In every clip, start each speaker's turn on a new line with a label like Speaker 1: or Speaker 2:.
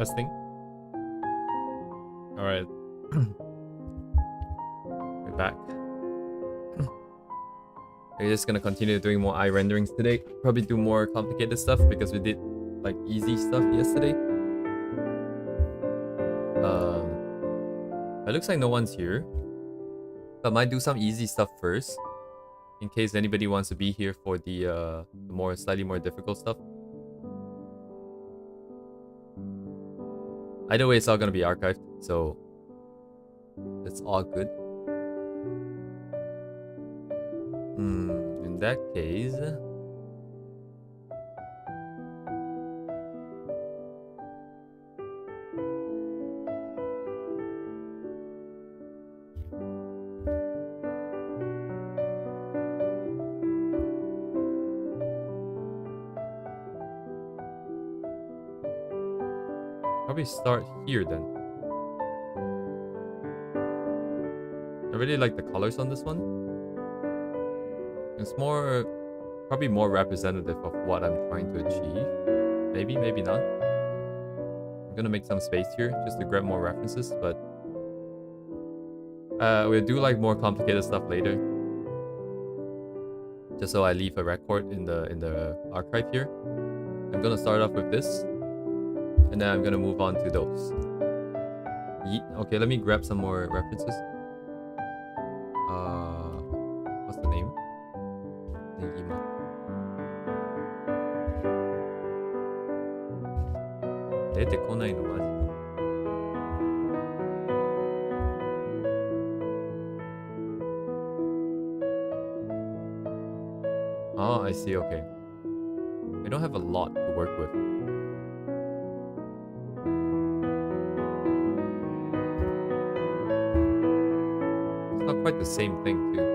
Speaker 1: Testing. Alright. We're back. We're just gonna continue doing more eye renderings today. Probably do more complicated stuff because we did like easy stuff yesterday. It looks like no one's here. I might do some easy stuff first, in case anybody wants to be here for the slightly more difficult stuff. Either way, it's all gonna be archived, so it's all good. In that case, probably start here then. I really like the colors on this one. It's probably more representative of what I'm trying to achieve. Maybe, maybe not. I'm gonna make some space here just to grab more references, but we'll do like more complicated stuff later. Just so I leave a record in the archive here. I'm gonna start off with this, and then I'm gonna move on to those. Okay, let me grab some more references. What's the name? 出てこないのマジ。Oh, I see, okay. I don't have a lot to work with. It's not quite the same thing, too.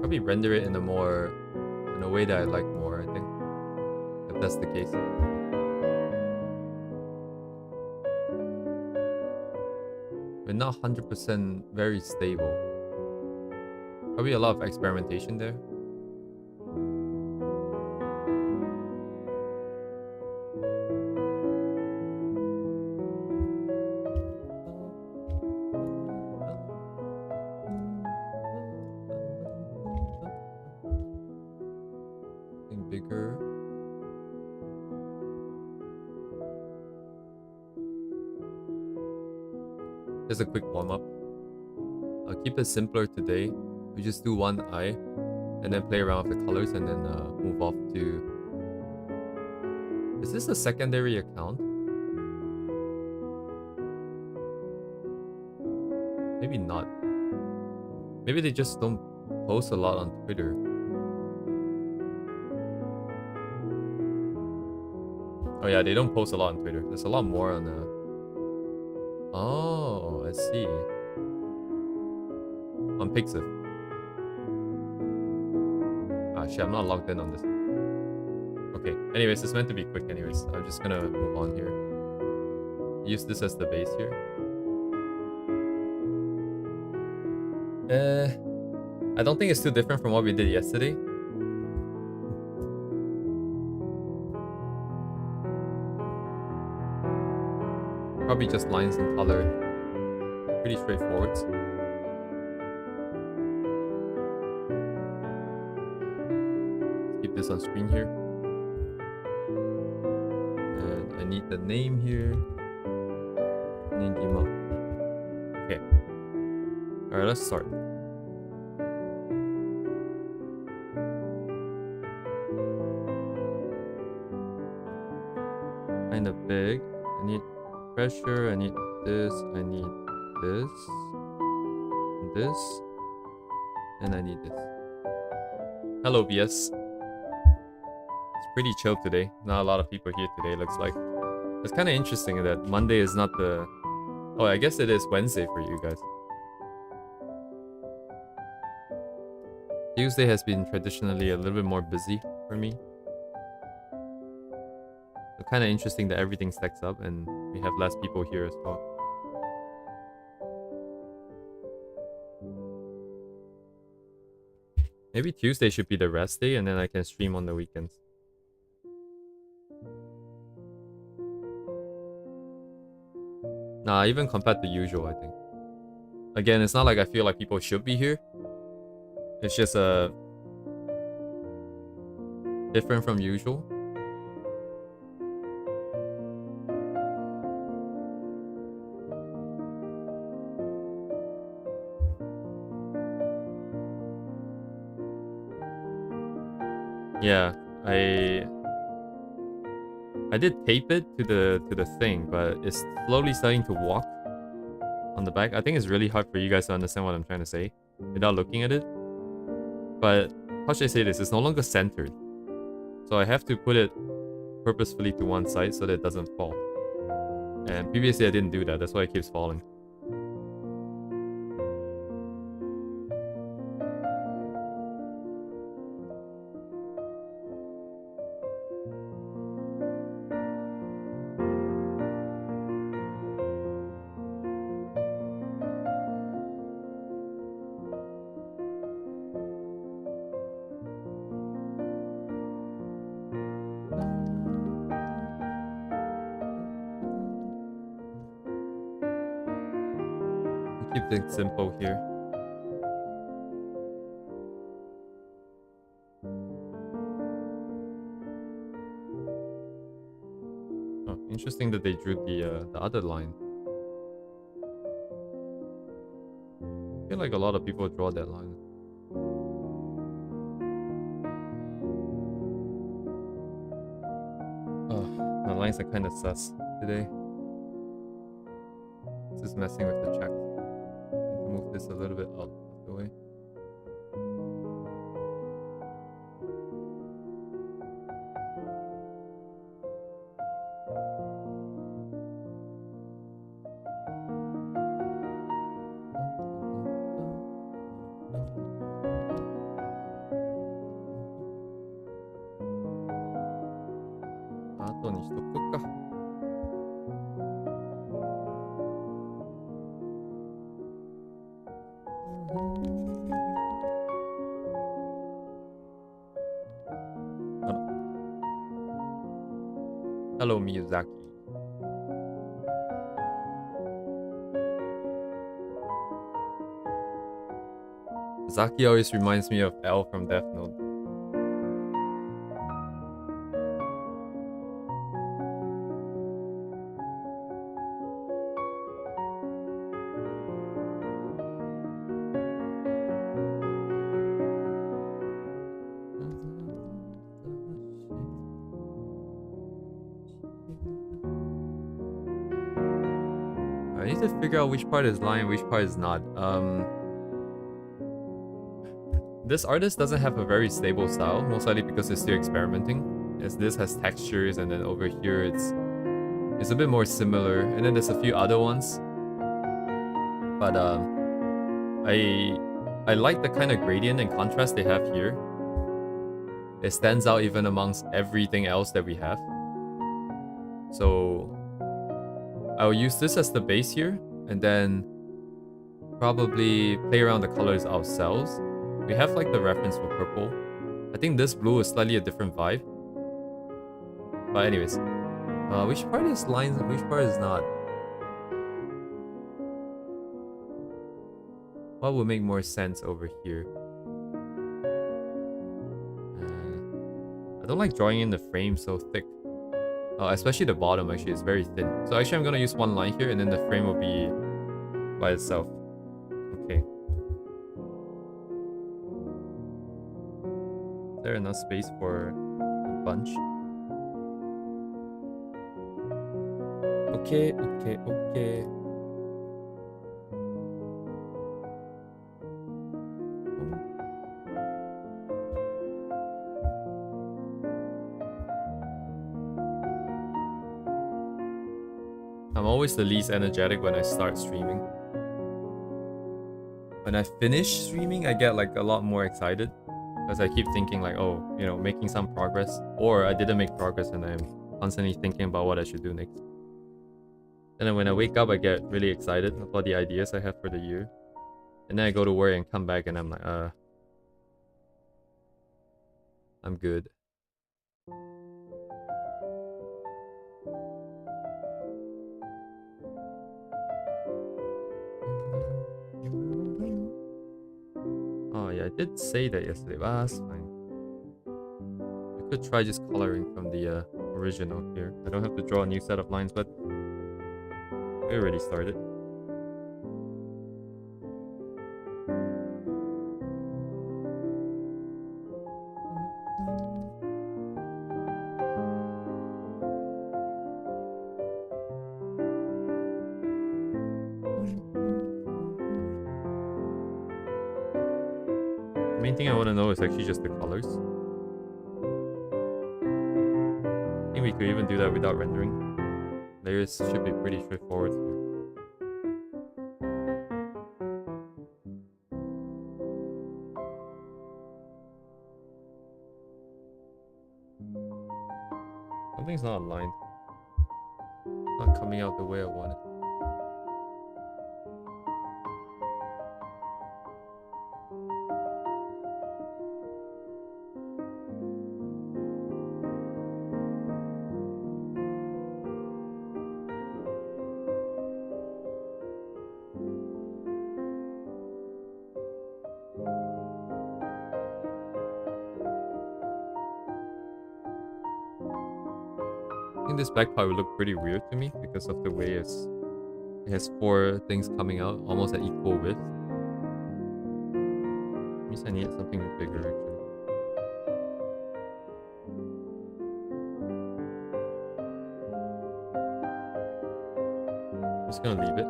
Speaker 1: Probably render it in a way that I like more, I think. If that's the case. But not 100% very stable. Probably a lot of experimentation there. Bigger. Just a quick warm-up. I'll keep it simpler today. We just do one eye and then play around with the colors and then move off to... Is this a secondary account? Maybe not. Maybe they just don't post a lot on Twitter. Oh yeah, they don't post a lot on Twitter. There's a lot more on Oh, I see. On Pixiv. Ah shit, I'm not logged in on this. Okay, anyways, it's meant to be quick anyways. I'm just gonna move on here. Use this as the base here. I don't think it's too different from what we did yesterday. Probably just lines and color. Pretty straightforward. Let's keep this on screen here. And I need the name here. Ningima. Okay. Alright, let's start. Kind of big. I need pressure, I need this, I need this, and I need this. Hello, BS. It's pretty chill today. Not a lot of people here today, looks like. It's kind of interesting that Monday is not the... Oh, I guess it is Wednesday for you guys. Tuesday has been traditionally a little bit more busy for me. So kind of interesting that everything stacks up and we have less people here as well. Maybe Tuesday should be the rest day and then I can stream on the weekends. Nah, even compared to usual, I think. Again, it's not like I feel like people should be here. It's just different from usual. Yeah, I did tape it to the thing, but it's slowly starting to walk on the back. I think it's really hard for you guys to understand what I'm trying to say without looking at it. But how should I say this? It's no longer centered. So I have to put it purposefully to one side so that it doesn't fall. And previously I didn't do that, that's why it keeps falling. Keep things simple here. Oh, interesting that they drew the other line. I feel like a lot of people draw that line. Oh, my lines are kind of sus today. This is messing with the check. Move this a little bit out of the way. Hello, Miyazaki. Zaki always reminds me of L from Death Note. I need to figure out which part is line, which part is not. This artist doesn't have a very stable style, most likely because it's still experimenting. As this has textures, and then over here it's a bit more similar, and then there's a few other ones. But I like the kind of gradient and contrast they have here. It stands out even amongst everything else that we have. So I'll use this as the base here, and then probably play around the colors ourselves. We have like the reference for purple. I think this blue is slightly a different vibe. But anyways, which part is lines and which part is not? What would make more sense over here? I don't like drawing in the frame so thick. Especially the bottom, actually, it's very thin. So actually I'm gonna use one line here, and then the frame will be by itself. Okay. Is there enough space for a bunch? Okay. I'm always the least energetic when I start streaming. When I finish streaming, I get like a lot more excited. Because I keep thinking like, oh, you know, making some progress. Or I didn't make progress and I'm constantly thinking about what I should do next. And then when I wake up, I get really excited about the ideas I have for the year. And then I go to work and come back and I'm like, I'm good. Oh yeah, I did say that yesterday, but that's fine. I could try just coloring from the original here. I don't have to draw a new set of lines, but we already started. The main thing I want to know is actually just the colors. I think we could even do that without rendering. Layers should be pretty straightforward here. Something's not aligned. Not coming out the way I want it. I think this back part would look pretty weird to me because of the way it has 4 things coming out almost at equal width. Means I need something bigger actually. I'm just gonna leave it.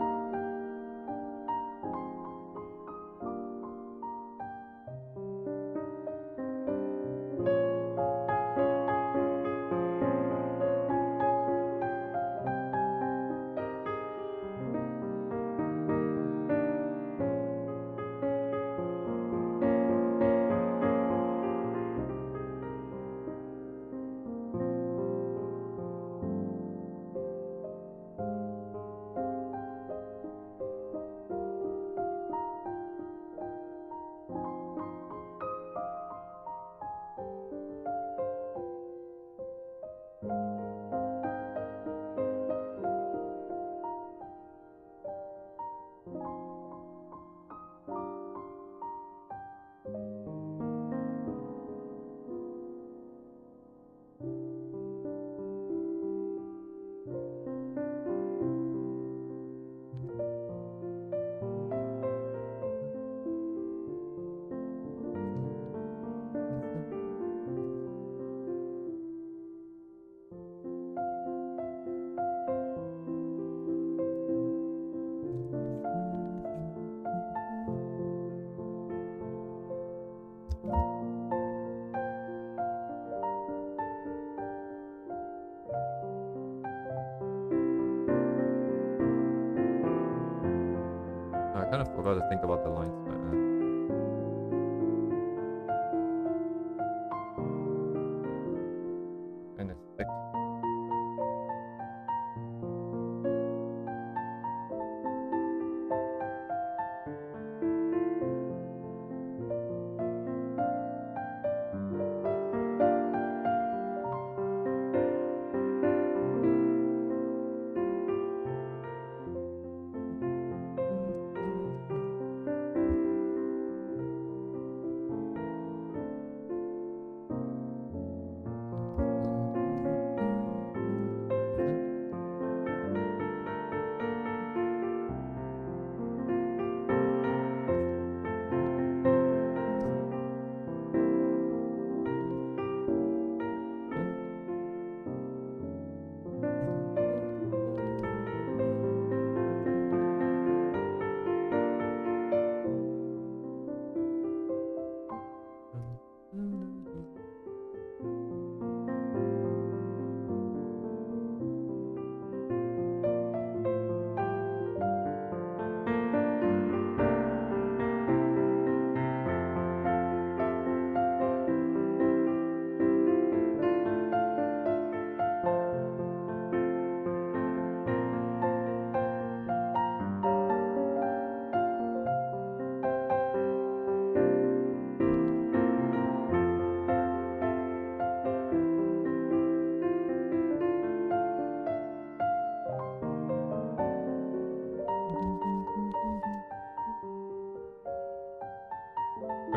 Speaker 1: I kind of forgot to think about the lines, but kind of thick.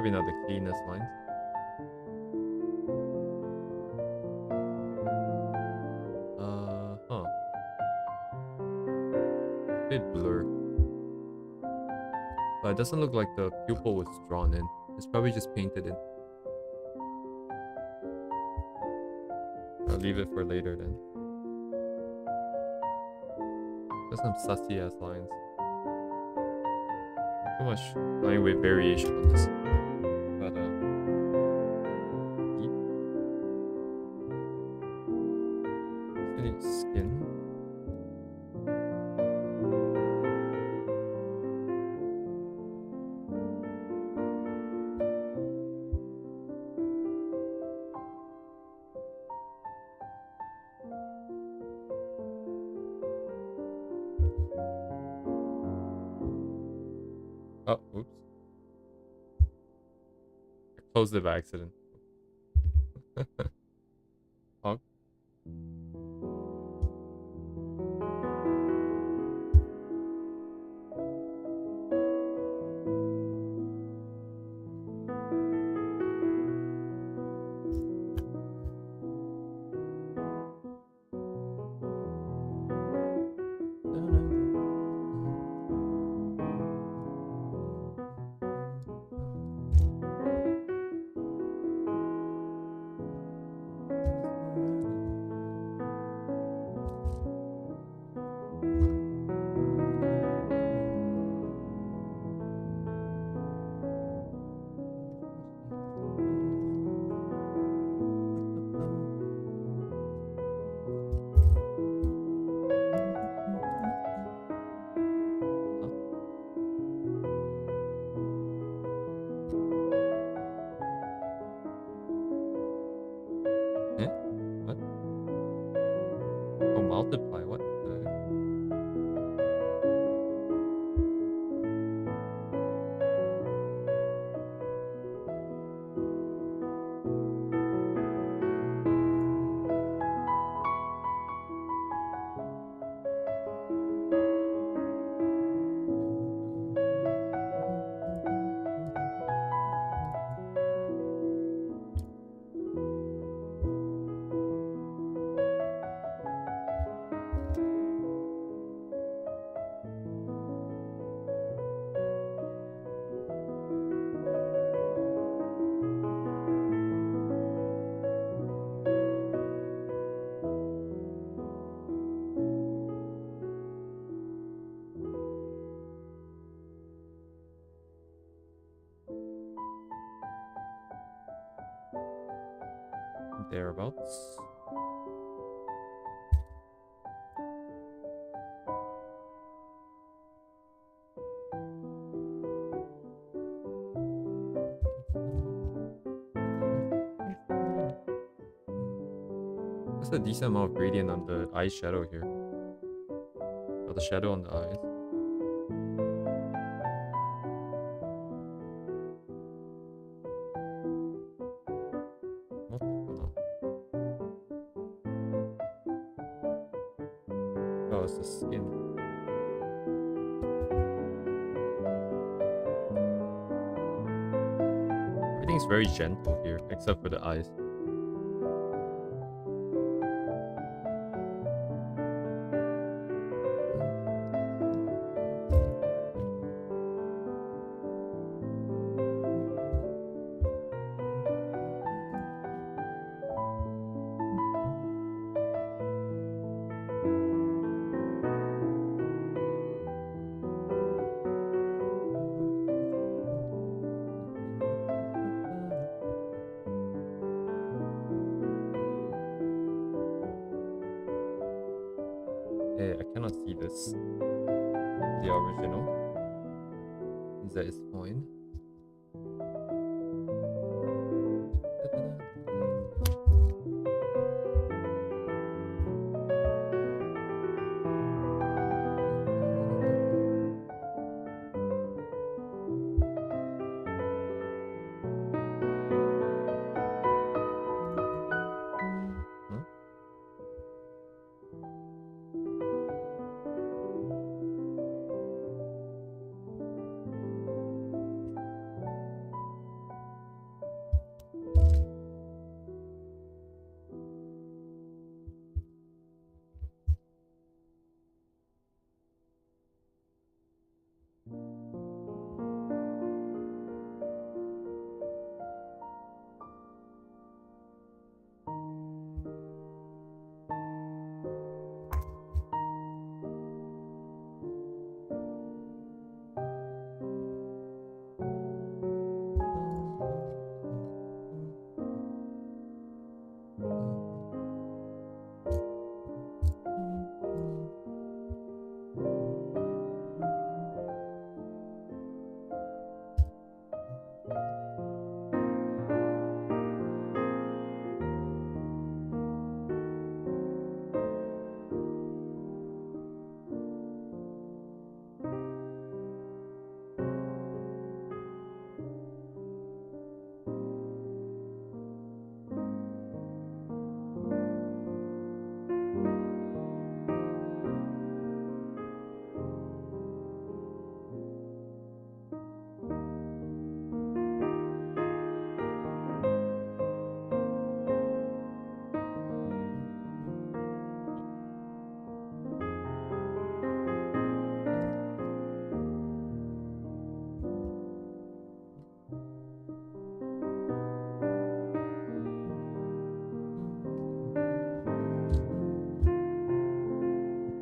Speaker 1: Probably not the cleanest lines. Huh. It's a bit blurred. But it doesn't look like the pupil was drawn in. It's probably just painted in. I'll leave it for later then. There's some sussy ass lines. Too much line weight variation on this. But skin. Oh, oops. I closed it by accident. Oh. Eh? What? Oh, multiply. What the heck? Thereabouts. There's a decent amount of gradient on the eye shadow here. Or the shadow on the eyes. What the fuck? Oh, it's the skin. Everything's very gentle here, except for the eyes. Hey, I cannot see this. The original. That is fine. Huh?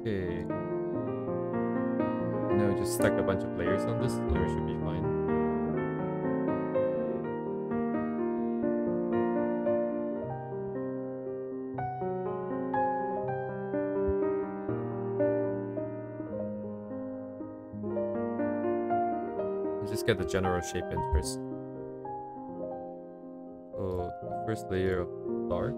Speaker 1: Okay. And now just stack a bunch of layers on this and we should be fine. Let's just get the general shape in first. So the first layer of dark.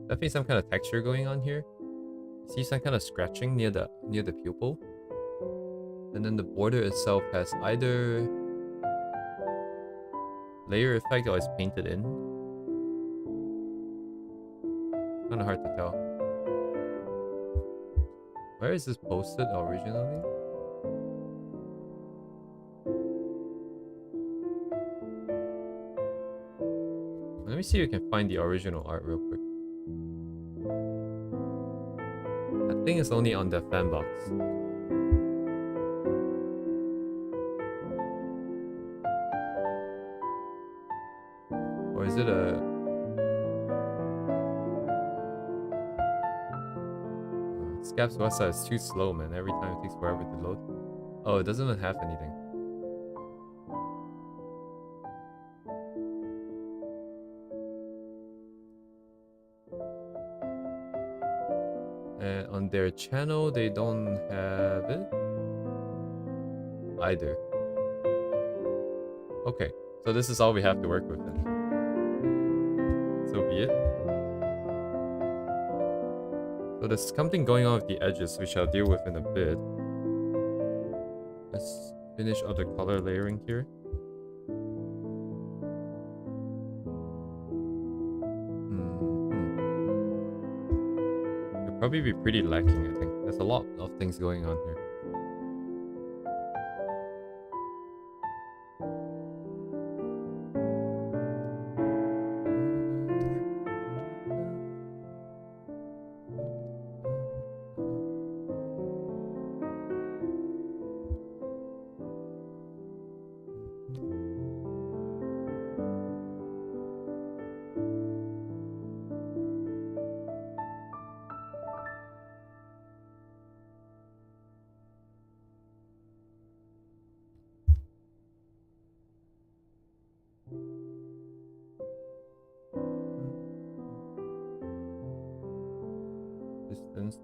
Speaker 1: Definitely some kind of texture going on here. See some kind of scratching near the pupil. And then the border itself has either layer effect or it's painted in. Kind of hard to tell. Where is this posted originally? Let me see if we can find the original art real quick. I think it's only on the fan box. Or is it a... Scap's website is too slow, man. Every time it takes forever to load. Oh, it doesn't even have anything. And on their channel, they don't have it either. Okay, so this is all we have to work with then. So be it. So there's something going on with the edges, which I'll deal with in a bit. Let's finish other color layering here. It'll probably be pretty lacking, I think. There's a lot of things going on here.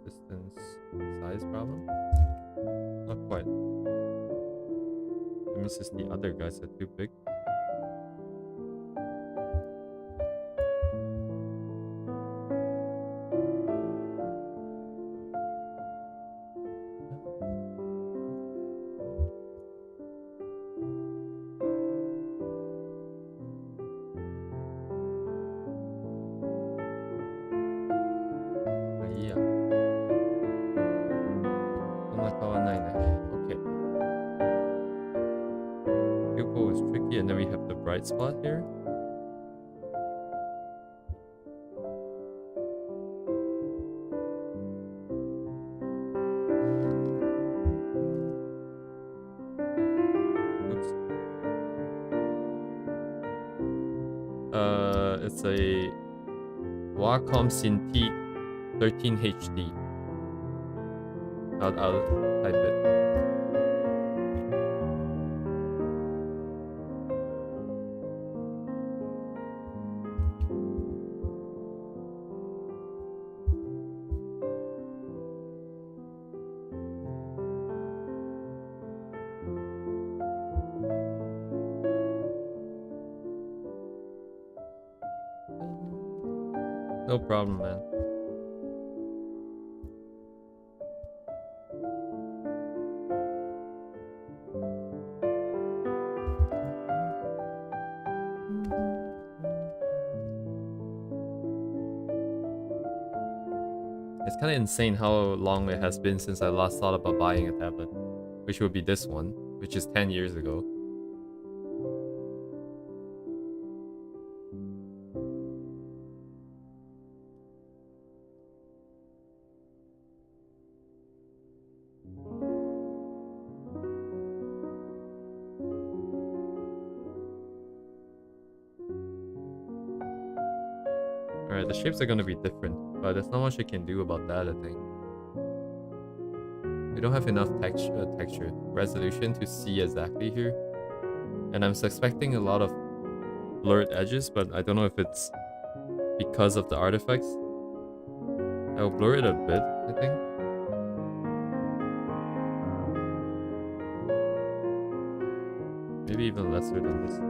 Speaker 1: Distance, size problem? Not quite. That means the other guys are too big. And then we have the bright spot here. Oops. It's a Wacom Cintiq 13 HD. I'll type it. No problem, man. It's kind of insane how long it has been since I last thought about buying a tablet, which would be this one, which is 10 years ago. Alright, the shapes are gonna be different, but there's not much I can do about that, I think. We don't have enough texture resolution to see exactly here. And I'm suspecting a lot of blurred edges, but I don't know if it's because of the artifacts. I'll blur it a bit, I think. Maybe even lesser than this.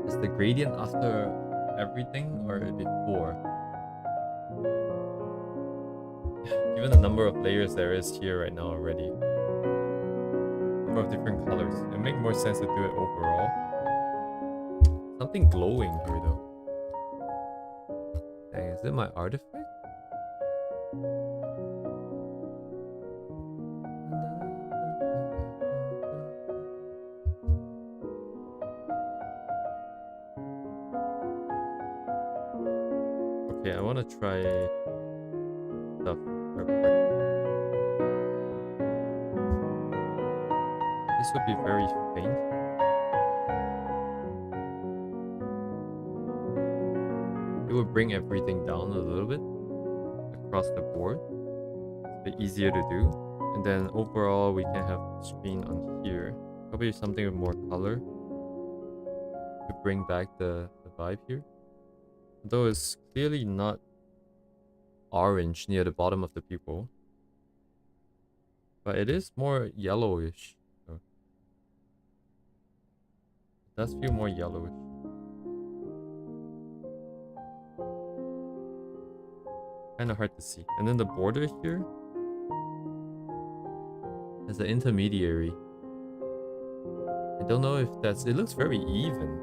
Speaker 1: Is the gradient after everything or before? Given the number of layers there is here right now already. Number of different colors. It makes more sense to do it overall. Something glowing here though. Dang, is it my artifact? Okay, I want to try stuff real quick. This would be very faint. It would bring everything down a little bit across the board. It's a bit easier to do. And then overall, we can have the screen on here. Probably something with more color to bring back the vibe here. Though it's clearly not orange near the bottom of the pupil. But it is more yellowish. So it does feel more yellowish. Kind of hard to see. And then the border here has an intermediary. I don't know if that's... It looks very even.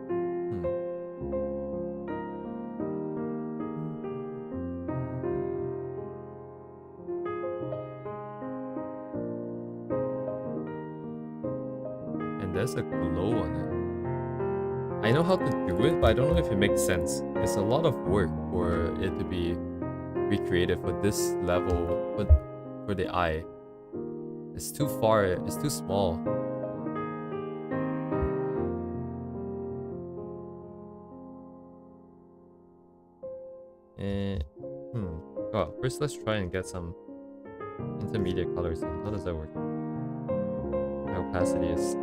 Speaker 1: And there's a glow on it. I know how to do it, but I don't know if it makes sense. It's a lot of work for it to be recreated for this level, for the eye. It's too far, it's too small. Oh, first let's try and get some intermediate colors in. How does that work? My opacity is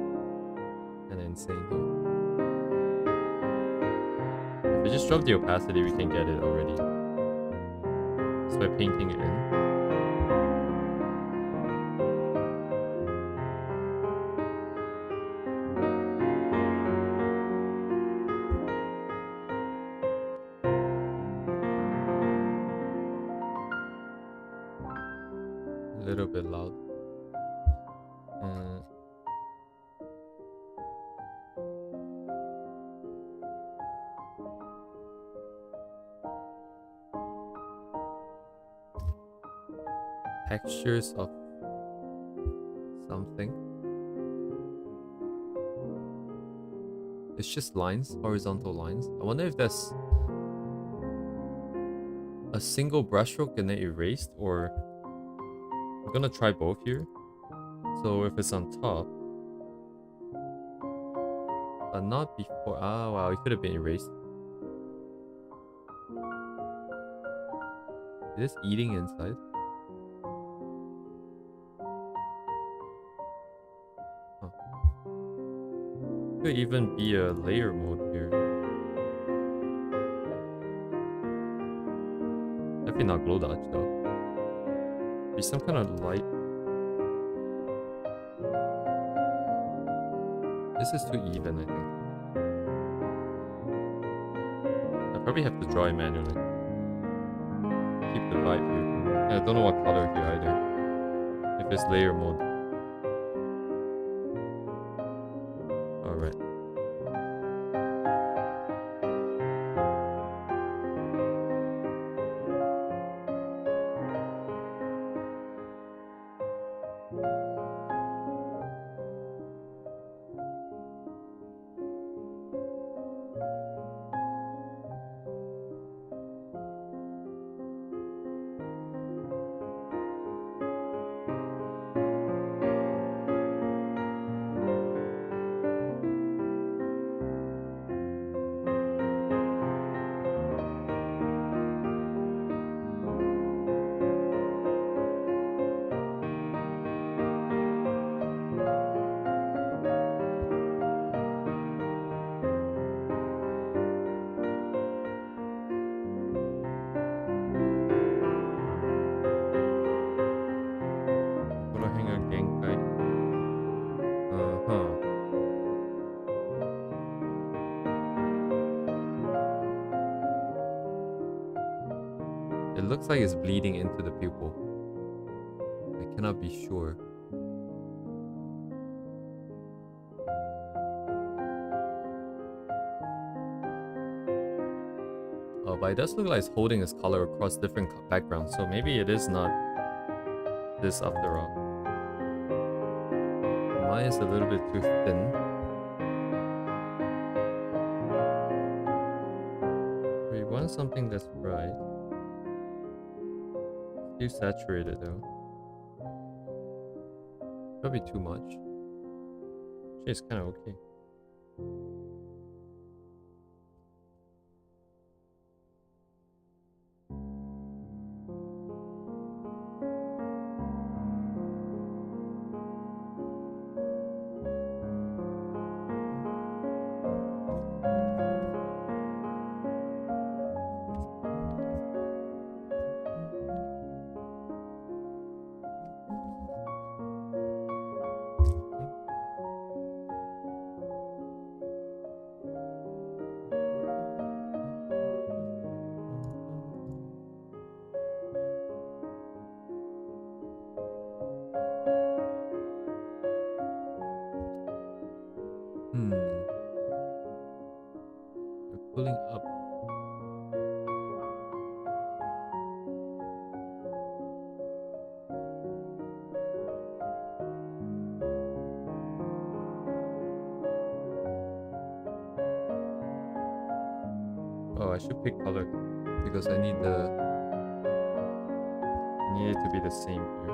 Speaker 1: kinda insane here. If we just drop the opacity, we can get it already. So by painting it in. A little bit loud. Textures of something. It's just lines, horizontal lines. I wonder if that's a single brushstroke and then erased, or I'm gonna try both here. So if it's on top, but not before. Ah, wow, it could have been erased. It is eating inside. Could even be a layer mode here. Definitely not glow dodge though. Be some kind of light. This is too even, I think. I probably have to draw it manually. Keep the vibe here. And I don't know what color here either. If it's layer mode. Alright. looks like it's bleeding into the pupil. I cannot be sure. Oh, but it does look like it's holding his collar across different backgrounds, so maybe it is not this after all. Mine is a little bit too thin. We want something that's bright. Too saturated though. Probably too much. Actually, it's kind of okay. We're pulling up. Oh, I should pick color because I need it to be the same here.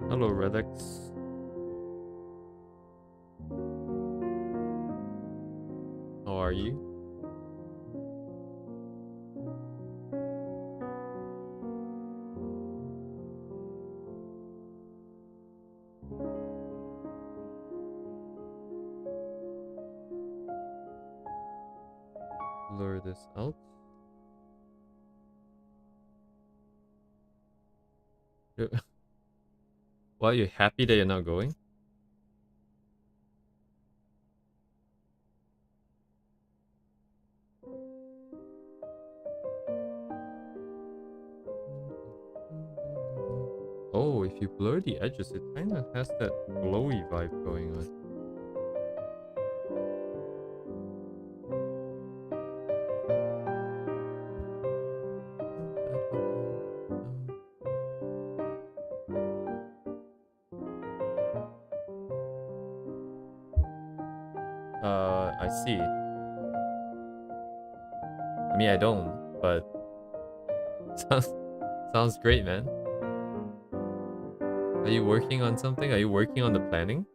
Speaker 1: Hello, Redex. How are you? Blur this out. Why are you happy that you're not going? Oh, if you blur the edges, it kind of has that glowy vibe going on. I see. I mean, I don't, but sounds great, man. Are you working on something? Are you working on the planning?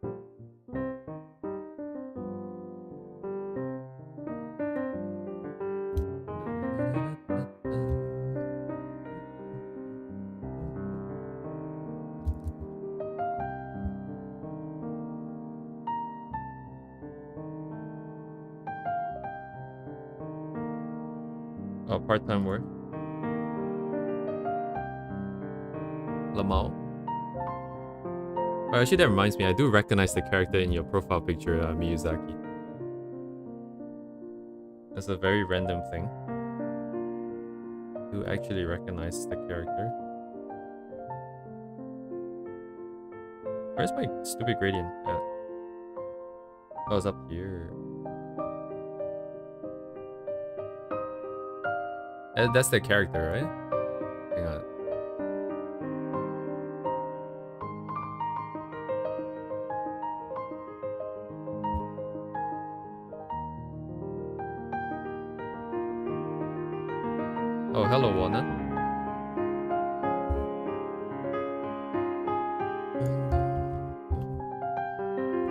Speaker 1: Oh, part-time work. Lamau. Oh, actually, that reminds me. I do recognize the character in your profile picture, Miyazaki. That's a very random thing. To actually recognize the character. Where's my stupid gradient at? Oh, it's up here. That's the character, right? Hang on. Oh, hello, Walnut.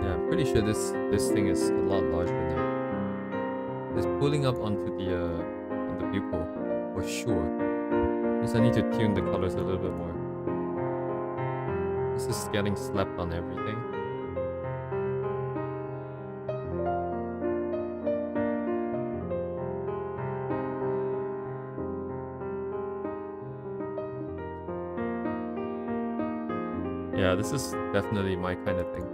Speaker 1: Yeah, I'm pretty sure this thing is a lot larger now. It's pulling up onto the on the pupil for sure. Guess I need to tune the colors a little bit more. This is getting slapped on everything. Yeah, this is definitely my kind of thing.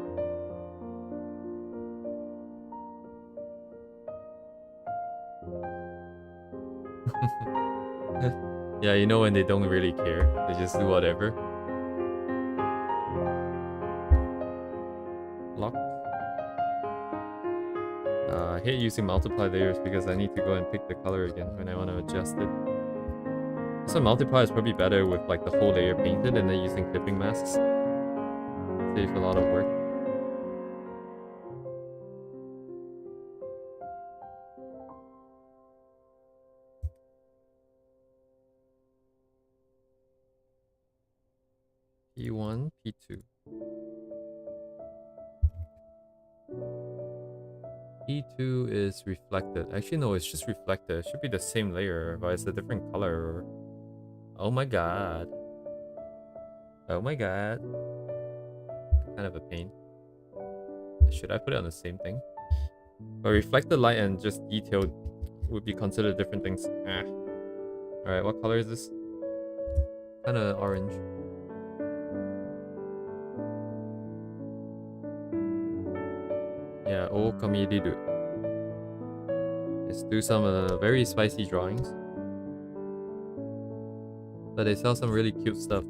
Speaker 1: Yeah, you know when they don't really care, they just do whatever. Lock. I hate using multiply layers because I need to go and pick the color again when I want to adjust it. So multiply is probably better with like the whole layer painted and then using clipping masks. Save a lot of work. P1, P2. P2 is reflected. Actually, no, it's just reflected. It should be the same layer, but it's a different color. Oh my god. Oh my god. Kind of a pain. Should I put it on the same thing? But reflected light and just detailed would be considered different things. Alright, what color is this? Kinda orange. Yeah, oh, kamiriru. Let's do some very spicy drawings. But they sell some really cute stuff.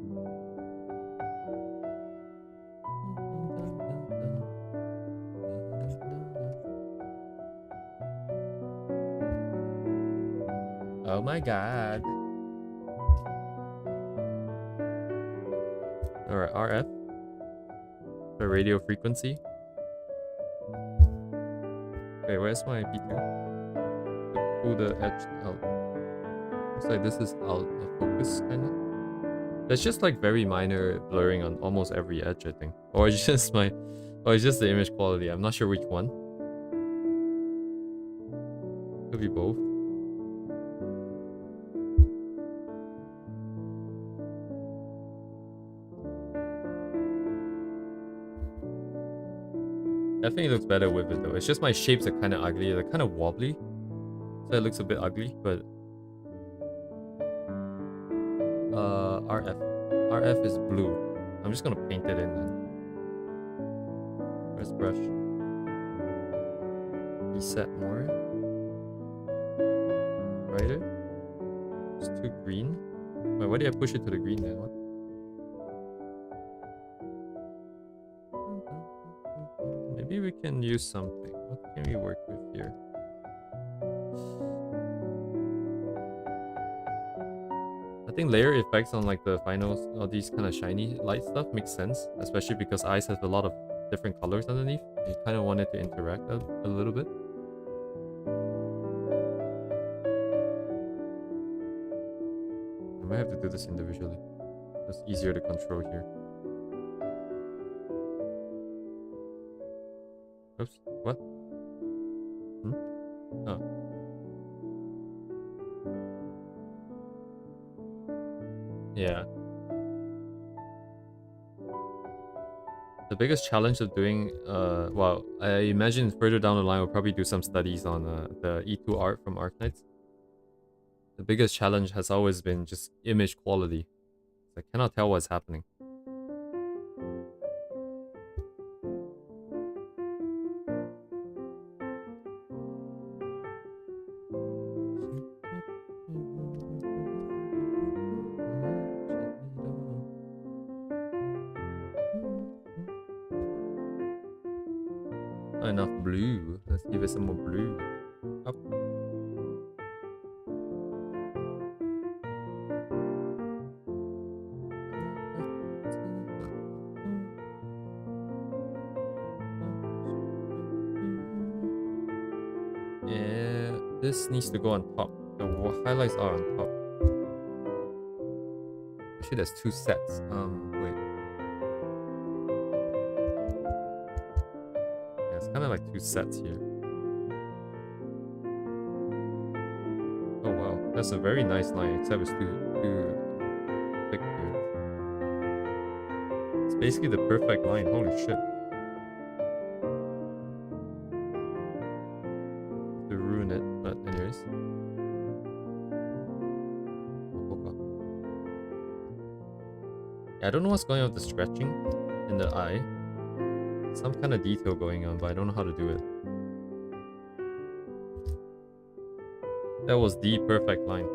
Speaker 1: Oh my god. Alright, RF. The radio frequency. Okay, where's my P2? To pull the edge out. Looks like this is out of focus, kinda. There's just like very minor blurring on almost every edge, I think. Or it's just or it's just the image quality. I'm not sure which one. Could be both. Definitely looks better with it though. It's just my shapes are kind of ugly. They're kind of wobbly. So it looks a bit ugly, but... RF. RF is blue. I'm just gonna paint it in then. Where's brush? Reset more. Brighter. It's too green. Wait, why did I push it to the green then? What? Maybe we can use something. What can we work with here? I think layer effects on like the finals, all these kind of shiny light stuff makes sense, especially because eyes have a lot of different colors underneath. You kind of wanted to interact a little bit. I might have to do this individually. It's easier to control here. Oops, what? Oh. Yeah. The biggest challenge of doing, well, I imagine further down the line we'll probably do some studies on the E2 art from Arknights. The biggest challenge has always been just image quality. I cannot tell what's happening. Not enough blue. Let's give it some more blue. Up. Yeah, this needs to go on top. The highlights are on top. actually there's two sets. Wait. Yeah, it's kind of like two sets here. Oh wow, that's a very nice line, except it's too thick here. It's basically the perfect line. Holy shit. To ruin it, but anyways. Yeah, I don't know what's going on with the stretching in the eye. Some kind of detail going on, but I don't know how to do it. That was the perfect line.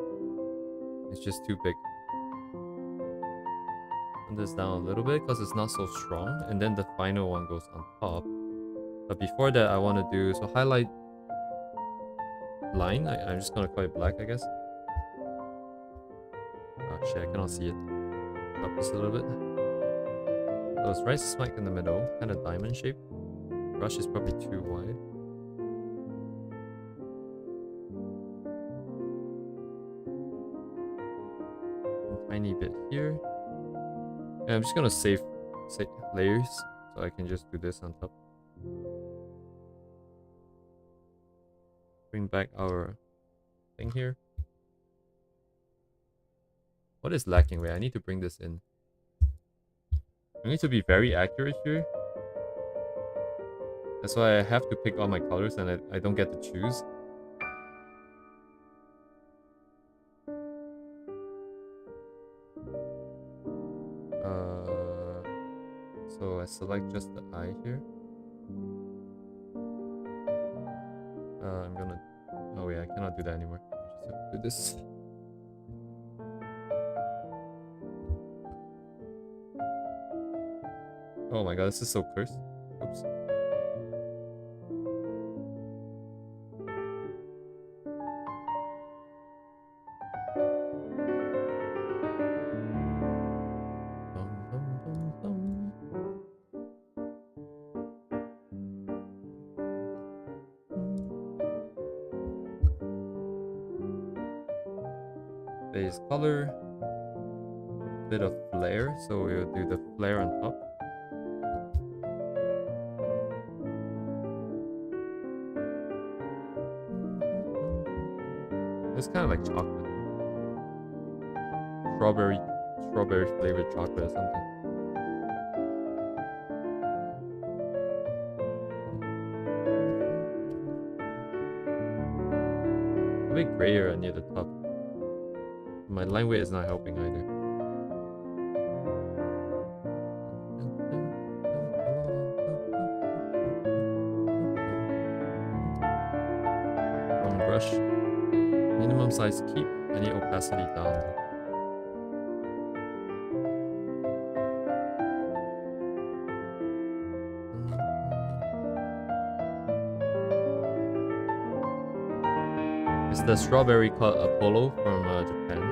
Speaker 1: It's just too big. Turn this down a little bit because it's not so strong, and then the final one goes on top. But before that, I want to do so highlight line. I'm just gonna call it black, I guess. Oh shit, I cannot see it. Drop this a little bit. So it's right smack in the middle, kind of diamond shape. Brush is probably too wide. A tiny bit here. Yeah, I'm just gonna save layers so I can just do this on top. Bring back our thing here. What is lacking? Wait, I need to bring this in. I need to be very accurate here. That's why I have to pick all my colors and I don't get to choose. So I select just the eye here. I'm gonna... Oh wait, I cannot do that anymore. I just have to do this. Oh my god, this is so cursed. Oops. Base color. Bit of flare, so we'll do the flare on top. It's kind of like chocolate. Strawberry flavored chocolate or something. A bit grayer near the top. My line weight is not helping either. Wrong brush. Minimum size keep. I need opacity down though. It's the strawberry called Apollo from Japan.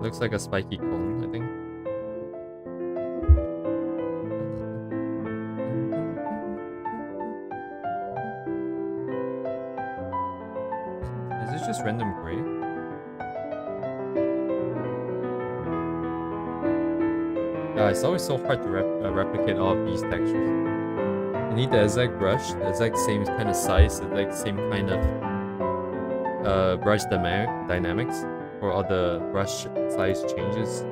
Speaker 1: Looks like a spiky cone, I think. Is this just random gray? Yeah, it's always so hard to replicate all of these textures. You need the exact brush, the exact same kind of size, the exact same kind of brush dynamics for all the brush size changes,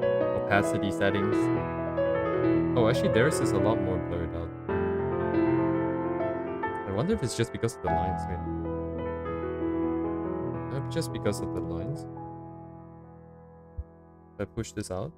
Speaker 1: opacity settings. Oh, actually theirs is a lot more blurred out. I wonder if it's just because of the lines, right? Maybe just because of the lines. If I push this out.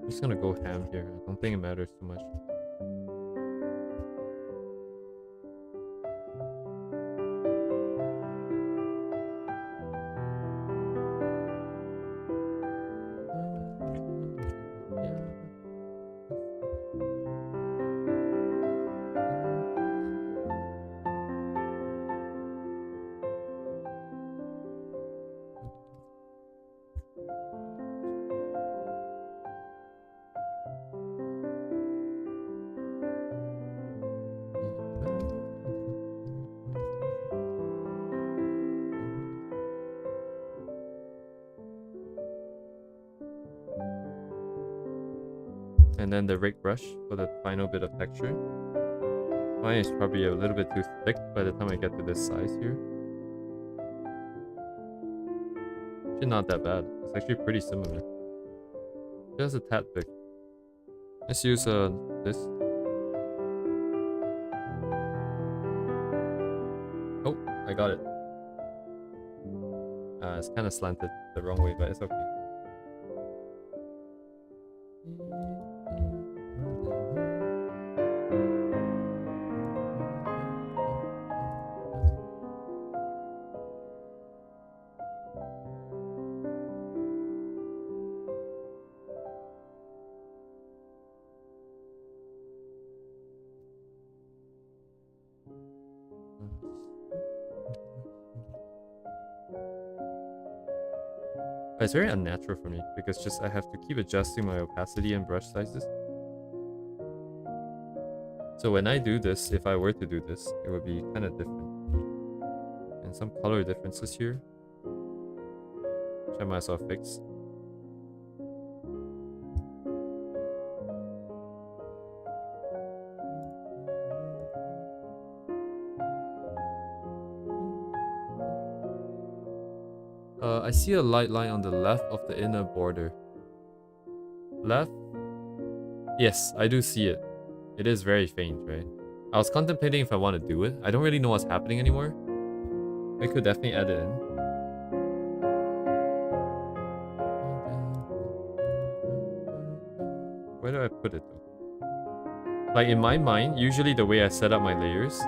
Speaker 1: I'm just gonna go ham here. I don't think it matters too much. And then the rake brush for the final bit of texture. Mine is probably a little bit too thick by the time I get to this size here. Actually not that bad. It's actually pretty similar. Just a tad big. Let's use this. Oh, I got it. It's kind of slanted the wrong way, but it's okay. It's very unnatural for me because just I have to keep adjusting my opacity and brush sizes. So when I do this, if I were to do this, it would be kind of different. And some color differences here, which I might as well fix. I see a light line on the left of the inner border. Left? Yes, I do see it. It is very faint, right? I was contemplating if I want to do it. I don't really know what's happening anymore. I could definitely add it in. Where do I put it though? Like in my mind, usually the way I set up my layers,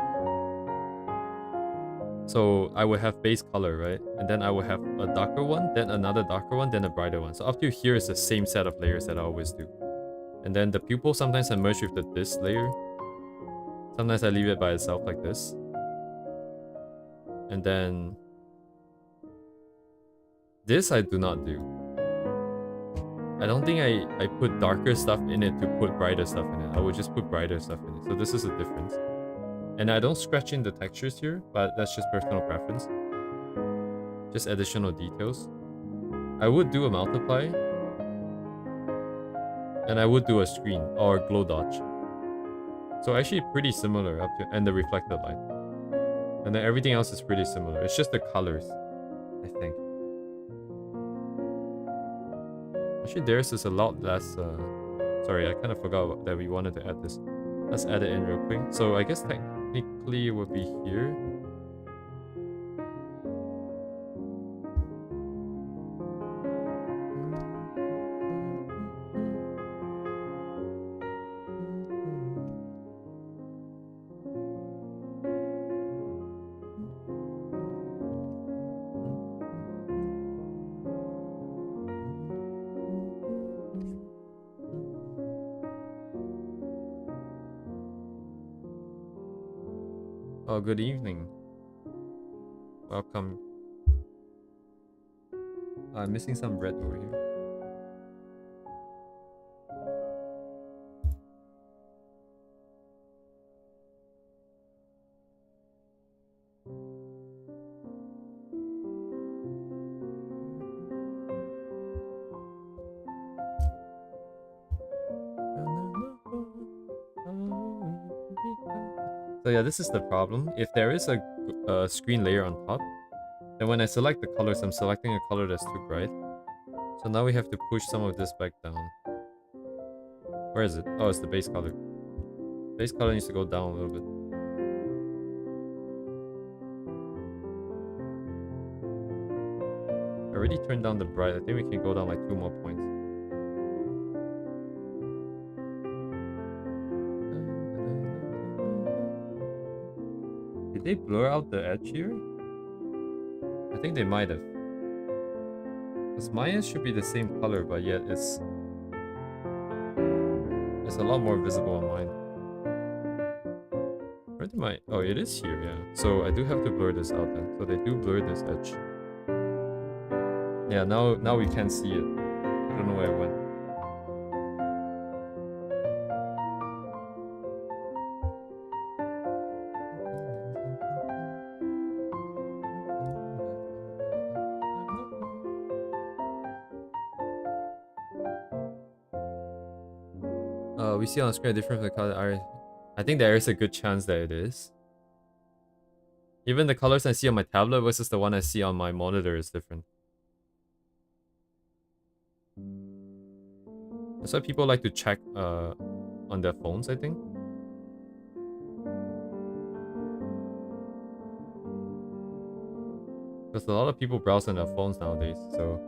Speaker 1: so I would have base color, right? And then I would have a darker one, then another darker one, then a brighter one. So up to here is the same set of layers that I always do. And then the pupil, sometimes I merge with this layer. Sometimes I leave it by itself like this. And then this I do not do. I don't think I put darker stuff in it to put brighter stuff in it. I would just put brighter stuff in it. So this is a difference. And I don't scratch in the textures here, but that's just personal preference. Just additional details. I would do a multiply. And I would do a screen or glow dodge. So actually pretty similar up to, and the reflected light. And then everything else is pretty similar. It's just the colors, I think. Actually theirs is a lot less, sorry, I kind of forgot that we wanted to add this. Let's add it in real quick. So I guess technically it would be here. Oh, good evening. Welcome. I'm missing some red over here. So yeah, this is the problem. If there is a screen layer on top, then when I select the colors, I'm selecting a color that's too bright. So now we have to push some of this back down. Where is it? Oh, it's the base color. Base color needs to go down a little bit. I already turned down the bright. I think we can go down like 2 more points. Did they blur out the edge here? I think they might have. Because mine should be the same color, but yet it's a lot more visible on mine. Where did my... Oh, it is here, yeah. So I do have to blur this out then. So they do blur this edge. Yeah, now we can't see it. I don't know where it went. We see on the screen a difference from the color iris. I think there is a good chance that it is. Even the colors I see on my tablet versus the one I see on my monitor is different. That's why people like to check on their phones, I think. Because a lot of people browse on their phones nowadays, so...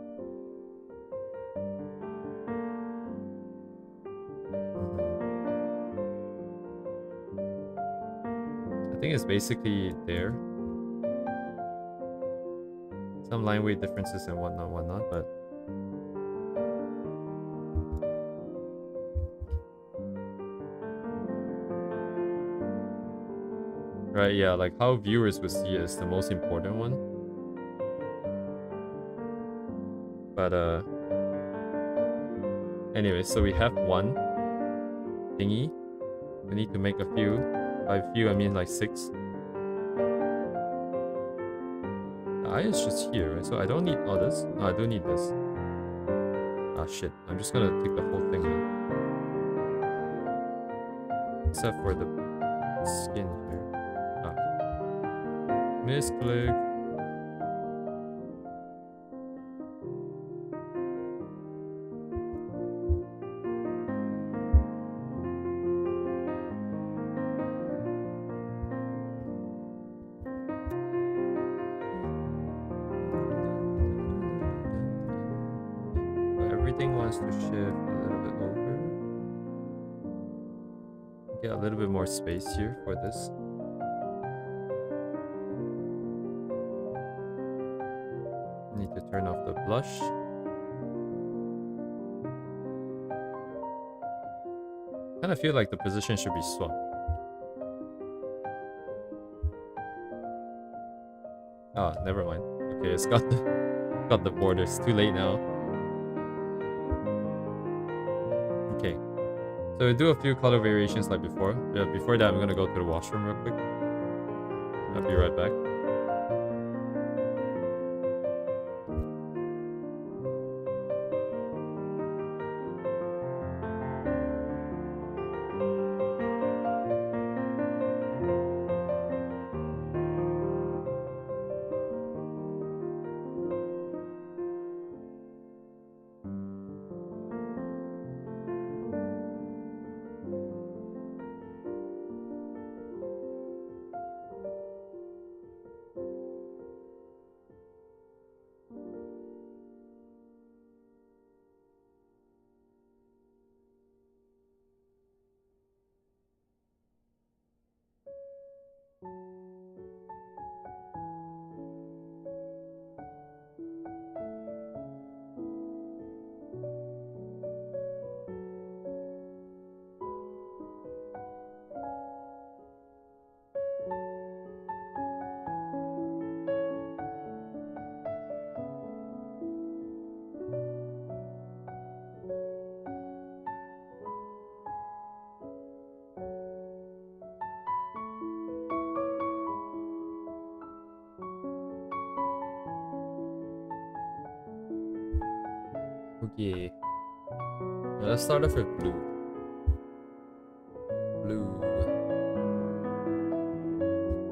Speaker 1: I think it's basically there. Some line weight differences and whatnot, but... Right, yeah, like how viewers will see it is the most important one. But, anyway, so we have one thingy. We need to make a few. By few, I mean like 6. The eye is just here, right? So I don't need all this. No, I do need this. Ah, shit. I'm just gonna take the whole thing in. Except for the skin here. Ah. Misclick. Everything wants to shift a little bit over. Get a little bit more space here for this. Need to turn off the blush. Kind of feel like the position should be swapped. Ah, never mind. Okay, it's got the borders. Too late now. Okay, so we'll do a few color variations like before. Before that, I'm gonna go to the washroom real quick. I'll be right back. Okay. Now let's start off with blue. Blue.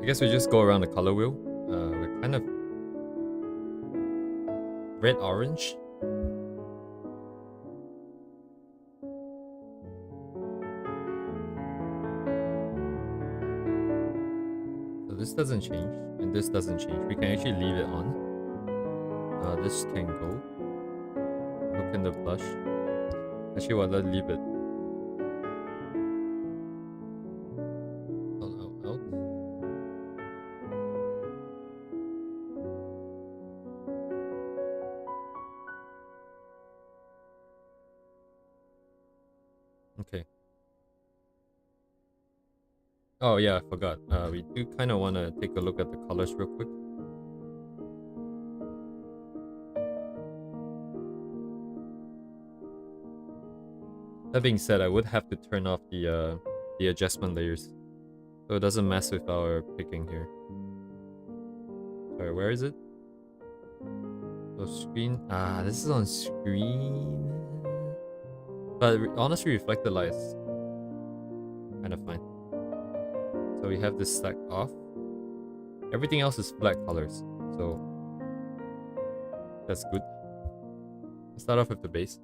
Speaker 1: I guess we just go around the color wheel. We're kind of red-orange. So this doesn't change, and this doesn't change. We can actually leave it on. This can go. Look in the blush. Actually, well, let's leave it. Out. Okay. Oh yeah, I forgot. We do kind of want to take a look at the colors real quick. That being said, I would have to turn off the adjustment layers, so it doesn't mess with our picking here. Sorry, where is it? So screen. Ah, this is on screen. But honestly, reflected light kind of fine. So we have this stack off. Everything else is flat colors, so that's good. Let's start off with the base.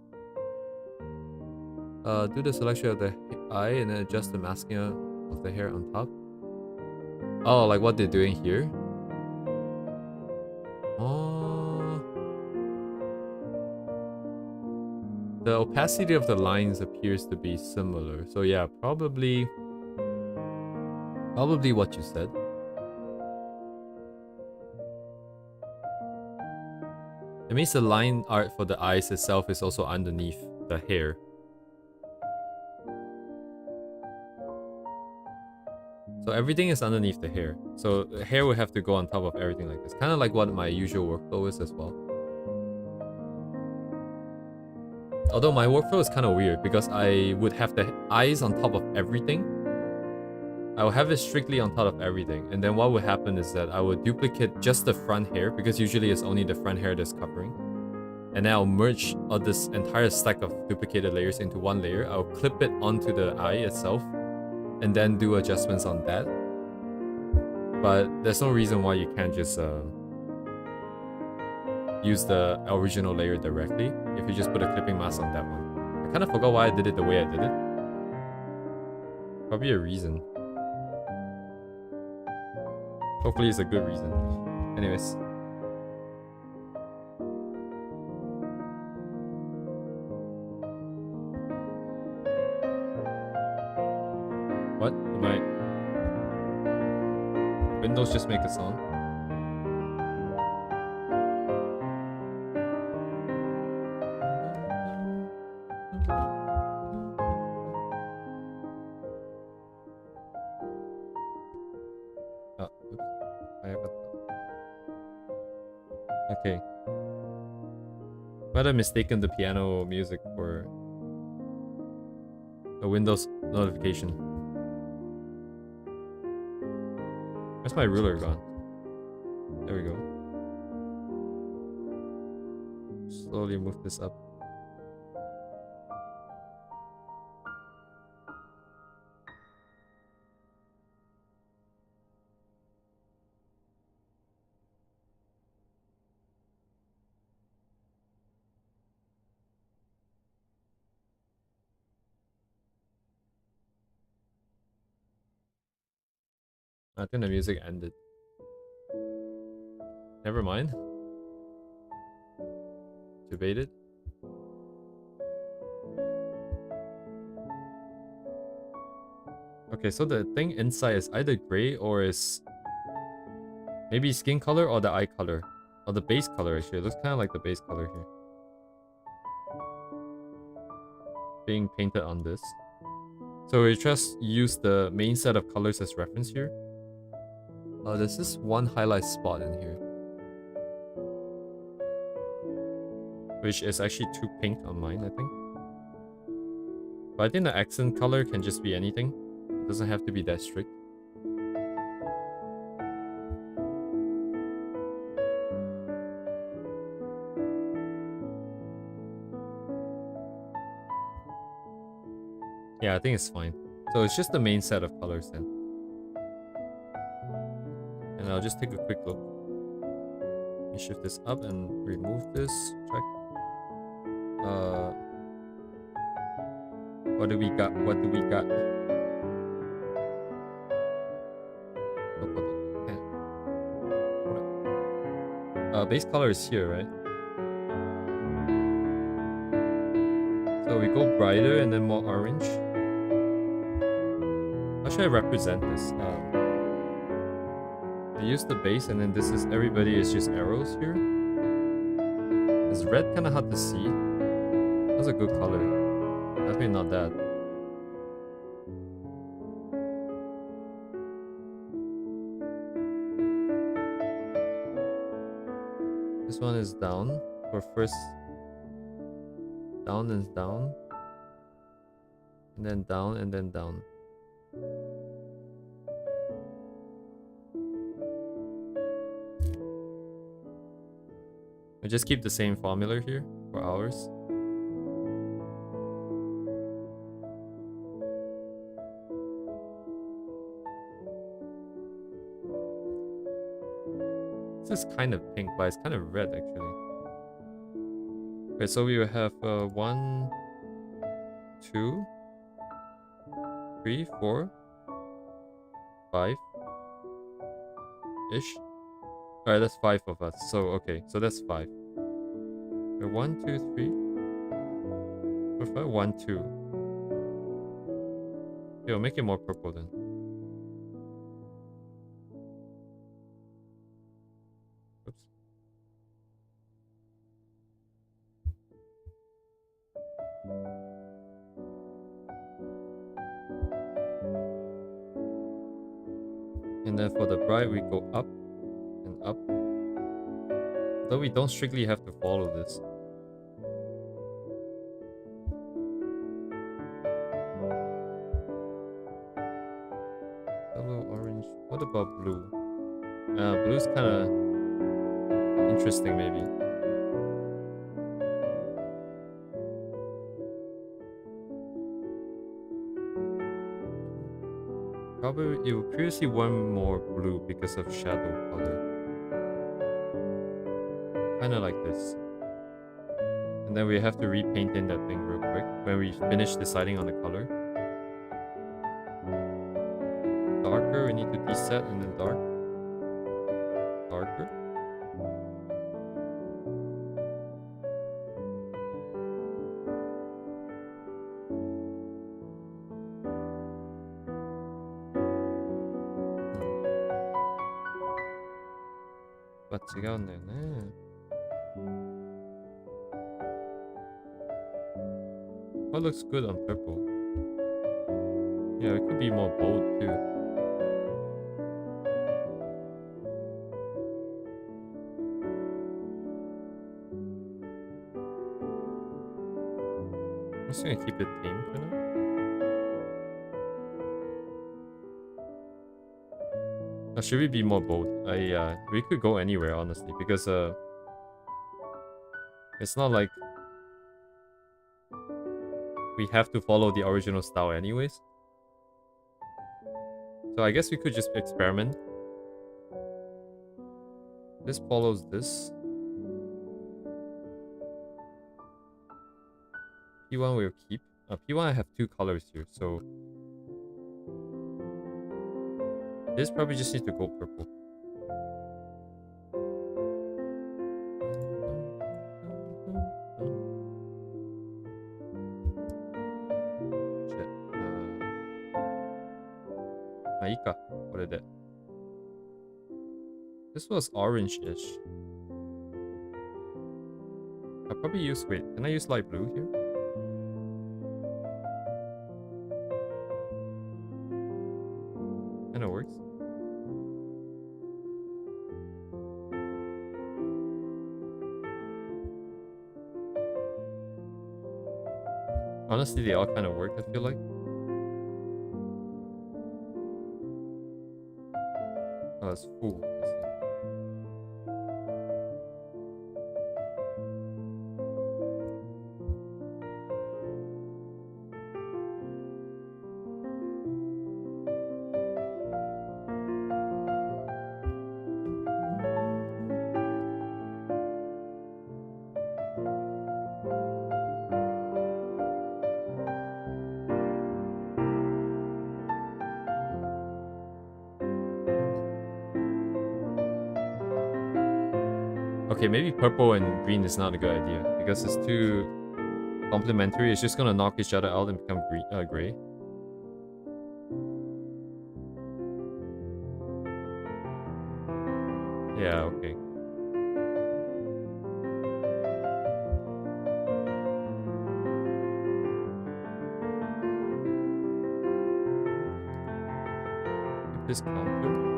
Speaker 1: Do the selection of the eye and then adjust the masking of the hair on top. Oh, like what they're doing here? Oh. The opacity of the lines appears to be similar. So yeah, probably what you said. It means the line art for the eyes itself is also underneath the hair. So everything is underneath the hair. So the hair would have to go on top of everything like this. Kind of like what my usual workflow is as well. Although my workflow is kind of weird because I would have the eyes on top of everything. I will have it strictly on top of everything. And then what would happen is that I would duplicate just the front hair because usually it's only the front hair that's covering. And then I'll merge all this entire stack of duplicated layers into one layer. I'll clip it onto the eye itself and then do adjustments on that. But there's no reason why you can't just use the original layer directly if you just put a clipping mask on that one. I kind of forgot why I did it the way I did it. Probably a reason. Hopefully it's a good reason. Anyways. What? My Windows just make a song? Okay. Might have mistaken the piano music for a Windows notification. Where's my ruler gone? There we go. Slowly move this up. I think the music ended. Never mind. Debated. Okay, so the thing inside is either gray or is maybe skin color or the eye color. Or the base color actually. It looks kind of like the base color here. Being painted on this. So we just use the main set of colors as reference here. There's this one highlight spot in here, which is actually too pink on mine, I think. But I think the accent color can just be anything. It doesn't have to be that strict. Yeah, I think it's fine. So it's just the main set of colors then. And I'll just take a quick look. Let me shift this up and remove this. Check. What do we got? What do we got? Base color is here, right? So we go brighter and then more orange. How should I represent this? I use the base and then this is everybody is just arrows here. Is red kind of hard to see? That's a good color. Definitely not that. This one is down for first. Down and down. And then down and then down. I just keep the same formula here for ours. is kind of pink, but it's kind of red actually. Okay, so we will have 1, 2, 3, 4, 5 ish. Alright, that's 5 of us. So okay, so that's 5. Okay, 1, 2, 3, 4, 5, 1, 2. Okay, we'll make it more purple then. Oops. And then for the bride, we go up and up. Though we don't strictly have to follow this. Yellow, orange. What about blue? Blue's kind of interesting, maybe. Probably it would previously want more blue because of shadow color. Kind of like this. And then we have to repaint in that thing real quick when we finish deciding on the color. Darker, we need to deset and then dark. Darker. 맞지가 않네. That looks good on purple. Yeah, it could be more bold too. I'm just gonna keep it tame for now. Or should we be more bold? We could go anywhere honestly because it's not like we have to follow the original style anyways. So I guess we could just experiment. This follows this. P1 we'll keep. P1 I have 2 colors here, so this probably just needs to go purple. Shit. Maika, what is it? This was orange-ish. I'll probably use, wait, can I use light blue here? Kinda works. Honestly, they all kind of work, I feel like. Oh, it's full. I see. Okay, maybe purple and green is not a good idea because it's too complementary. It's just gonna knock each other out and become gray. Yeah, okay. Keep this counter.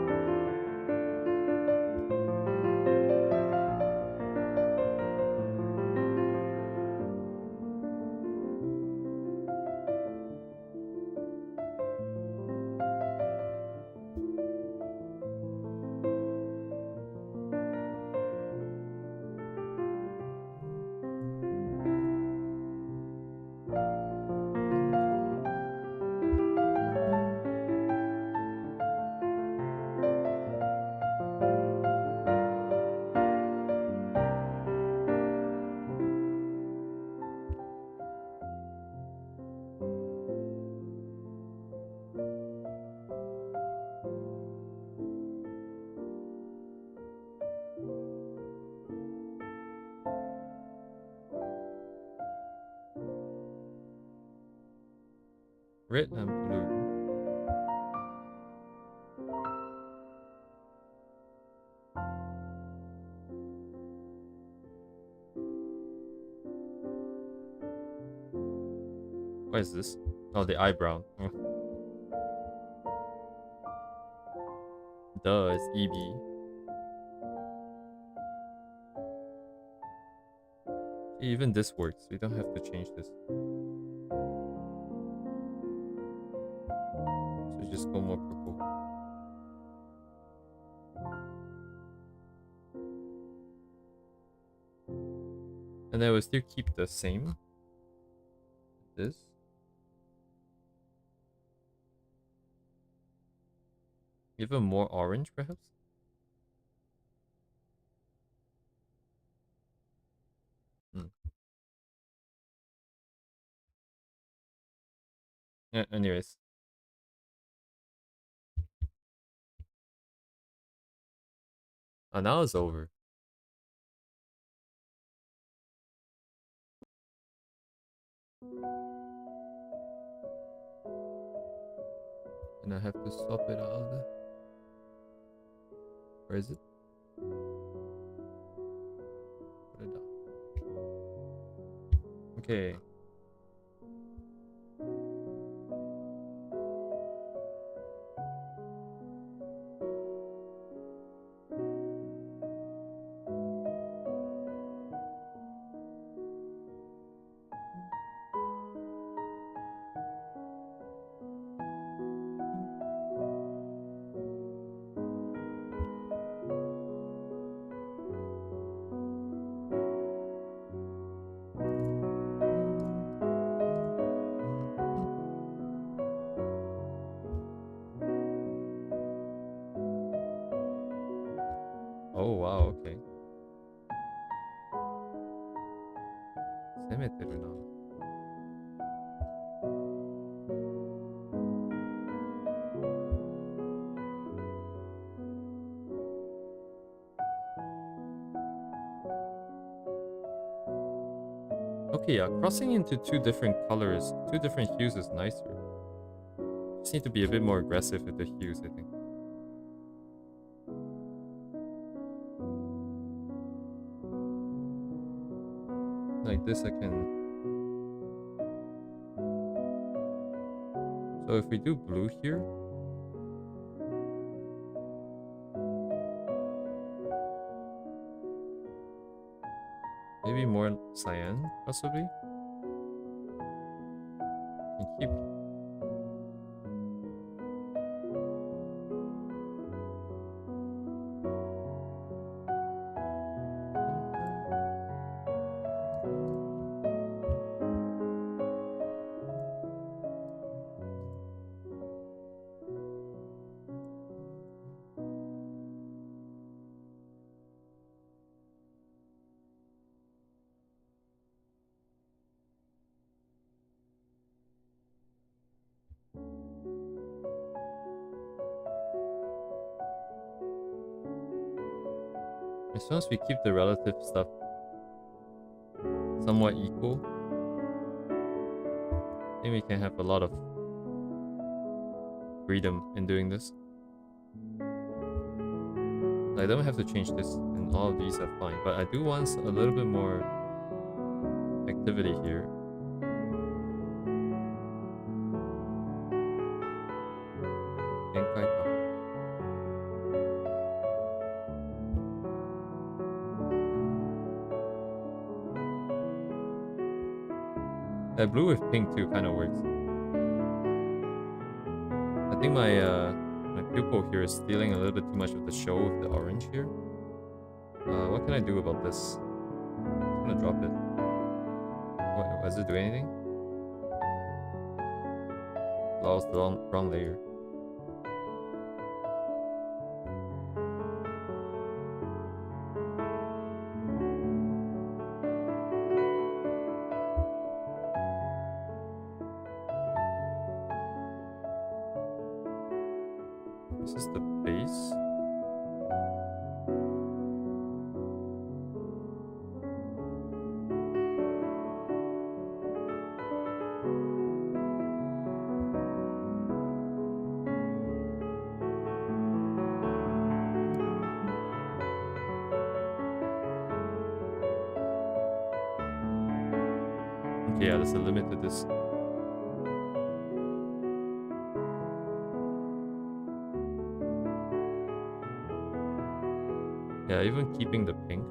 Speaker 1: Red and blue. What is this? Oh, the eyebrow. Oh. Duh, it's EB. Even this works. We don't have to change this. So just go more purple. And then we'll still keep the same. This. Even more orange, perhaps? Yeah, anyways. Now it's over. And I have to swap it out. Where is it? Put it down. Okay. Oh wow, okay. Cemetery now. Okay, yeah, crossing into two different colors, two different hues is nicer. Just need to be a bit more aggressive with the hues, I think. Like this I can... So if we do blue here... Maybe more cyan, possibly? Can keep... As long as we keep the relative stuff somewhat equal, I think we can have a lot of freedom in doing this. I don't have to change this, and all of these are fine, but I do want a little bit more activity here. That blue with pink too kind of works. I think my pupil here is stealing a little bit too much of the show with the orange here. What can I do about this? I'm gonna drop it. What, does it do anything? Oh, it's the wrong layer. This is the base. Okay, yeah, there's a limit to this. Yeah, even keeping the pink.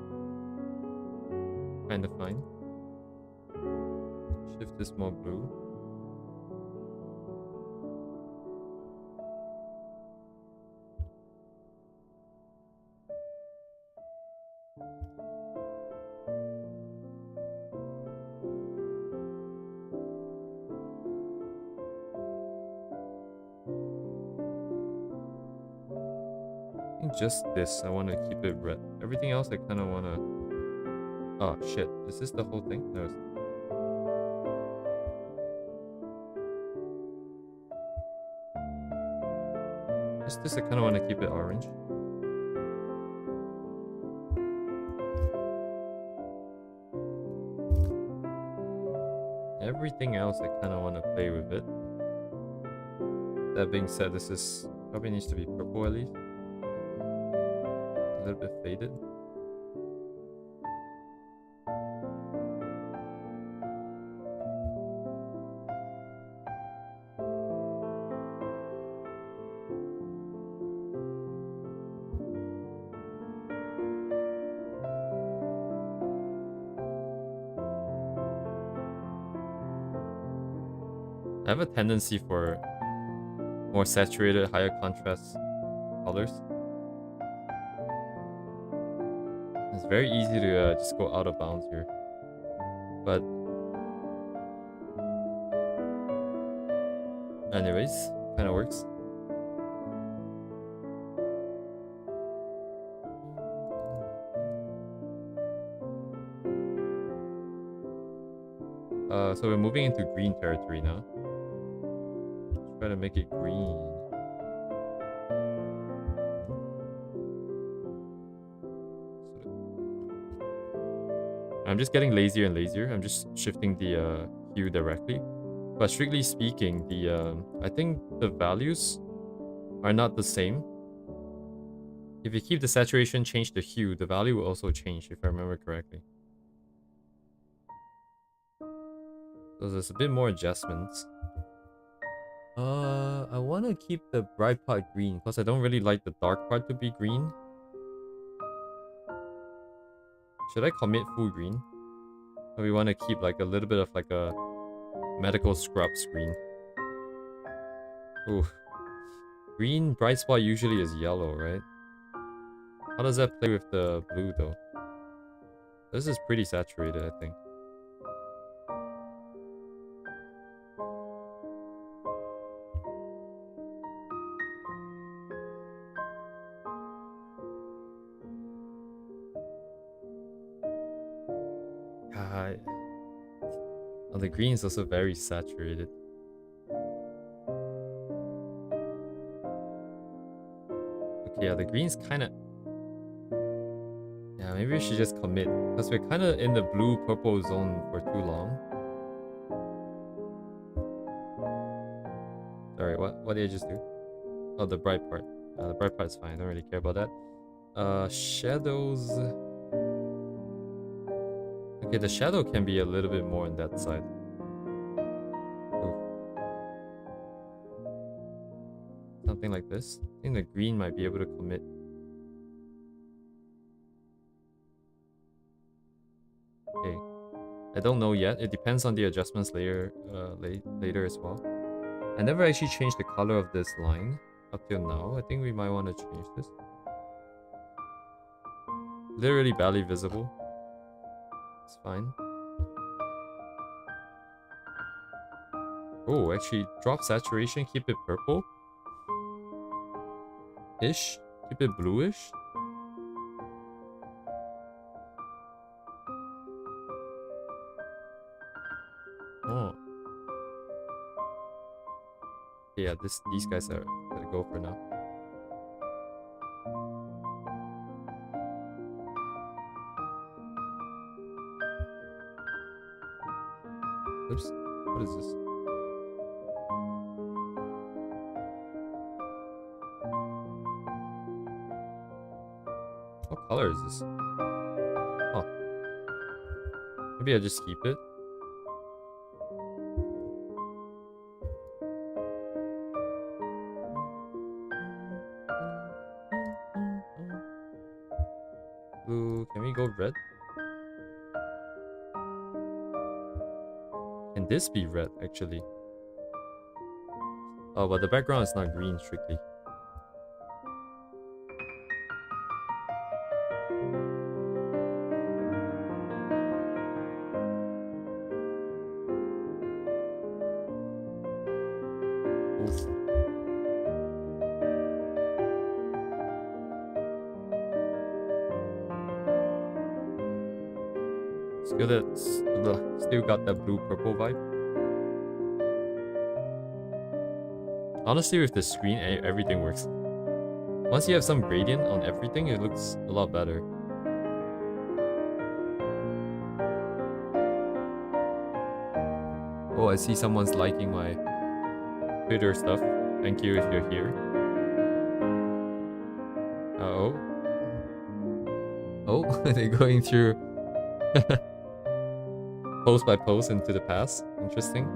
Speaker 1: Kind of fine. Shift this more blue. I think just this, I want to keep it red. Everything else I kind of want to... Oh shit, is this the whole thing? No, it's... Just this, I kind of want to keep it orange. Everything else I kind of want to play with it. That being said, this is probably needs to be purple at least. A little bit faded. I have a tendency for more saturated, higher contrast colors. It's very easy to just go out of bounds here. But anyways, kind of works. So we're moving into green territory now. Try to make it green. I'm just getting lazier and lazier. I'm just shifting the hue directly. But strictly speaking, I think the values are not the same. If you keep the saturation, change the hue, the value will also change, if I remember correctly. So there's a bit more adjustments. I want to keep the bright part green because I don't really like the dark part to be green. Should I commit full green? Or we want to keep like a little bit of like a medical scrub screen? Ooh. Green bright spot usually is yellow, right? How does that play with the blue though? This is pretty saturated, I think. God. Oh, the green is also very saturated. Okay, yeah, the green's kind of... Yeah, maybe we should just commit. Because we're kind of in the blue-purple zone for too long. Sorry, what did I just do? Oh, the bright part. The bright part's fine. I don't really care about that. Shadows... Okay, the shadow can be a little bit more on that side. Oof. Something like this. I think the green might be able to commit. Okay. I don't know yet. It depends on the adjustments later, later as well. I never actually changed the color of this line up till now. I think we might want to change this. Literally barely visible. It's fine. Oh, actually, drop saturation, keep it purple-ish, keep it bluish. Oh. Yeah, these guys are gonna go for now. Oops, what is this? What color is this? Oh. Maybe I just keep it. Can this be red, actually? Oh, but the background is not green, strictly. Oof. Still got that blue-purple vibe. Honestly, with the screen, everything works. Once you have some gradient on everything, it looks a lot better. Oh, I see someone's liking my Twitter stuff. Thank you if you're here. Uh-oh. Oh, they're going through post by post into the past. Interesting.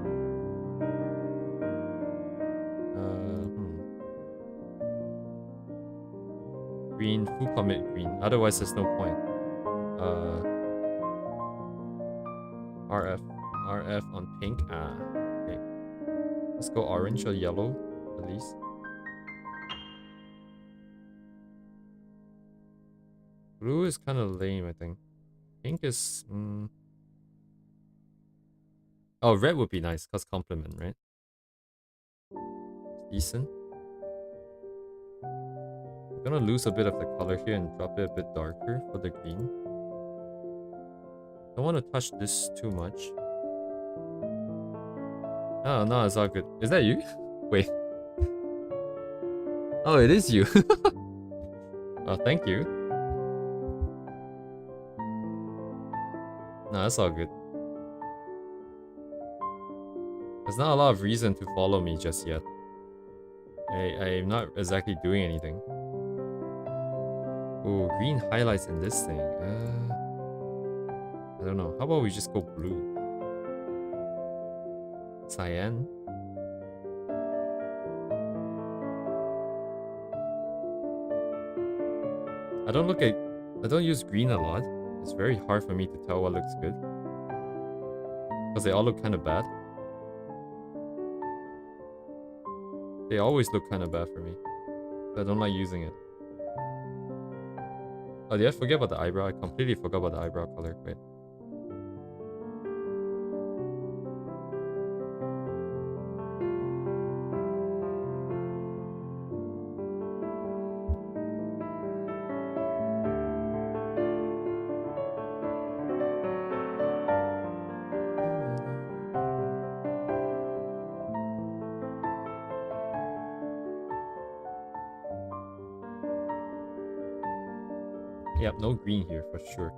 Speaker 1: Green, full commit green. Otherwise, there's no point. RF on pink. Ah, okay. Let's go orange or yellow, at least. Blue is kind of lame, I think. Pink is... Oh, red would be nice, cause complement, right? Decent. I'm gonna lose a bit of the color here and drop it a bit darker for the green. Don't want to touch this too much. Oh, no, it's all good. Is that you? Wait. Oh, it is you. Oh, thank you. No, that's all good. There's not a lot of reason to follow me just yet. I'm not exactly doing anything. Oh, green highlights in this thing. I don't know. How about we just go blue? Cyan. I don't use green a lot. It's very hard for me to tell what looks good. Because they all look kind of bad. They always look kind of bad for me. So I don't like using it. Oh, did I forget about the eyebrow? I completely forgot about the eyebrow color. Wait. Yep, no green here for sure.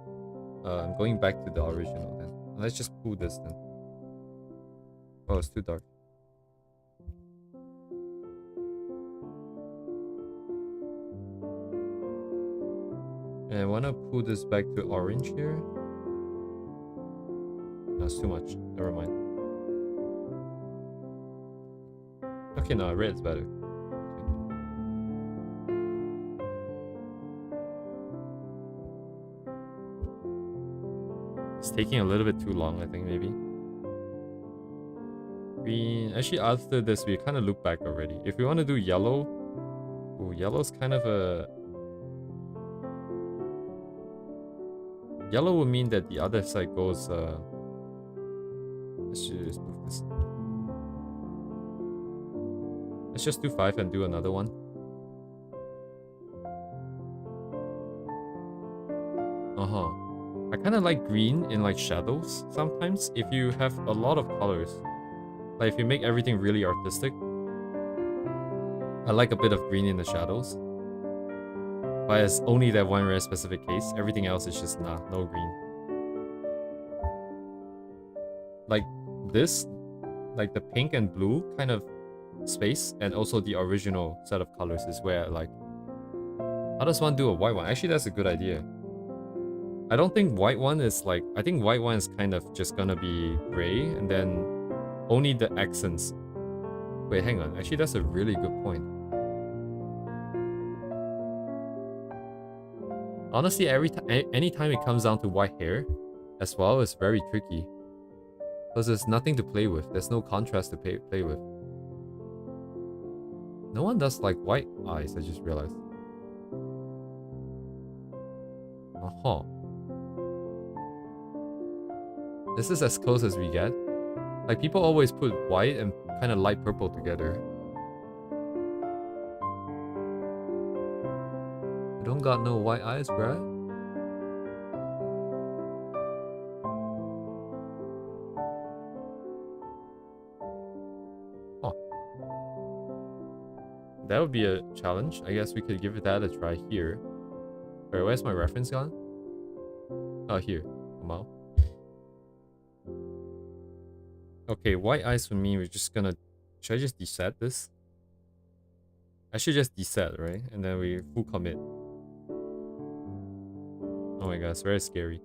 Speaker 1: I'm going back to the original then. Let's just pull this then. Oh, it's too dark. And I wanna pull this back to orange here. That's too much. Never mind. Okay, no, red's better. It's taking a little bit too long, I think, maybe. Green. Actually, after this, we kind of look back already. If we want to do yellow... Oh, yellow's kind of a... Yellow would mean that the other side goes... Let's just move this. Let's just do 5 and do another one. I kind of like green in like shadows sometimes if you have a lot of colors. Like if you make everything really artistic. I like a bit of green in the shadows. But it's only that one very specific case. Everything else is just no green. Like this, like the pink and blue kind of space and also the original set of colors is where I like. How does one do a white one? Actually, that's a good idea. I don't think white one is like... I think white one is kind of just gonna be gray and then only the accents. Wait, hang on. Actually, that's a really good point. Honestly, anytime it comes down to white hair as well, it's very tricky. Because there's nothing to play with. There's no contrast to play with. No one does like white eyes, I just realized. Uh-huh. This is as close as we get. Like, people always put white and kind of light purple together. I don't got no white eyes, bruh. Oh. That would be a challenge. I guess we could give that a try here. Wait, where's my reference gone? Oh, here. Come on. Okay, white eyes for me, we're just gonna... Should I just deset this? I should just deset, right? And then we full commit. Oh my god, it's very scary.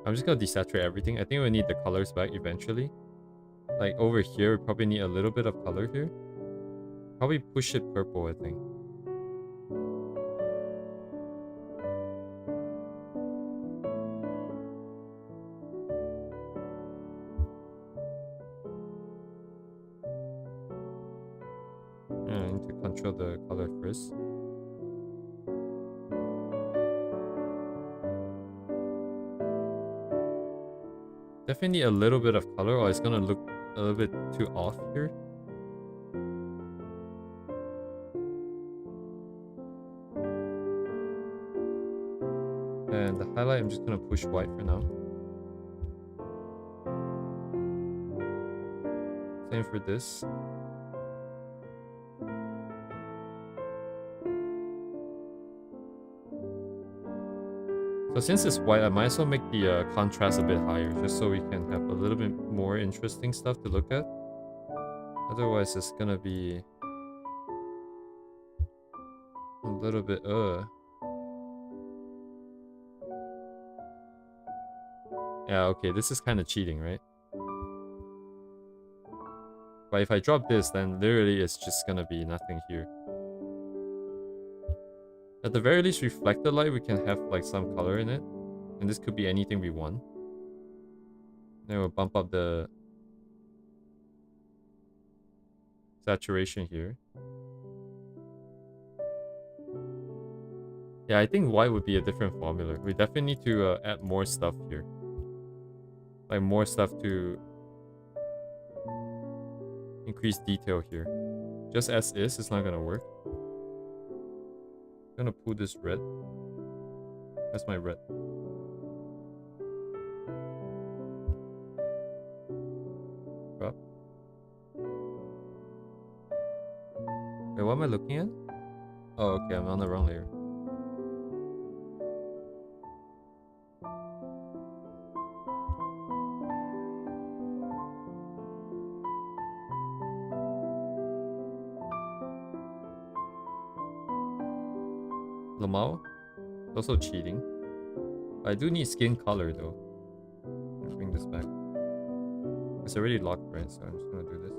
Speaker 1: I'm just gonna desaturate everything. I think we need the colors back eventually. Like over here, we probably need a little bit of color here. Probably push it purple, I think. Yeah, I need to control the color first. Definitely a little bit of color, or it's gonna look a little bit too off here. And the highlight, I'm just gonna push white for now. Same for this. So since it's white, I might as well make the contrast a bit higher, just so we can have a little bit more interesting stuff to look at. Otherwise, it's gonna be a little bit, Yeah, okay, this is kind of cheating, right? But if I drop this, then literally it's just gonna be nothing here. At the very least, reflected light, we can have like some color in it. And this could be anything we want. Then we'll bump up the saturation here. Yeah, I think white would be a different formula. We definitely need to add more stuff here. Like more stuff to increase detail here. Just as is, it's not gonna work. I'm gonna pull this red. That's my red. Drop. Wait, what am I looking at? Oh, okay, I'm on the wrong layer. Lamau? Also cheating. I do need skin color though. Let's bring this back. It's already locked, right? So I'm just gonna do this.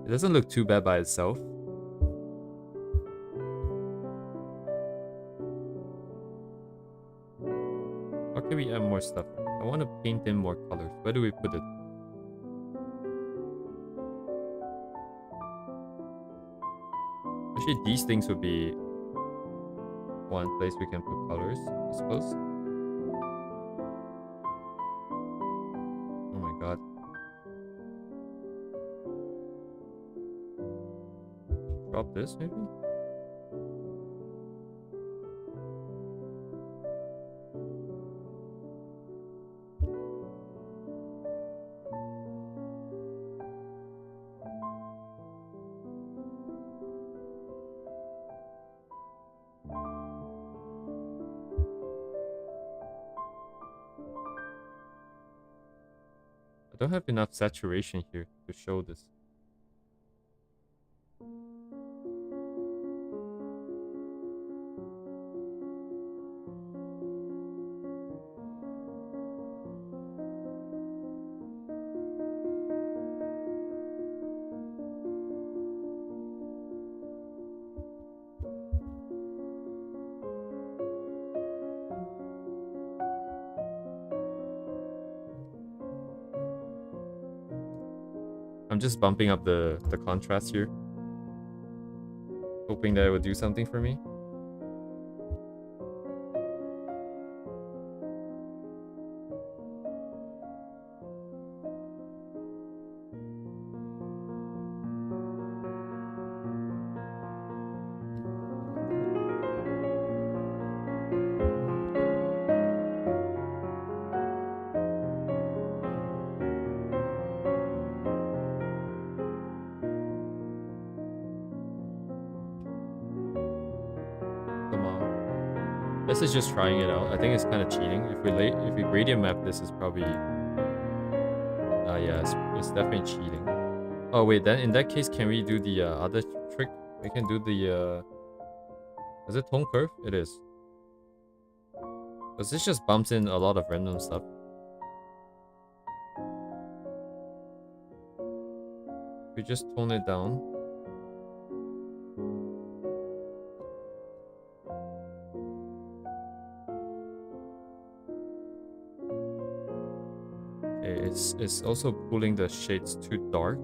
Speaker 1: It doesn't look too bad by itself. How can we add more stuff? I want to paint in more colors. Where do we put it? Actually, these things would be one place we can put colors, I suppose. Oh my god. Drop this, maybe? I don't have enough saturation here to show this. I'm just bumping up the contrast here, hoping that it would do something for me. This is just trying it out. I think it's kind of cheating. If we gradient map this, is probably yeah, it's definitely cheating. Oh wait, then in that case, can we do the other trick? We can do the is it tone curve? It is. Because this just bumps in a lot of random stuff. We just tone it down. It's also pulling the shades too dark.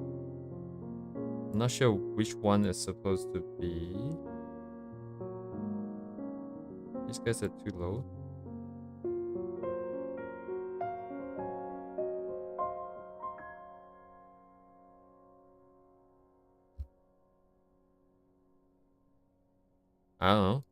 Speaker 1: I'm not sure which one is supposed to be. These guys are too low. I don't know.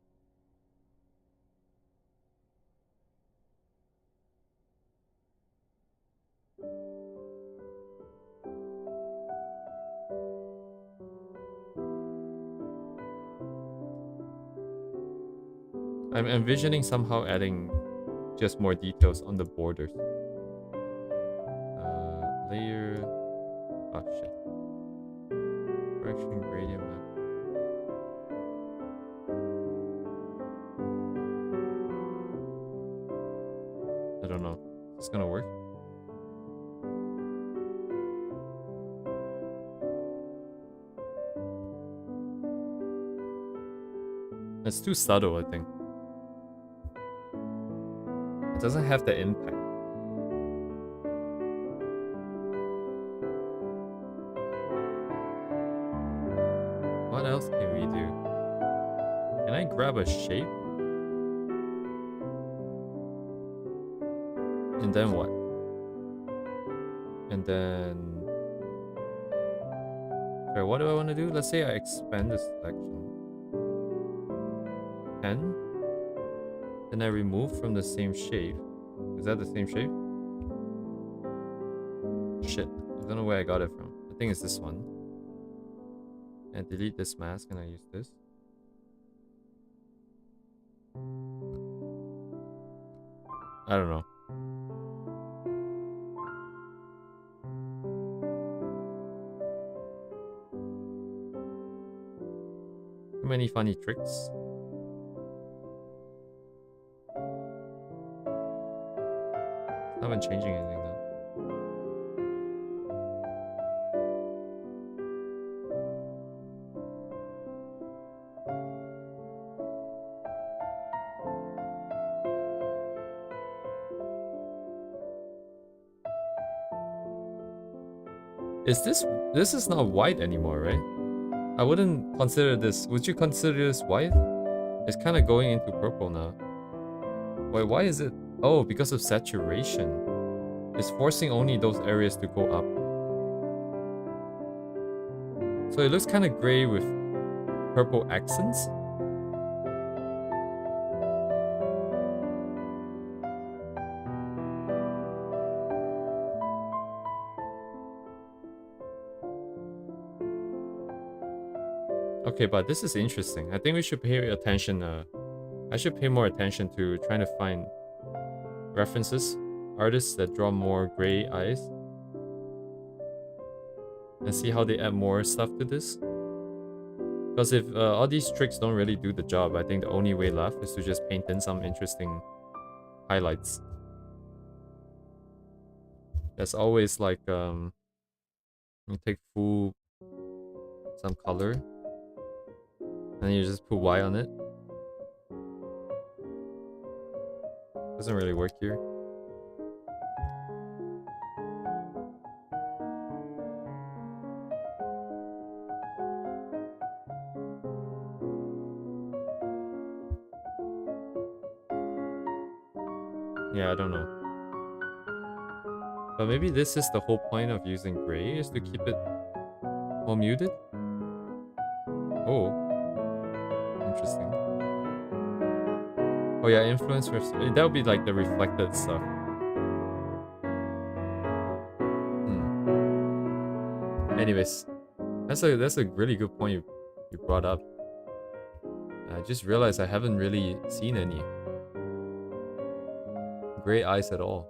Speaker 1: I'm envisioning somehow adding just more details on the borders. Layer. Oh shit. Correction gradient map. I don't know. Is this gonna work? It's too subtle, I think. It doesn't have the impact. What else can we do? Can I grab a shape? And then what? And then... Sorry, what do I want to do? Let's say I expand the selection. 10. Then I remove from the same shape. Is that the same shape? Shit. I don't know where I got it from. I think it's this one. And delete this mask and I use this. I don't know. Too many funny tricks. I haven't changing anything though. This is not white anymore, right? I wouldn't consider this. Would you consider this white? It's kind of going into purple now. Wait, why is it? Oh, because of saturation. It's forcing only those areas to go up. So it looks kind of gray with purple accents. Okay, but this is interesting. I think we should pay attention. I should pay more attention to trying to find references, artists that draw more gray eyes, and see how they add more stuff to this. Because if all these tricks don't really do the job, I think the only way left is to just paint in some interesting highlights. That's always like you take full some color and you just put Y on it. Doesn't really work here. Yeah, I don't know. But maybe this is the whole point of using gray, is to keep it more muted? Oh, interesting. Oh yeah, influence that would be like the reflected stuff. Anyways, that's a really good point you brought up. I just realized I haven't really seen any gray eyes at all.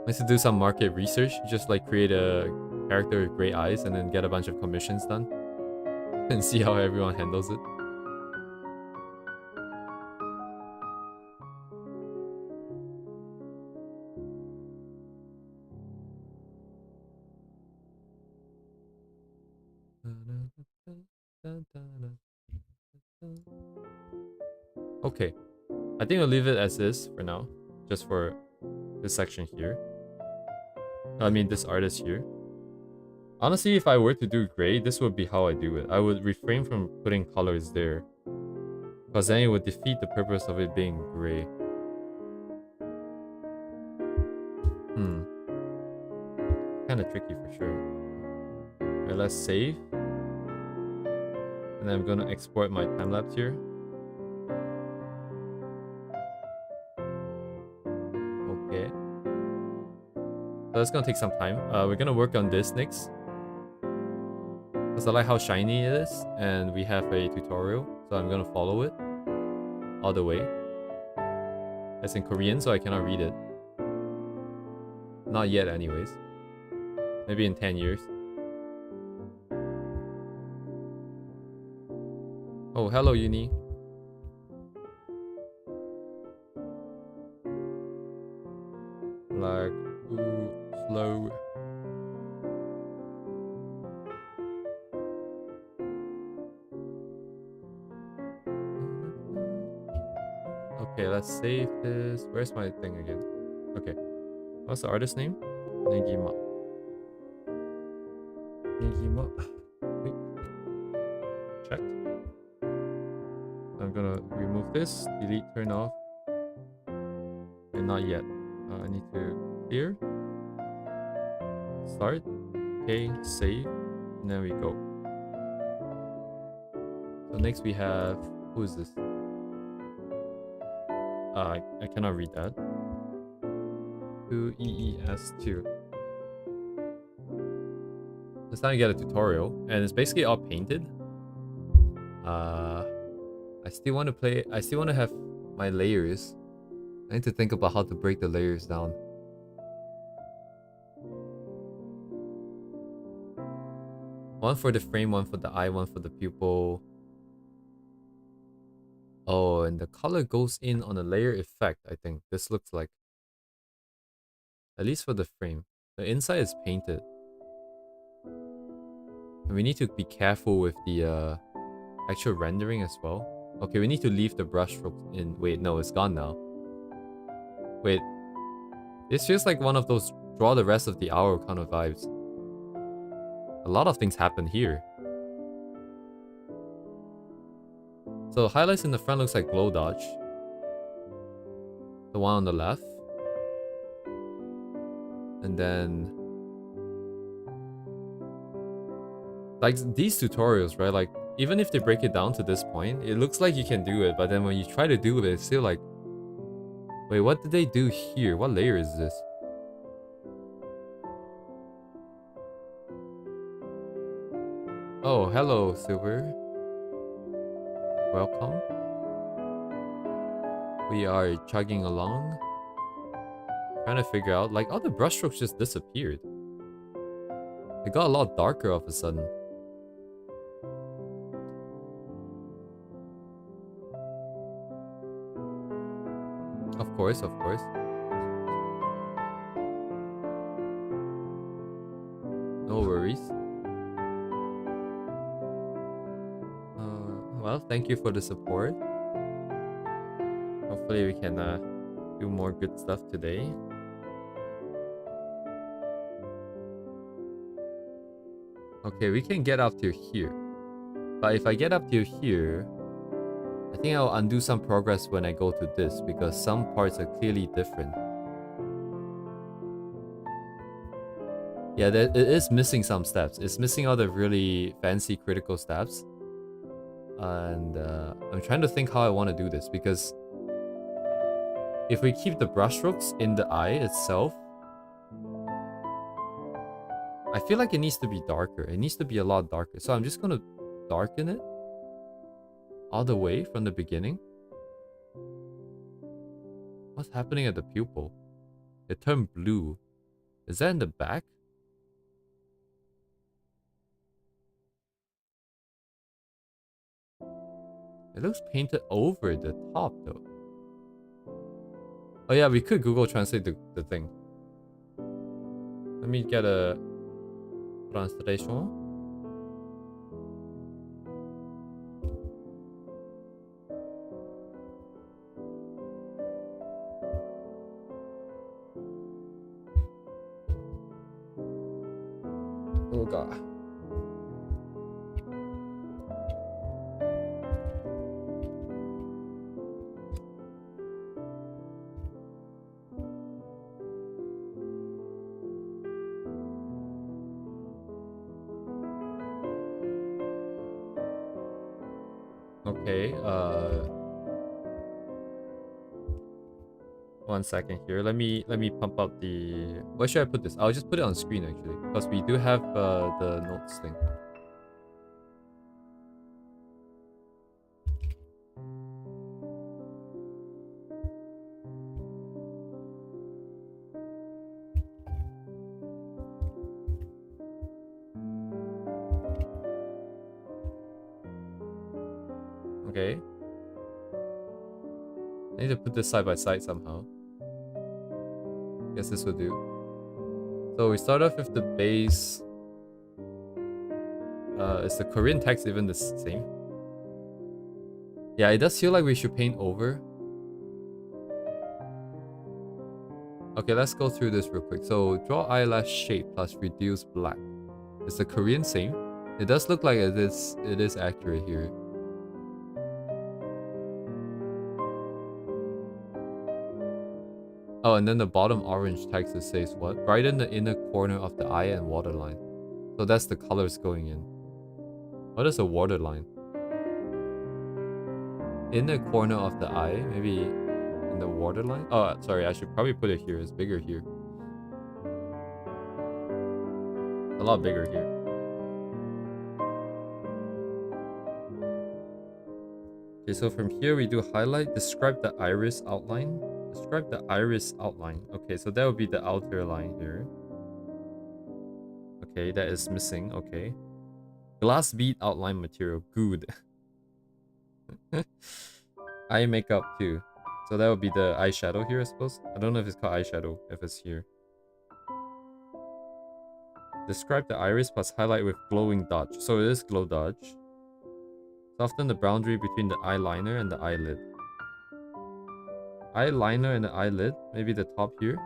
Speaker 1: I need to do some market research, just like create a character with gray eyes and then get a bunch of commissions done and see how everyone handles it. Okay, I think I'll leave it as is for now, just for this section here. I mean, this artist here. Honestly, if I were to do gray, this would be how I do it. I would refrain from putting colors there, because then it would defeat the purpose of it being gray. Kind of tricky for sure. Alright, let's save. And I'm gonna export my time lapse here. Okay. So that's gonna take some time. We're gonna work on this next, because I like how shiny it is, and we have a tutorial, so I'm gonna follow it all the way. It's in Korean, so I cannot read it. Not yet, anyways. Maybe in 10 years. Oh, hello, Uni. Like, ooh, slow. Okay, let's save this. Where's my thing again? Okay. What's the artist name? Negima. Negima. Wait. Check. I'm gonna remove this. Delete, turn off. And not yet. I need to clear. Start. Okay, save. And then we go. So next we have... Who is this? I cannot read that. 2EES2. It's time to get a tutorial, and it's basically all painted. I still want to play. I still want to have my layers. I need to think about how to break the layers down. One for the frame, one for the eye, one for the pupil. Oh, and the color goes in on a layer effect, I think. This looks like. At least for the frame. The inside is painted. And we need to be careful with the actual rendering as well. Okay, we need to leave the brush strokes in. Wait, no, it's gone now. Wait. This feels like one of those draw the rest of the hour kind of vibes. A lot of things happen here. So highlights in the front looks like glow dodge. The one on the left. And then... like these tutorials, right? Like, even if they break it down to this point, it looks like you can do it, but then when you try to do it, it's still like... Wait, what did they do here? What layer is this? Oh, hello, Silver. Welcome. We are chugging along. Trying to figure out, like, all the brushstrokes just disappeared. It got a lot darker all of a sudden. Of course, of course. No worries. Well, thank you for the support. Hopefully we can do more good stuff today. Okay, we can get up to here. But if I get up to here, I think I'll undo some progress when I go to this because some parts are clearly different. Yeah, it is missing some steps. It's missing all the really fancy critical steps. And I'm trying to think how I want to do this because if we keep the brushstrokes in the eye itself, I feel like it needs to be darker. It needs to be a lot darker. So I'm just going to darken it all the way from the beginning. What's happening at the pupil? It turned blue. Is that in the back? It looks painted over the top though. Oh yeah, we could Google Translate the thing. Let me get a translation. Oh god. Okay, 1 second here. Let me pump up the... Where should I put this? I'll just put it on screen actually, because we do have the notes thing. Okay. I need to put this side by side somehow. Guess this will do. So we start off with the base. Is the Korean text even the same? Yeah, it does feel like we should paint over. Okay, let's go through this real quick. So draw eyelash shape plus reduce black. Is the Korean same? It does look like it is accurate here. Oh, and then the bottom orange text, it says what? Brighten the inner corner of the eye and waterline. So that's the colors going in. What is a waterline? Inner corner of the eye? Maybe in the waterline? Oh, sorry, I should probably put it here. It's bigger here. A lot bigger here. Okay, so from here we do highlight, describe the iris outline. Describe the iris outline. Okay, so that would be the outer line here. Okay, that is missing. Okay. Glass bead outline material. Good. Eye makeup too. So that would be the eyeshadow here, I suppose. I don't know if it's called eyeshadow, if it's here. Describe the iris plus highlight with glowing dodge. So it is glow dodge. Soften the boundary between the eyeliner and the eyelid. Eyeliner and the eyelid. Maybe the top here.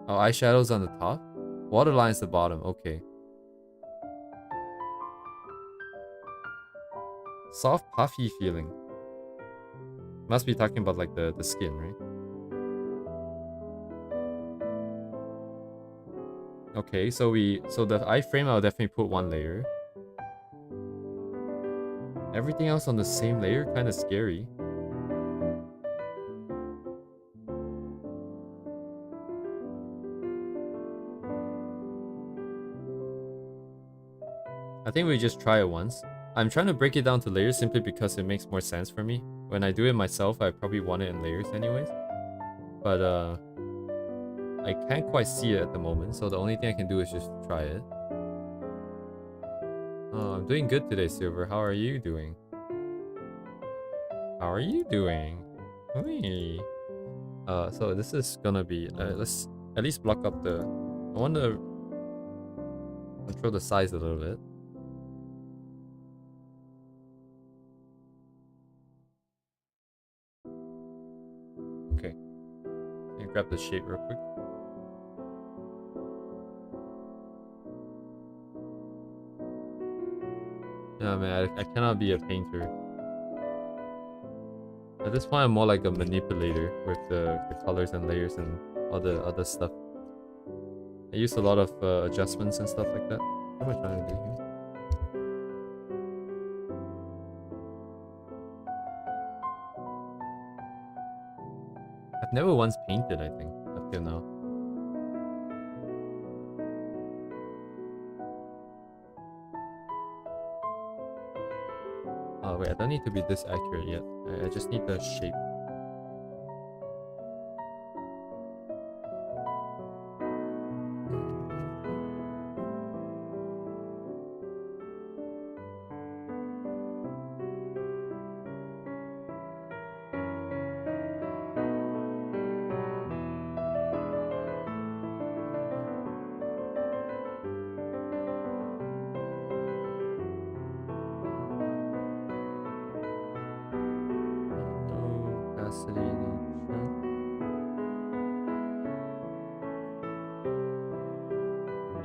Speaker 1: Oh, eyeshadow's on the top. Waterline's the bottom. Okay. Soft, puffy feeling. Must be talking about like the skin, right? Okay, so the eye frame, I'll definitely put one layer. Everything else on the same layer, kind of scary. I think we just try it once. I'm trying to break it down to layers simply because it makes more sense for me. When I do it myself, I probably want it in layers anyways. But I can't quite see it at the moment, so the only thing I can do is just try it. Oh, I'm doing good today, Silver. How are you doing? How are you doing? Hey. So this is gonna be let's at least block up the... I want to control the size a little bit. Okay. Let me grab the shape real quick. Yeah, man, I cannot be a painter. At this point, I'm more like a manipulator with the colors and layers and all the other stuff. I use a lot of adjustments and stuff like that. What am I trying to do here? I've never once painted, I think, up till now. Oh wait, I don't need to be this accurate yet. I just need the shape.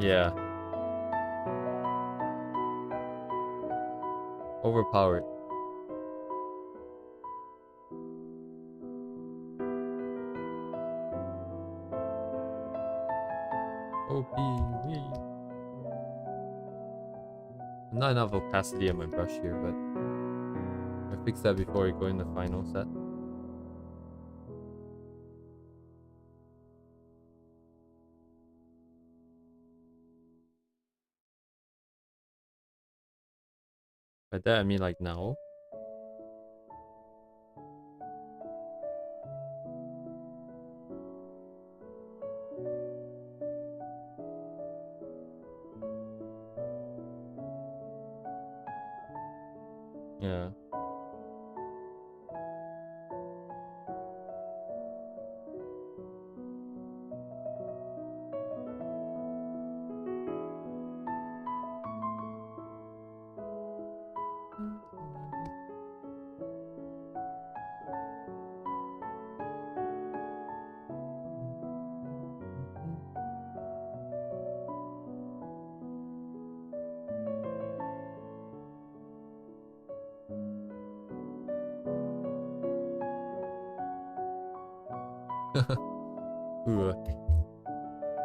Speaker 1: Yeah. Overpowered. OP. Not enough opacity on my brush here, but I fix that before we go in the final set. By that I mean like now. Yeah.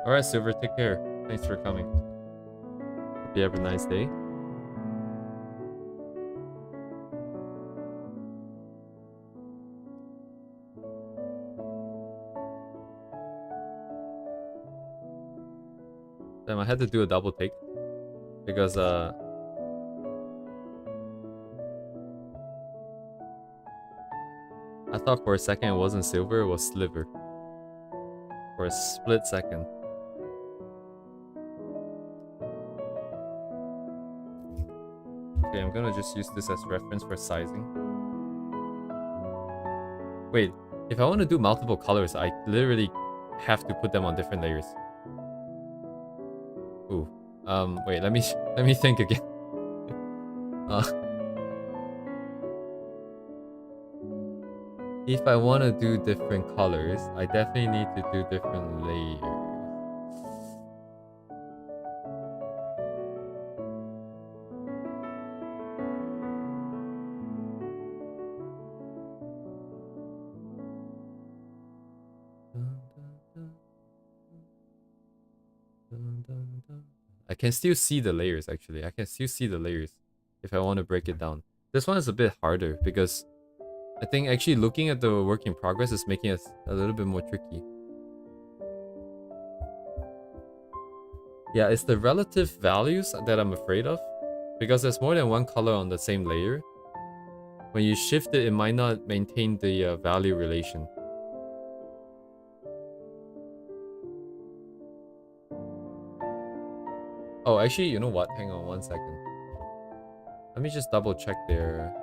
Speaker 1: Alright, Silver, take care. Thanks for coming. Hope you have a nice day. Damn, I had to do a double take. Because, I thought for a second it wasn't Silver, it was Sliver. For a split second. Okay, I'm gonna just use this as reference for sizing. Wait, if I want to do multiple colors, I literally have to put them on different layers. Ooh. Wait, let me think again. If I want to do different colors, I definitely need to do different layers. I can still see the layers, actually. I can still see the layers if I want to break it down. This one is a bit harder because I think actually looking at the work in progress is making it a little bit more tricky. Yeah, it's the relative values that I'm afraid of. Because there's more than one color on the same layer. When you shift it, it might not maintain the value relation. Oh, actually, you know what? Hang on one second. Let me just double check there.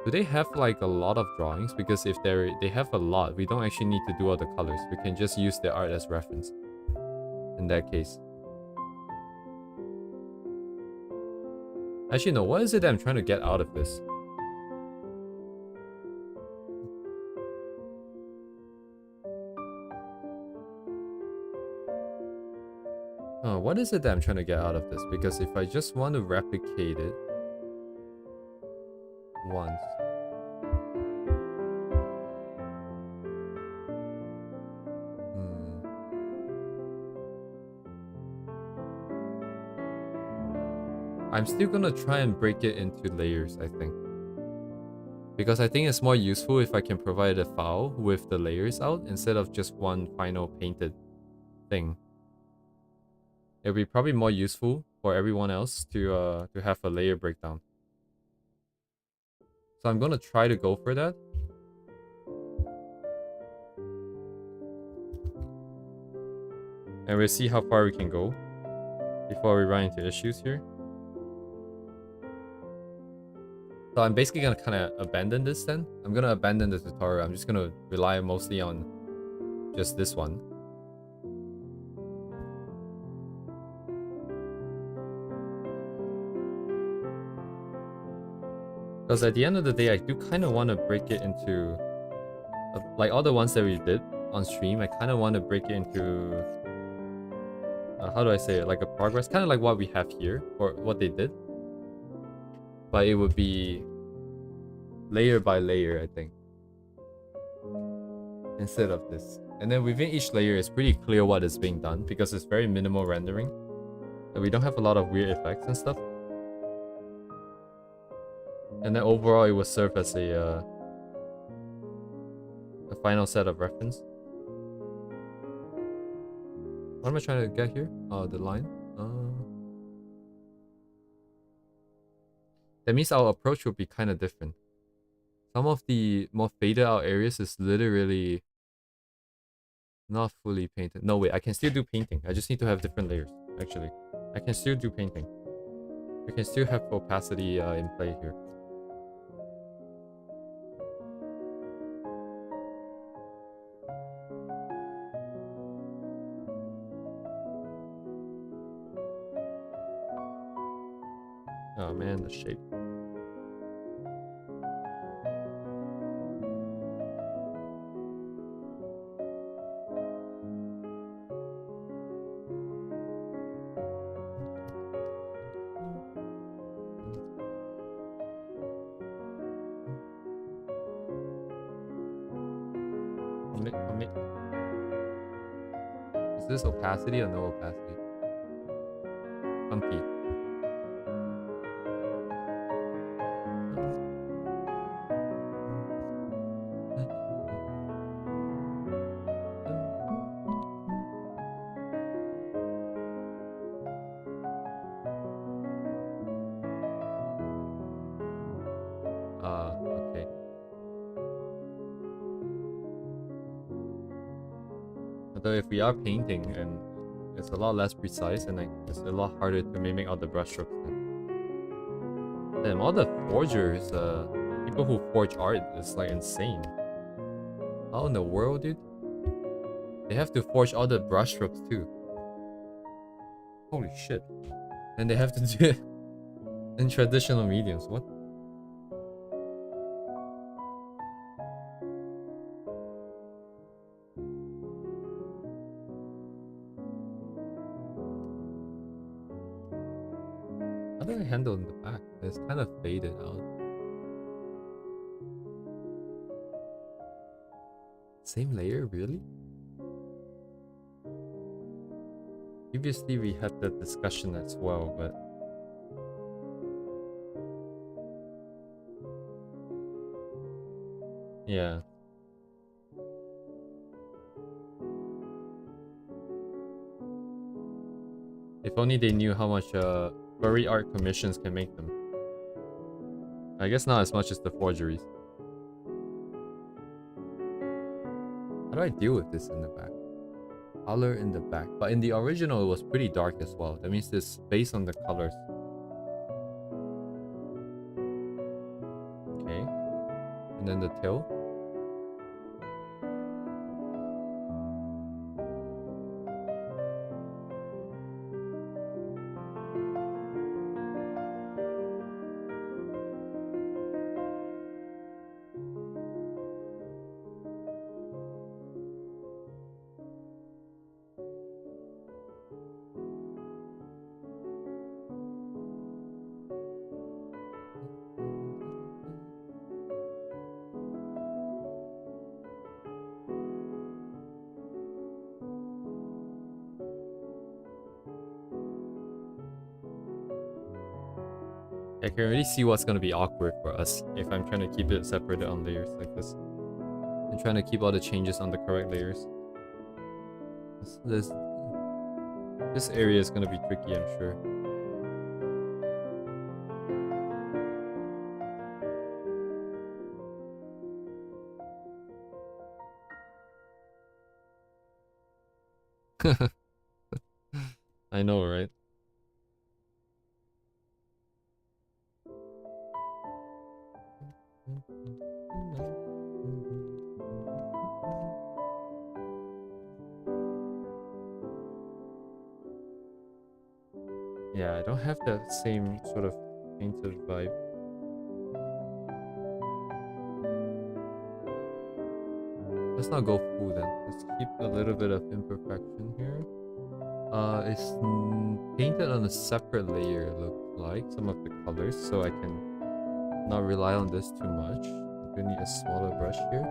Speaker 1: Do they have like a lot of drawings? Because if they have a lot, we don't actually need to do all the colors. We can just use the art as reference. In that case. Actually, no. What is it that I'm trying to get out of this? what is it that I'm trying to get out of this? Because if I just want to replicate it once. I'm still gonna try and break it into layers, I think. Because I think it's more useful if I can provide a file with the layers out instead of just one final painted thing. It'll be probably more useful for everyone else to have a layer breakdown. So I'm gonna try to go for that. And we'll see how far we can go before we run into issues here. So I'm basically gonna kind of abandon this then. I'm gonna abandon the tutorial. I'm just gonna rely mostly on just this one. Because at the end of the day, I do kind of want to break it into... like all the ones that we did on stream, I kind of want to break it into... how do I say it? Like a progress? Kind of like what we have here, or what they did. But it would be layer by layer, I think, instead of this. And then within each layer, it's pretty clear what is being done because it's very minimal rendering. And we don't have a lot of weird effects and stuff. And then overall, it will serve as a final set of reference. What am I trying to get here? Oh, the line. That means our approach will be kind of different. Some of the more faded out areas is literally not fully painted. No, wait, I can still do painting. I just need to have different layers, actually. I can still do painting. I can still have opacity in play here. Oh man, the shape. Commit. Is this opacity or no opacity? Funky. Okay. Although if we are painting and it's a lot less precise and like it's a lot harder to mimic all the brushstrokes. Damn, all the forgers, people who forge art is like insane. How in the world, dude? They have to forge all the brushstrokes too. Holy shit. And they have to do it in traditional mediums. What? How do I handle in the back? It's kind of faded out. Same layer, really? Previously we had that discussion as well, but yeah. If only they knew how much furry art commissions can make them. I guess not as much as the forgeries. How do I deal with this in the back? Color in the back. But in the original, it was pretty dark as well. That means it's based on the colors. Okay. And then the tail. I can already see what's gonna be awkward for us if I'm trying to keep it separated on layers like this. I'm trying to keep all the changes on the correct layers. This area is gonna be tricky, I'm sure. I know, right? Yeah, I don't have that same sort of painted vibe. Let's not go full then. Let's keep a little bit of imperfection here. It's painted on a separate layer, it looks like, some of the colors, so I can not rely on this too much. I do need a smaller brush here.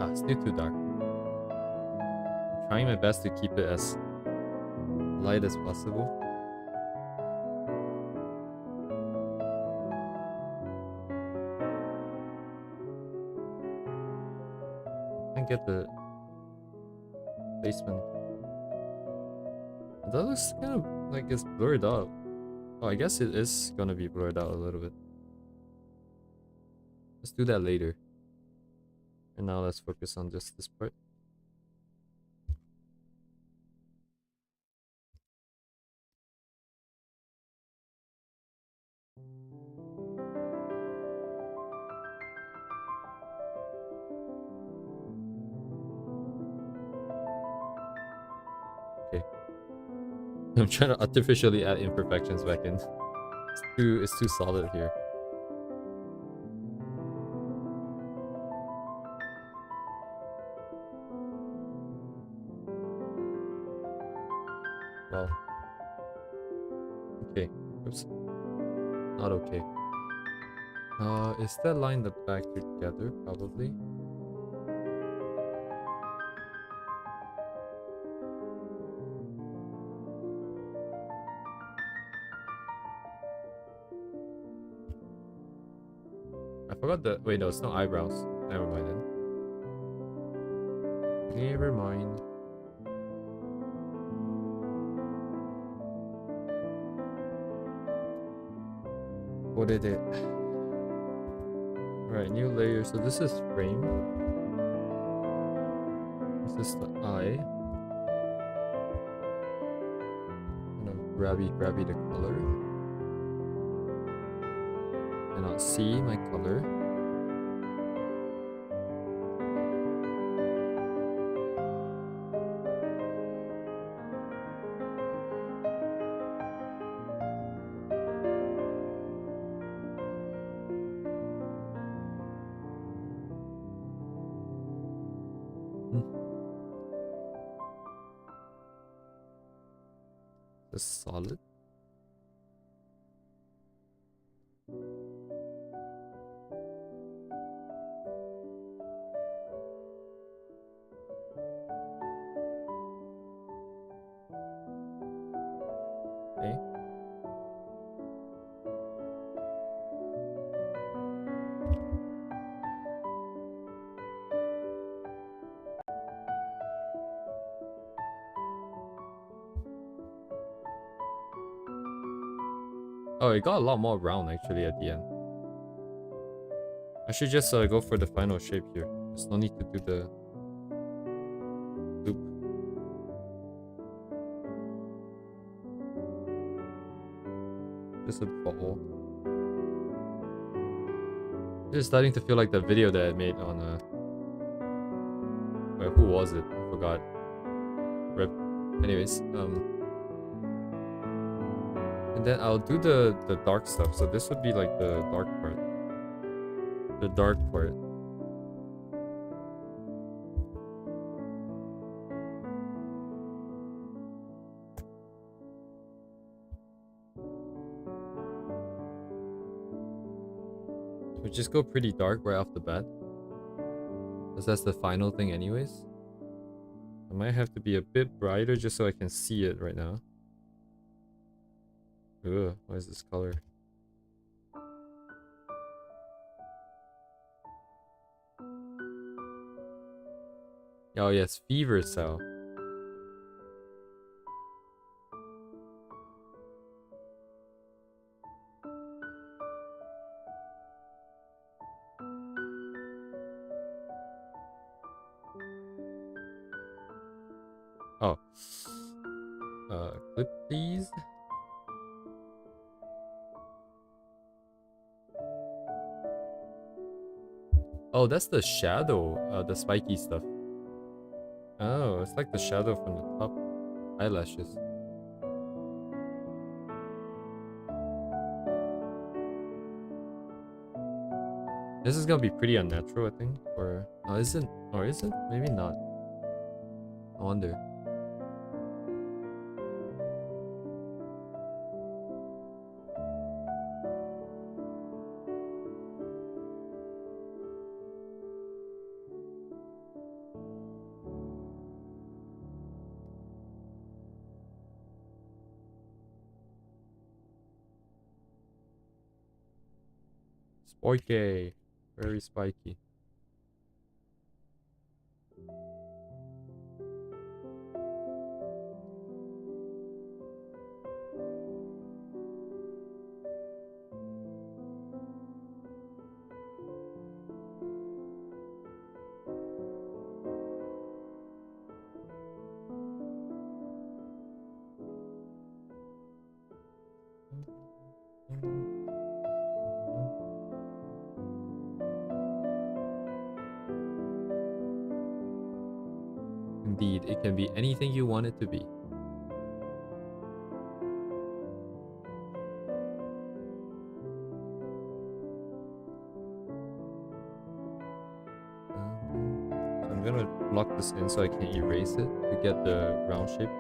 Speaker 1: Ah, still too dark. I'm trying my best to keep it as light as possible. I can't get the placement. That looks kind of like it's blurred out. Oh, I guess it is gonna be blurred out a little bit. Let's do that later. And now let's focus on just this part. Okay. I'm trying to artificially add imperfections back in. It's too solid here. Well. Okay. Oops. Not okay. Is that line the back together? Probably. I forgot the... Wait, no, it's not eyebrows. Never mind then. Never mind. What did it? Alright, new layer. So this is frame. This is the eye. Kind of grabby the color. Cannot see my color. Solid. Okay. Oh, it got a lot more round actually at the end. I should just go for the final shape here. There's no need to do the This would fall. This is starting to feel like the video that I made on wait, who was it? I forgot. Rip. Anyways, and then I'll do the dark stuff. So this would be like the dark part. The dark part. So just go pretty dark right off the bat. Because that's the final thing anyways. I might have to be a bit brighter just so I can see it right now. Ugh, what is this color? Oh yes, fever cell. Oh. Clip please. Oh, that's the shadow, the spiky stuff. Oh, it's like the shadow from the top eyelashes. This is gonna be pretty unnatural, I think. Or no, isn't? Or is it? Maybe not. I wonder. Spiky. Very spiky. Indeed, it can be anything you want it to be. So I'm gonna lock this in so I can erase it to get the round shape.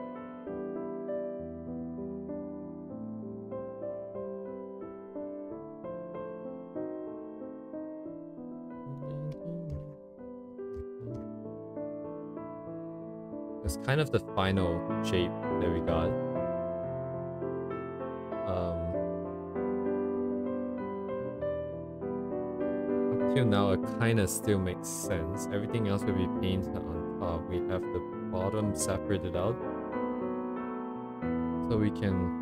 Speaker 1: It's kind of the final shape that we got. Up till now, it kind of still makes sense. Everything else will be painted on top. We have the bottom separated out, so we can,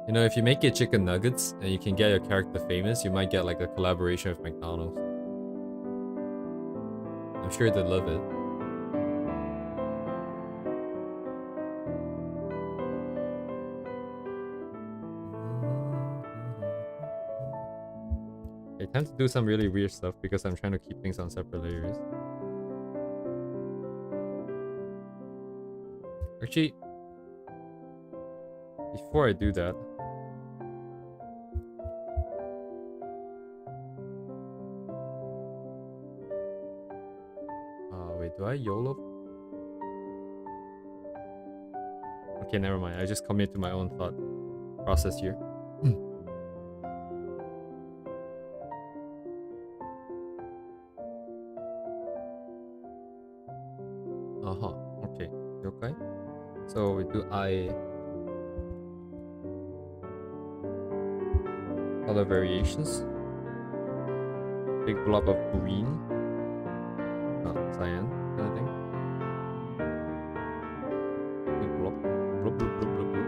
Speaker 1: you know, if you make it chicken nuggets and you can get your character famous, you might get like a collaboration with McDonald's. I'm sure they'd love it. I tend to do some really weird stuff because I'm trying to keep things on separate layers. Actually, before I do that, wait, do I YOLO? Okay, never mind. I just commit to my own thought process here. Okay. Okay. So we do eye color variations. Big blob of green. Cyan kind of thing. Big blob. Blob, blob, blob, blob, blob.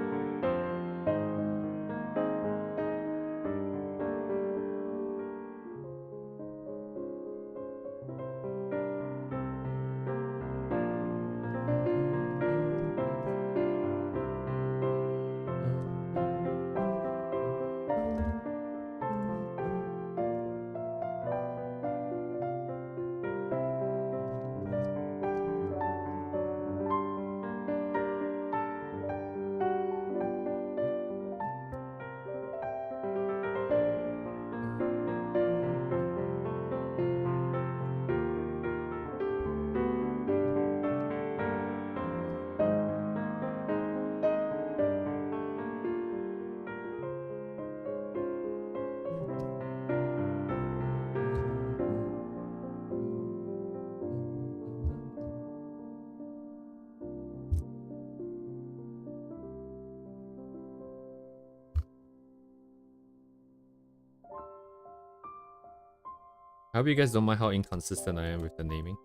Speaker 1: I hope you guys don't mind how inconsistent I am with the naming.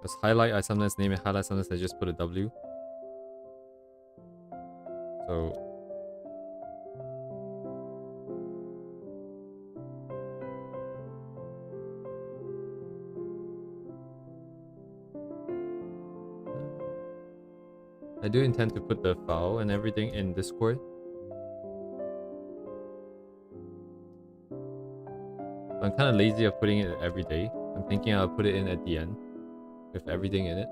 Speaker 1: Because highlight, I sometimes name it highlight, sometimes I just put a W. So I do intend to put the file and everything in Discord. I'm kind of lazy of putting it every day. I'm thinking I'll put it in at the end with everything in it.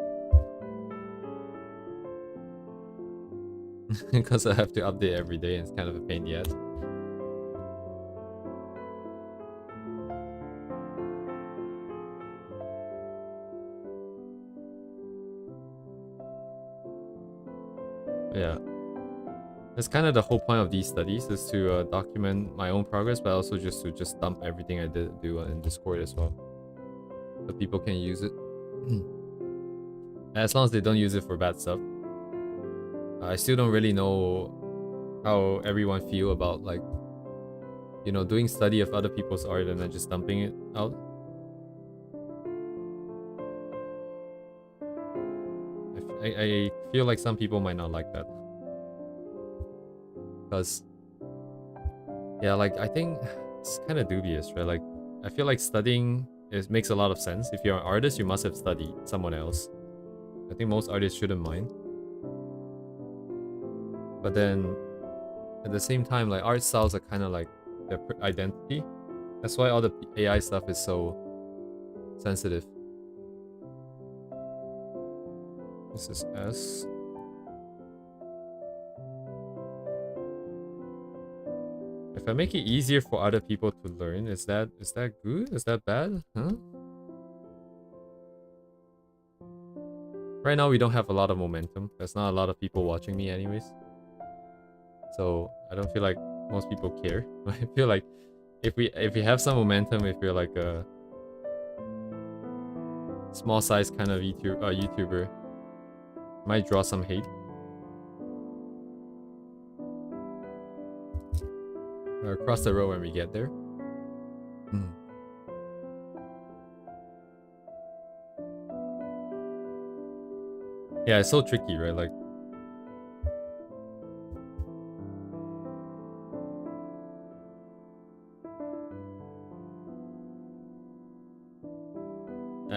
Speaker 1: Because I have to update every day and it's kind of a pain in the ass. Yeah. That's kind of the whole point of these studies, is to document my own progress, but also just to dump everything I do in Discord as well, so people can use it. As long as they don't use it for bad stuff. I still don't really know how everyone feel about, like, you know, doing study of other people's art and then just dumping it out. I feel like some people might not like that. Because, yeah, like, I think it's kind of dubious, right? Like, I feel like studying makes a lot of sense. If you're an artist, you must have studied someone else. I think most artists shouldn't mind. But then, at the same time, like, art styles are kind of like their identity. That's why all the AI stuff is so sensitive. This is S. If I make it easier for other people to learn, is that good? Is that bad? Huh? Right now we don't have a lot of momentum. There's not a lot of people watching me anyways. So I don't feel like most people care. I feel like if we have some momentum, if we're like a small size kind of YouTuber, might draw some hate. Across the road when we get there. Yeah, it's so tricky, right? Like,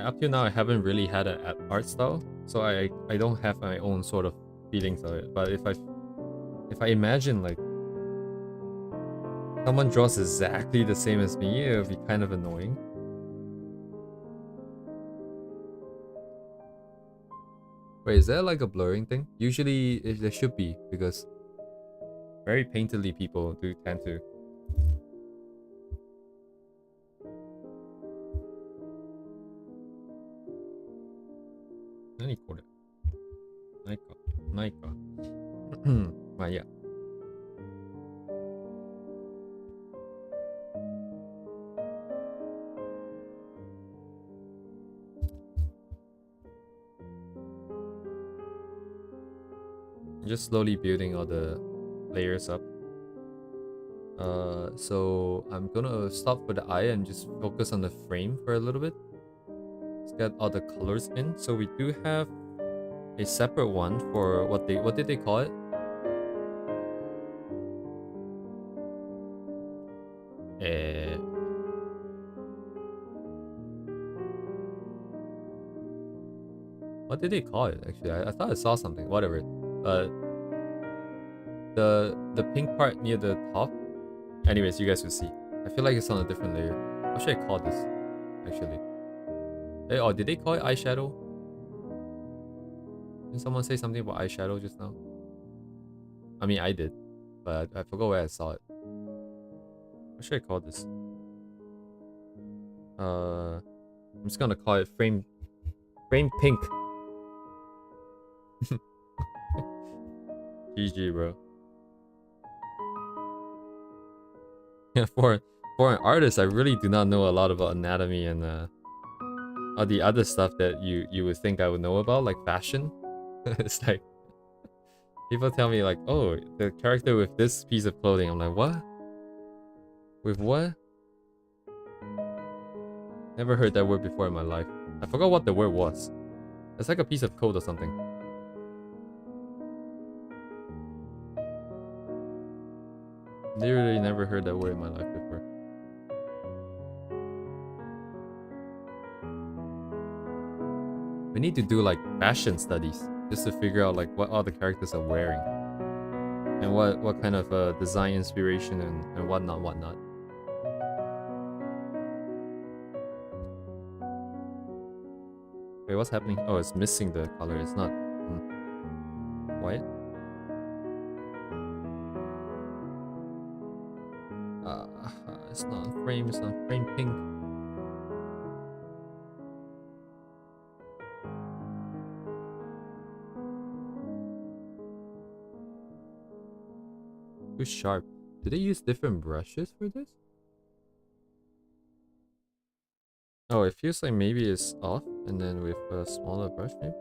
Speaker 1: up till now I haven't really had an art style, so I don't have my own sort of feelings of it. But if I imagine like someone draws exactly the same as me, it would be kind of annoying. Wait, is there like a blurring thing? Usually there should be, because very painterly people do tend to. Yeah. Just slowly building all the layers up. So I'm gonna stop for the eye and just focus on the frame for a little bit. Let's get all the colors in. So we do have a separate one for what did they call it? What did they call it? Actually, I thought I saw something. Whatever. The pink part near the top. Anyways, you guys will see. I feel like it's on a different layer. What should I call this? Actually. Hey, oh, did they call it eyeshadow? Did someone say something about eyeshadow just now? I mean, I did, but I forgot where I saw it. What should I call this? I'm just gonna call it frame pink. GG, bro. Yeah, for an artist, I really do not know a lot about anatomy and all the other stuff that you would think I would know about, like fashion. It's like people tell me like, oh, the character with this piece of clothing. I'm like, what? With what? Never heard that word before in my life. I forgot what the word was. It's like a piece of code or something. Literally never heard that word in my life before. We need to do like fashion studies just to figure out like what all the characters are wearing and what kind of design inspiration and whatnot. Wait, what's happening? Oh, it's missing the color. It's not white. It's not frame. It's not frame pink. Too sharp. Do they use different brushes for this? Oh, it feels like maybe it's off and then with a smaller brush maybe?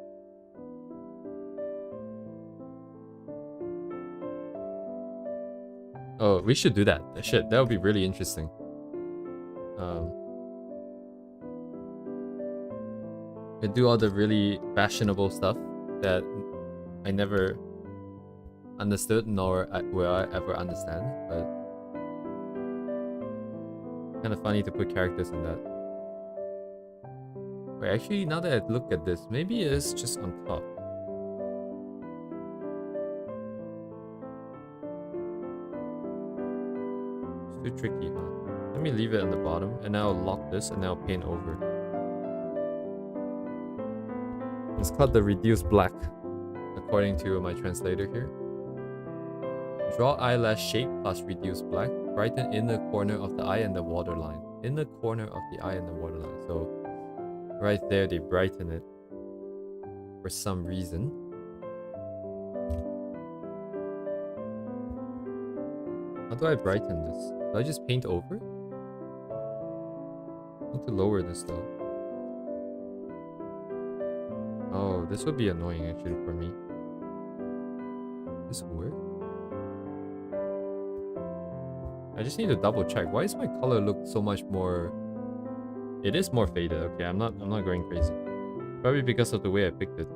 Speaker 1: Oh, we should do that. Shit, that would be really interesting. We do all the really fashionable stuff that I never understood nor will I ever understand, but kind of funny to put characters in that. Wait, actually, now that I look at this, maybe it is just on top. It's too tricky, huh? Let me leave it on the bottom, and now I'll lock this, and now I'll paint over. It's called the reduced black, according to my translator here. Draw eyelash shape plus reduce black. Brighten inner corner of the eye and the waterline. Inner corner of the eye and the waterline. So right there they brighten it for some reason. How do I brighten this? Do I just paint over? I need to lower this though. Oh, this would be annoying actually for me. This work? I just need to double check. Why does my color look so much more? It is more faded. Okay, I'm not going crazy. Probably because of the way I picked it.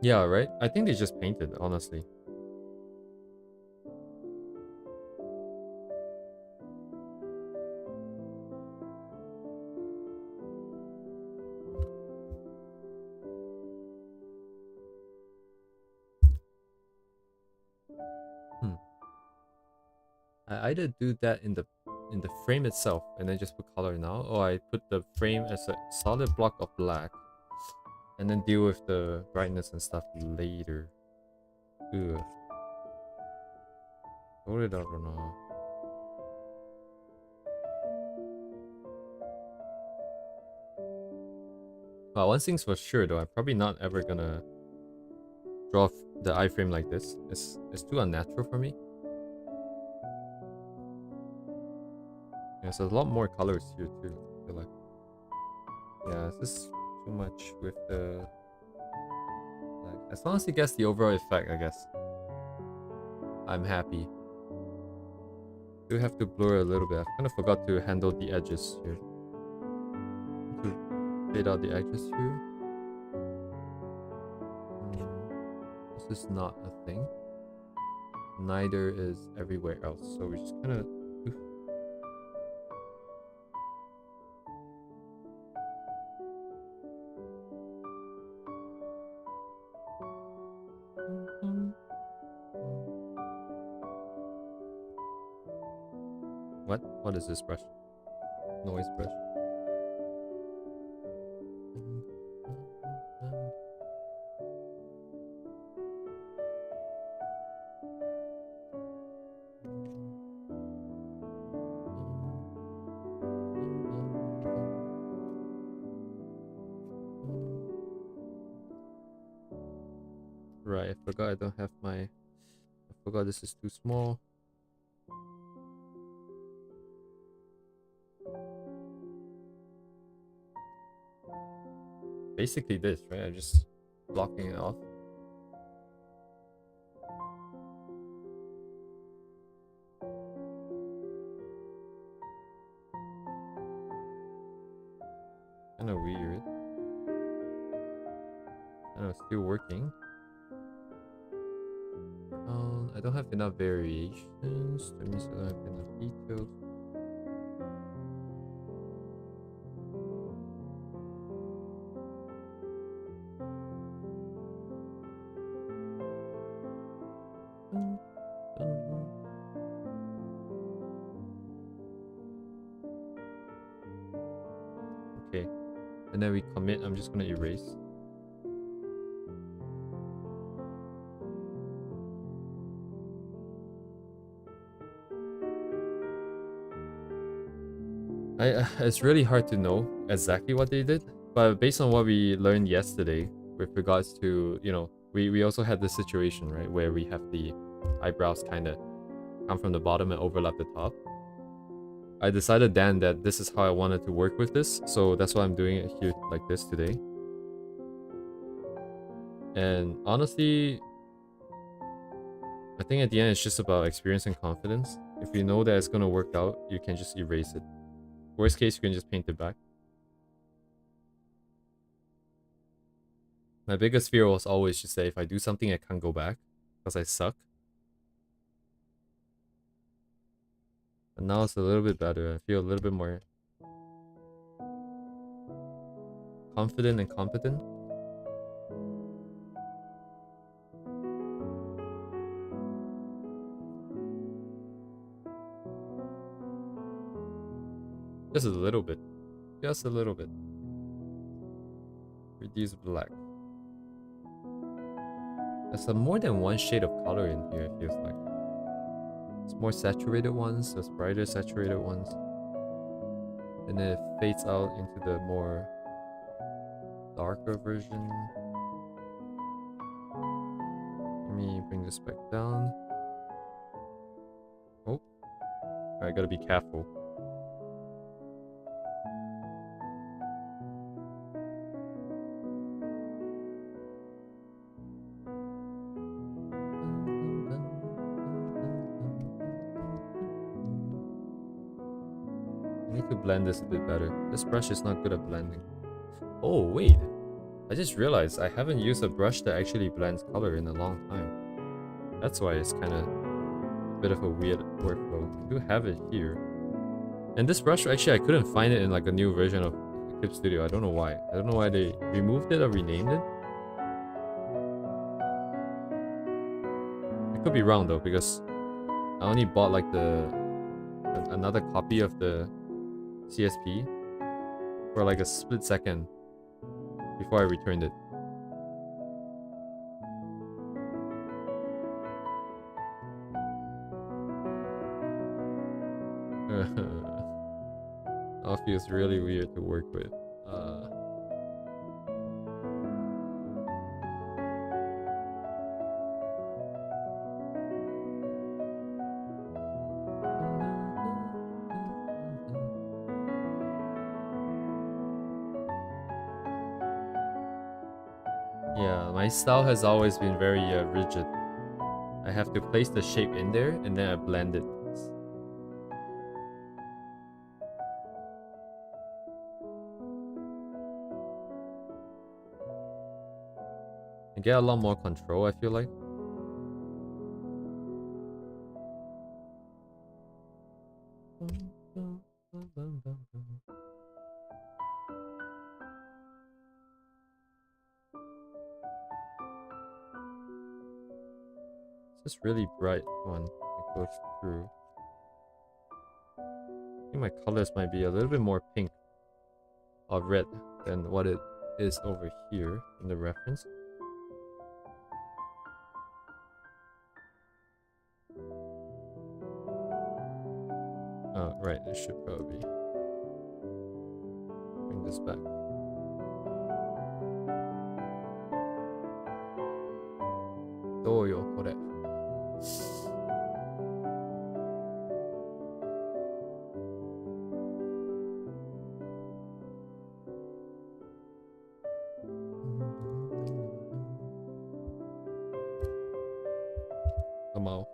Speaker 1: Yeah, right? I think they just painted, honestly. I either do that in the frame itself and then just put color now, or I put the frame as a solid block of black and then deal with the brightness and stuff later. Ugh. What did I don't know. Well, one thing's for sure though, I'm probably not ever gonna draw the iframe like this. It's too unnatural for me. Yeah, so there's a lot more colors here too, I feel like. Yeah, it's just too much with the... Like, as long as it gets the overall effect, I guess. I'm happy. Do have to blur a little bit. I kind of forgot to handle the edges here. To fade out the edges here. This is not a thing. Neither is everywhere else. So we just kind of... What is this brush? Noise brush. Right, I forgot I don't have my... I forgot this is too small. Basically this, right? I'm just blocking it off. Kind of weird. I don't know, still working. I don't have enough variations. That means I don't have enough details. Okay, and then we commit. I'm just gonna erase. It's really hard to know exactly what they did, but based on what we learned yesterday with regards to, you know, we also had this situation, right, where we have the eyebrows kind of come from the bottom and overlap the top. I decided then that this is how I wanted to work with this, so that's why I'm doing it here like this today. And honestly, I think at the end it's just about experience and confidence. If you know that it's gonna work out, you can just erase it. Worst case, you can just paint it back. My biggest fear was always just that if I do something, I can't go back because I suck. But now it's a little bit better. I feel a little bit more confident and competent. Just a little bit. Just a little bit. Reduce black. There's more than one shade of color in here, it feels like. It's more saturated ones, there's brighter saturated ones. And then it fades out into the more darker version. Let me bring this back down. Oh, I gotta be careful. I need to blend this a bit better. This brush is not good at blending. Oh, wait. I just realized I haven't used a brush that actually blends color in a long time. That's why it's kind of a bit of a weird workflow. I do have it here. And this brush, actually, I couldn't find it in like a new version of Clip Studio. I don't know why. I don't know why they removed it or renamed it. I could be wrong though, because I only bought like another copy of the CSP for like a split second before I returned it. Now it feels really weird to work with. Yeah, my style has always been very rigid. I have to place the shape in there and then I blend it. I get a lot more control, I feel like. It's this really bright one that goes through. I think my colors might be a little bit more pink or red than what it is over here in the reference. Oh, right, this should probably bring this back. Doyo, kore. Kamau.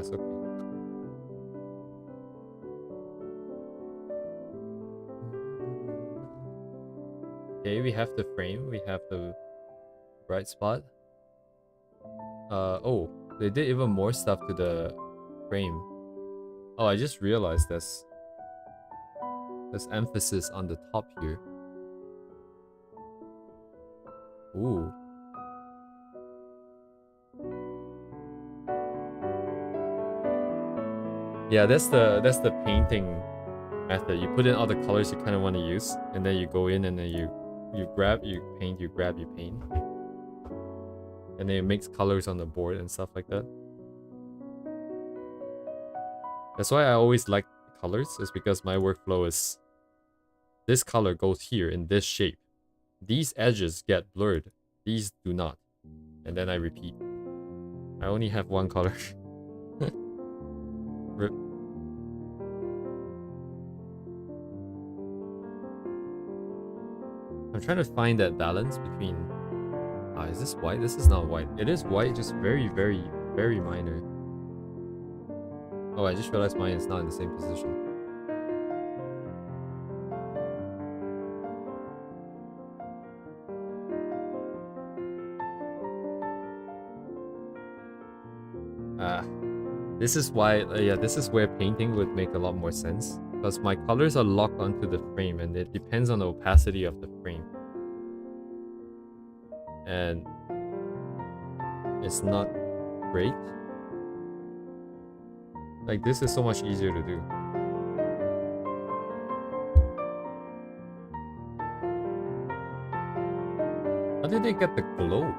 Speaker 1: That's okay. Okay, we have the frame, we have the bright spot. Oh, they did even more stuff to the frame. Oh, I just realized this. There's emphasis on the top here. Ooh. Yeah, that's the painting method. You put in all the colors you kind of want to use, and then you go in and then you grab, you paint, you grab, you paint. And then it makes colors on the board and stuff like that. That's why I always like colors, is because my workflow is this color goes here in this shape. These edges get blurred. These do not. And then I repeat. I only have one color. Rip. I'm trying to find that balance between... Ah, is this white? This is not white. It is white, just very, very, very minor. Oh, I just realized mine is not in the same position. This is why, yeah, this is where painting would make a lot more sense. Because my colors are locked onto the frame and it depends on the opacity of the frame. And it's not great. Like, this is so much easier to do. How did they get the glow?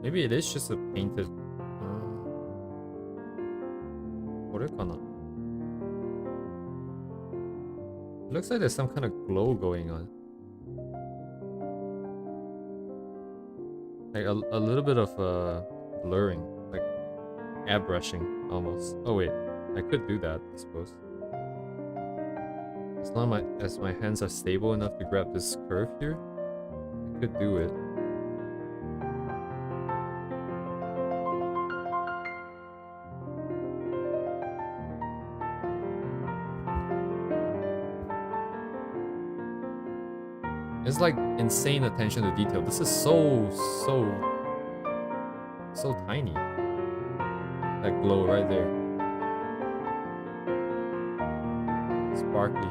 Speaker 1: Maybe it is just a painted... It looks like there's some kind of glow going on. Like a little bit of blurring. Like airbrushing almost. Oh wait, I could do that, I suppose. As long as my hands are stable enough to grab this curve here, I could do it. It's like insane attention to detail. This is so tiny. That glow right there. Sparkly.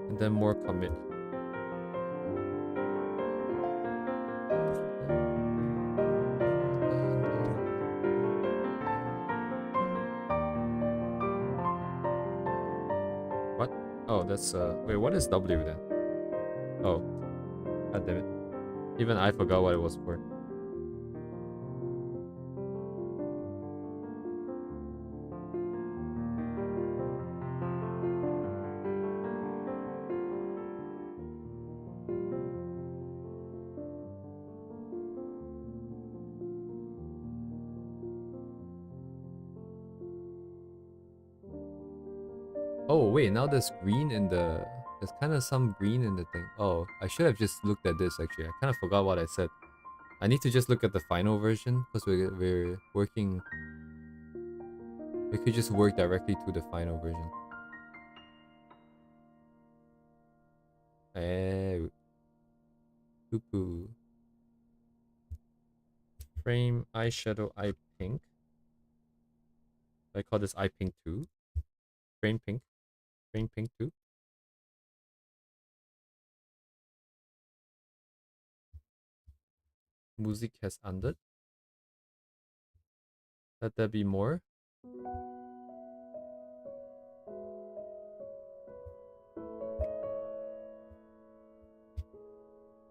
Speaker 1: And then more commit. That's wait, what is W then? Oh, god damn it! Even I forgot what it was for. Oh wait, now there's green in the... There's kind of some green in the thing. Oh, I should have just looked at this actually. I kind of forgot what I said. I need to just look at the final version because we're working... We could just work directly to the final version. Poo-poo. Frame, eyeshadow, eye pink. I call this eye pink 2. Frame pink. Frame pink 2. Music has ended. Let there be more.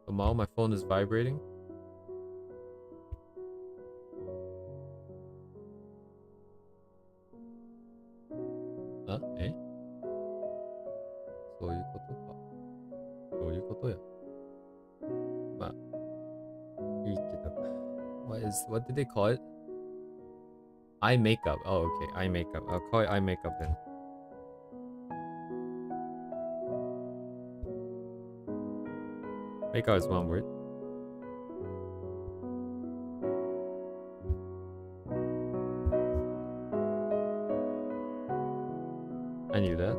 Speaker 1: Somehow my phone is vibrating. Huh? Eh? そういうことか。そういうことや。まあ、いいけど。What did they call it? Eye makeup. Oh, okay. Eye makeup. I'll call it eye makeup then. Make out is one word. I knew that.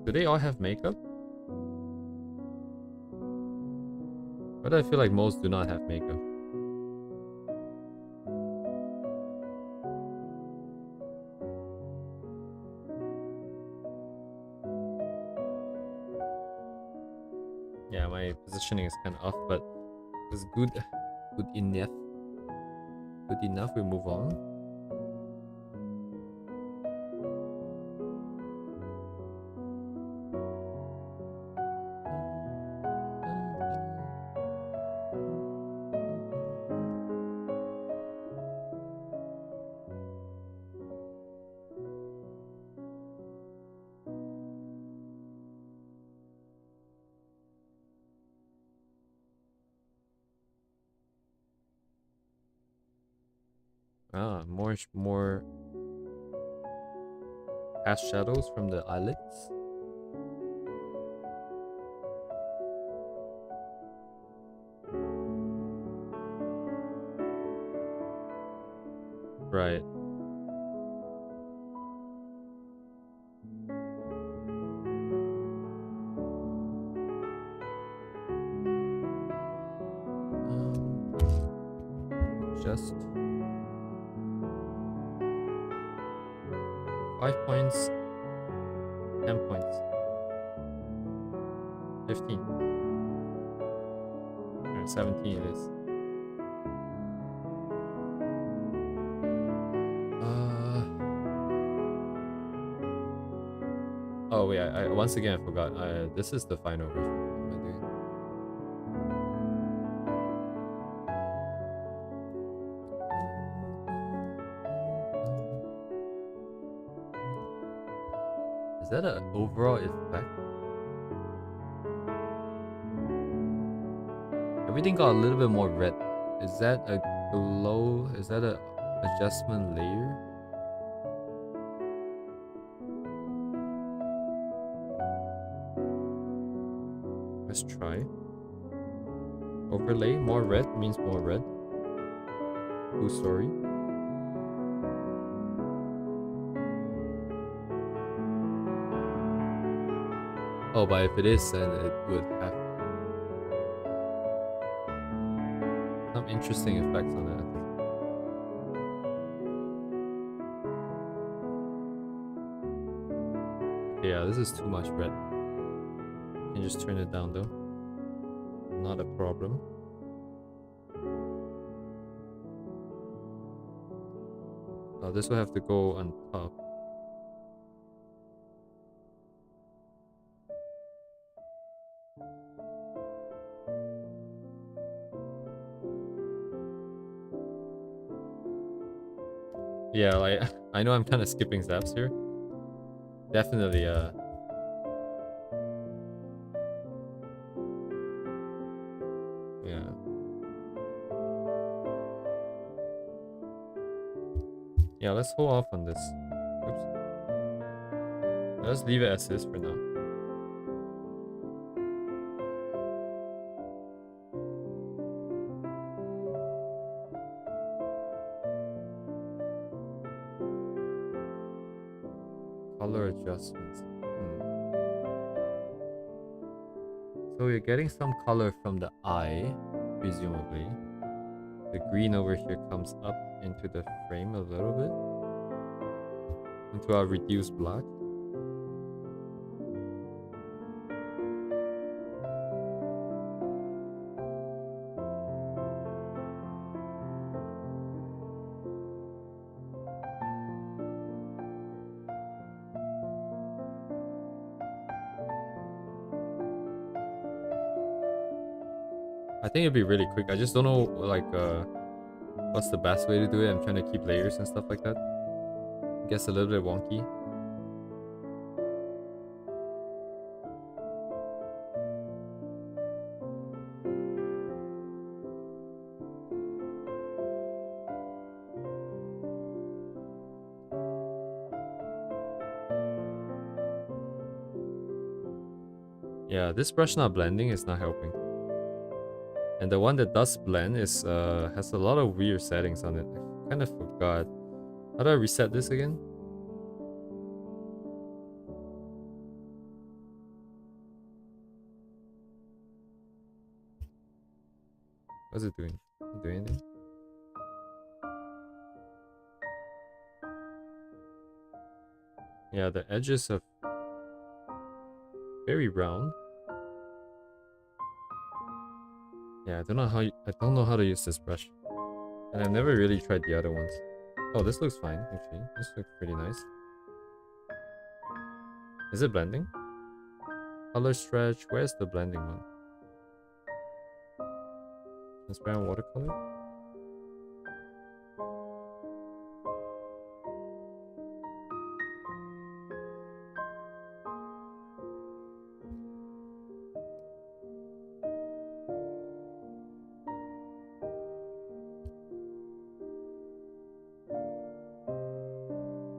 Speaker 1: Do they all have makeup? But I feel like most do not have makeup. Yeah, my positioning is kind of off, but it's good. Good enough. Good enough, we move on. Ah, more cast shadows from the eyelids. Right. Just 5 points, 10 points, 15, or 17 it is. Oh wait, I once again I forgot. This is the final version. Is that an overall effect? Everything got a little bit more red. Is that a glow? Is that a adjustment layer? Let's try. Overlay, more red means more red. Ooh, sorry. Oh, but if it is, then it would have some interesting effects on that. Yeah, this is too much red. You can just turn it down though. Not a problem. Oh, this will have to go on top. Yeah, like I know I'm kind of skipping steps here. Definitely, yeah. Yeah, let's hold off on this. Oops. Let's leave it as is for now. Color adjustments. So you're getting some color from the eye, presumably. The green over here comes up into the frame a little bit. Into our reduced black. I think it'd be really quick. I just don't know like what's the best way to do it. I'm trying to keep layers and stuff like that. It gets a little bit wonky. Yeah, this brush not blending is not helping. And the one that does blend is has a lot of weird settings on it. I kind of forgot. How do I reset this again? What's it doing? Doing anything? Yeah, the edges are very round. Yeah, I don't know how to use this brush. And I've never really tried the other ones. Oh, this looks fine actually. This looks pretty nice. Is it blending? Color stretch, where's the blending one? Transparent watercolor?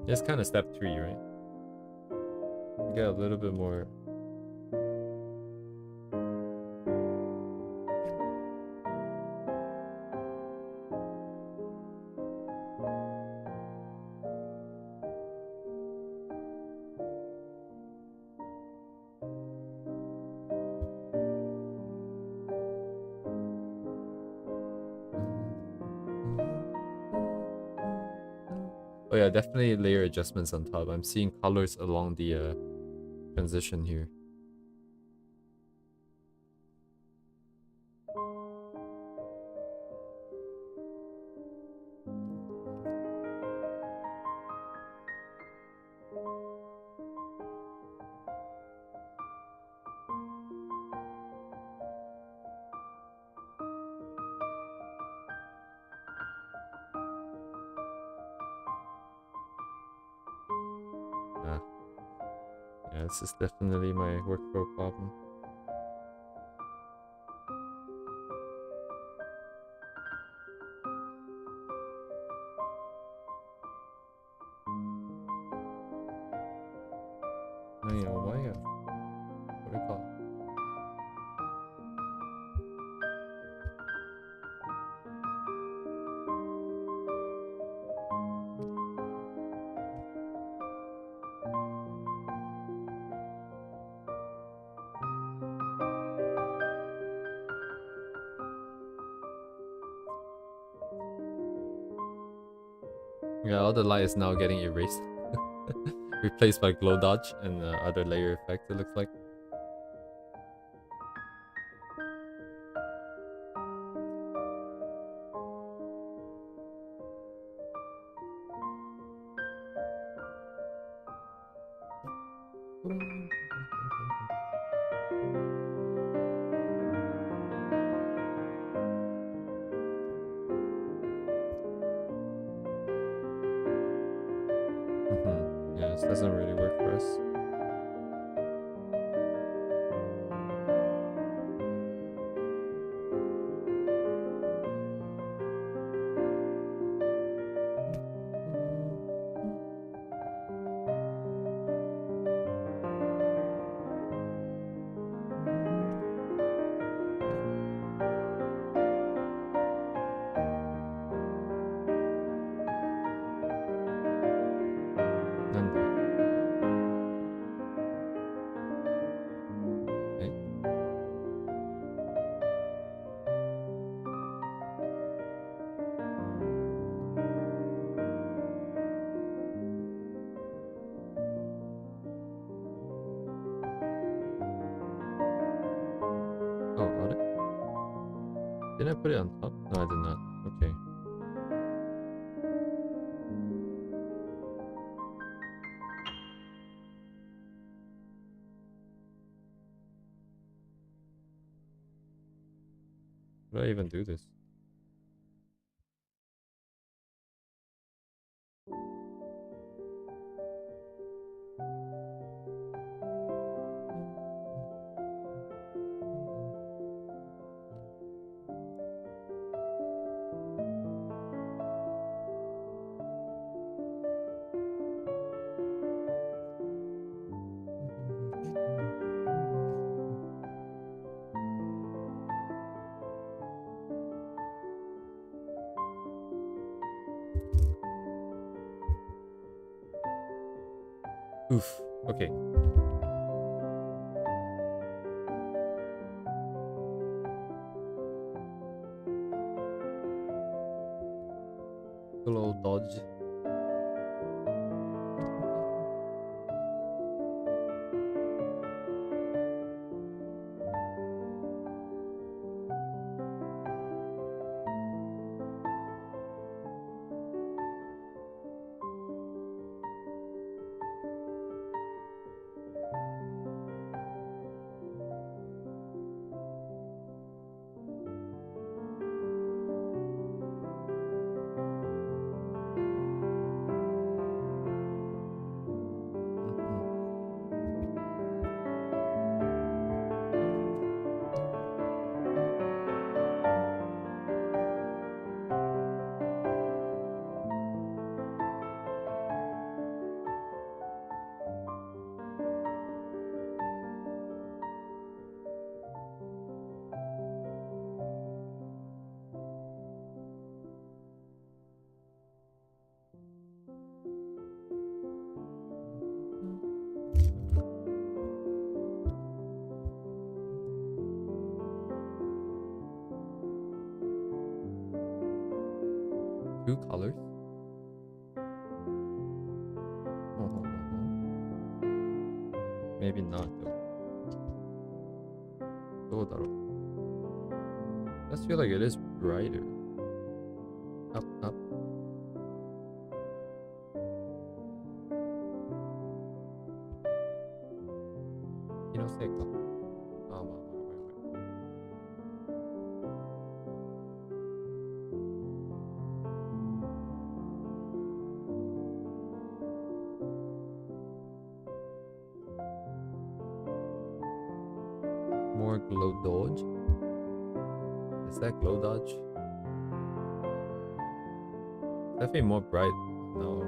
Speaker 1: It's kind of step 3, right? Get a little bit more. Oh yeah, definitely layer adjustments on top. I'm seeing colors along the transition here. Ah, yeah, this is definitely my workflow problem. No, you know why? What do you call it? Yeah, all the light is now getting erased. Replaced by glow dodge and other layer effects, it looks like. Yeah, this doesn't really work for us. Okay. Oh, got it. Did I put it on top? No, I did not. Okay. How do I even do this? Oof. Okay. Good old dodge. Two colors? Maybe not though. I just feel like it is brighter. Up, up. More glow dodge. Is that glow dodge? Definitely more bright. No.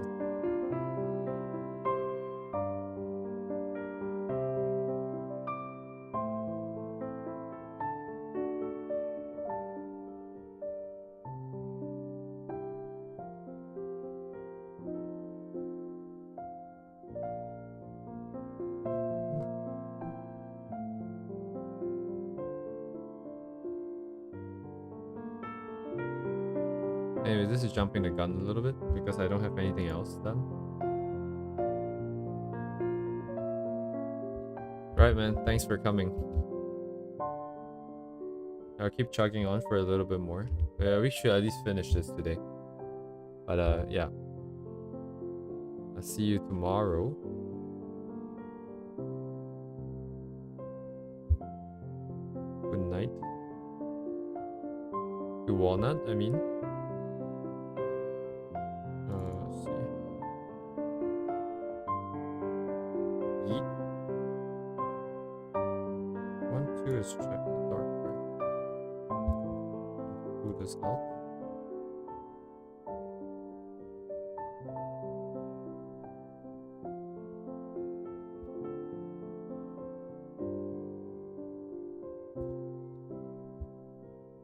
Speaker 1: Anyway, this is jumping the gun a little bit because I don't have anything else done. Right, man. Thanks for coming. I'll keep chugging on for a little bit more. Yeah, we should at least finish this today. But yeah. I'll see you tomorrow. Good night. To Walnut, I mean. Let's see. Yeet. 1, 2 is check the dark part. Who does help?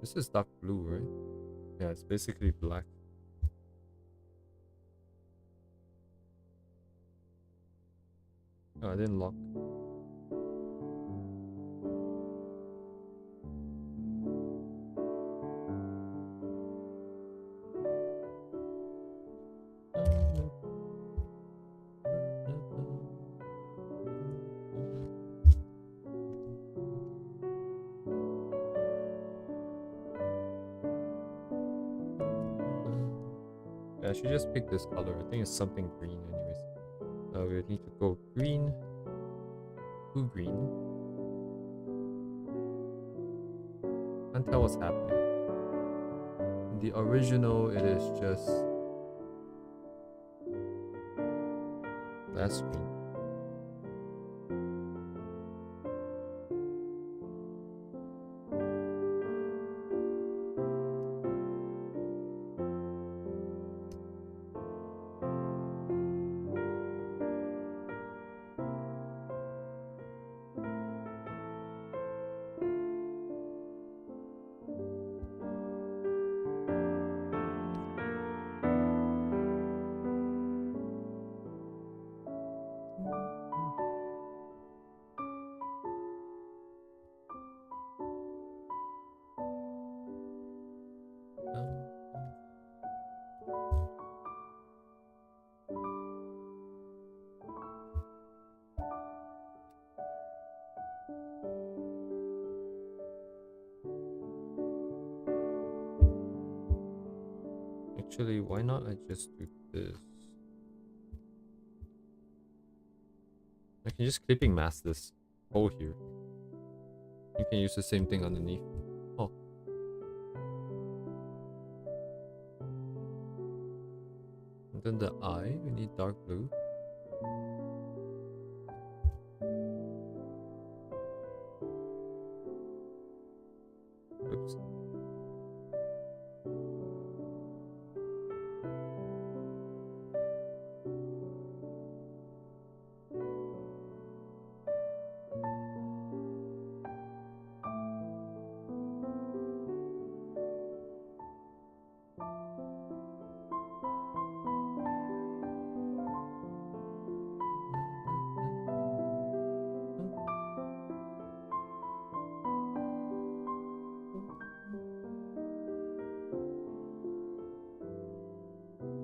Speaker 1: This is dark blue, right? Yeah, it's basically black. Oh, I didn't lock. I should just pick this color. I think it's something green anyways. We need to go green. Who green? Can't tell what's happening. the original, it is just that screen. Actually, why not I just do this? I can just clipping mask this hole here. You can use the same thing underneath. Oh. And then the eye, we need dark blue. Oops.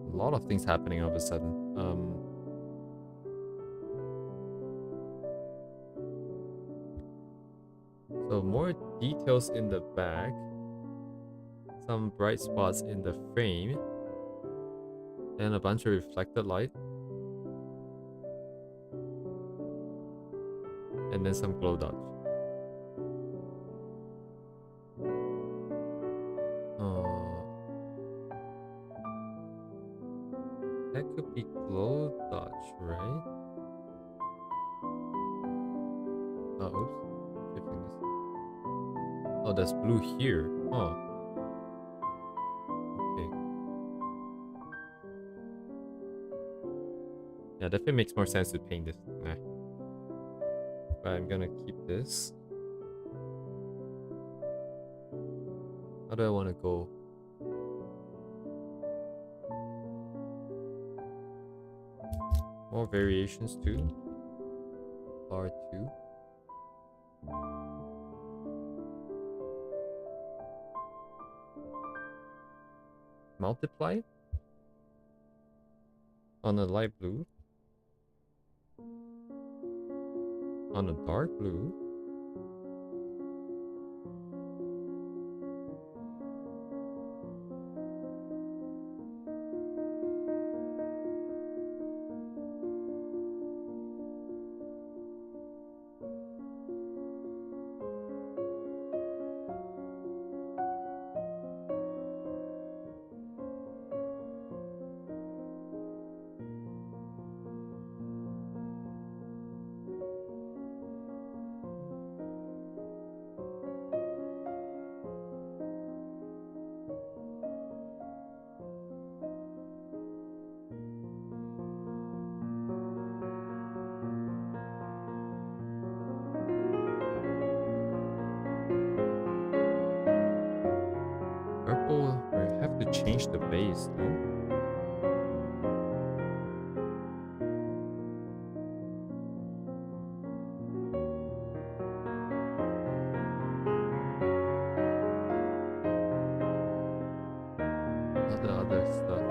Speaker 1: A lot of things happening all of a sudden. So more details in the back, some bright spots in the frame, and a bunch of reflected light, and then some glow dots. That could be glow dots, right? Oops. Shifting this. Oh, there's blue here. Oh. Okay. Yeah, definitely makes more sense to paint this. Nah. But I'm gonna keep this. How do I want to go? More variations too. R2. Multiply on a light blue, on a dark blue, purple. We have to change the base, no? All the other stuff.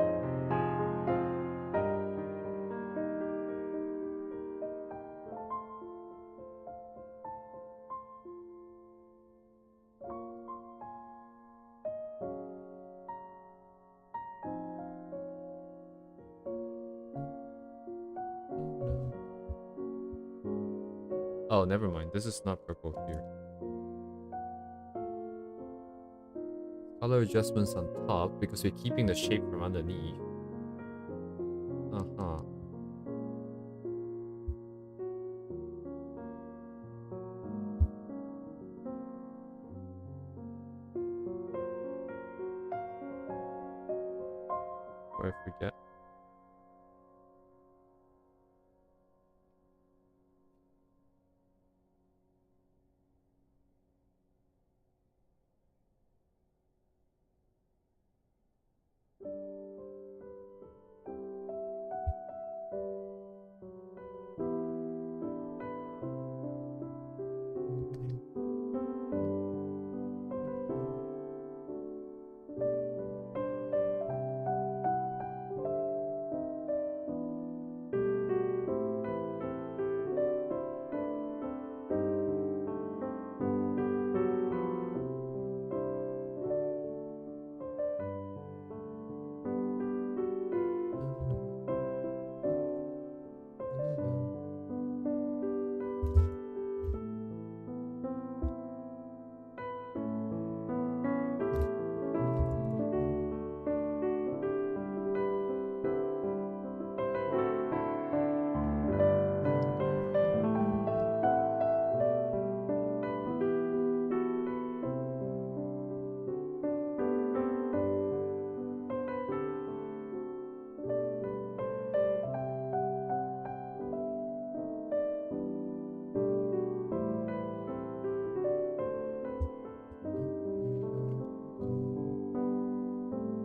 Speaker 1: Oh, never mind. This is not purple here. color adjustments on top because we're keeping the shape from underneath. Uh-huh. Or I forget.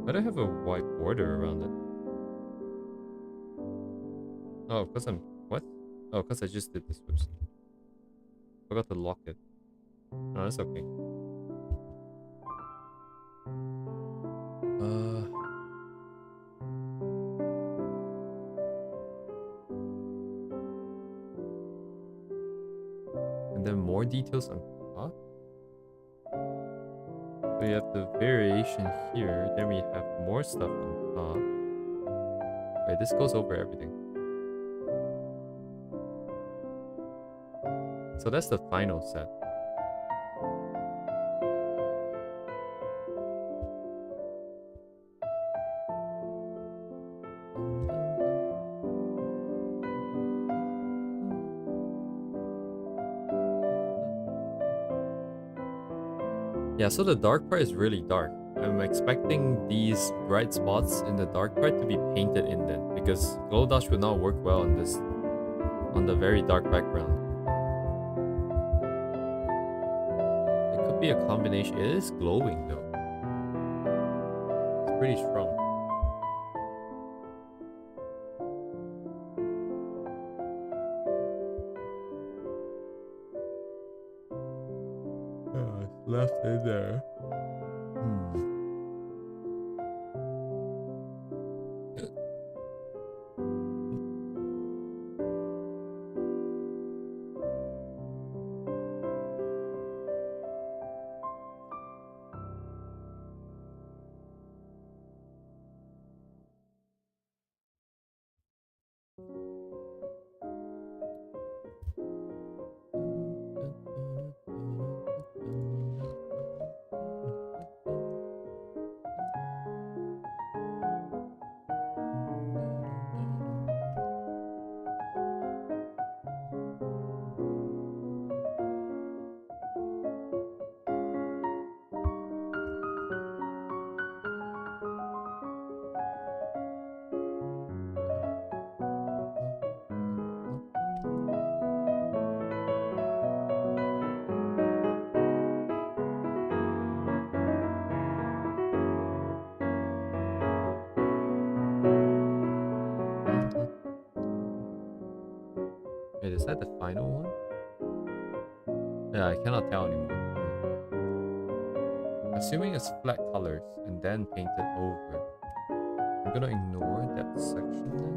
Speaker 1: Why do I have a white border around it? Oh, because I'm... What? Oh, because I just did this. Whoops. Forgot to lock it. No, that's okay. And then more details on top. So we have the variation here. Then we have more stuff on top. Wait, this goes over everything. So that's the final set. Yeah, so the dark part is really dark. I'm expecting these bright spots in the dark part to be painted in then, because glow dodge would not work well on this, on the very dark background. It could be a combination. It is glowing though. It's pretty strong. Yeah, it's left in there. Wait, is that the final one? Yeah, I cannot tell anymore. Assuming it's flat colors and then painted over. I'm gonna ignore that section then.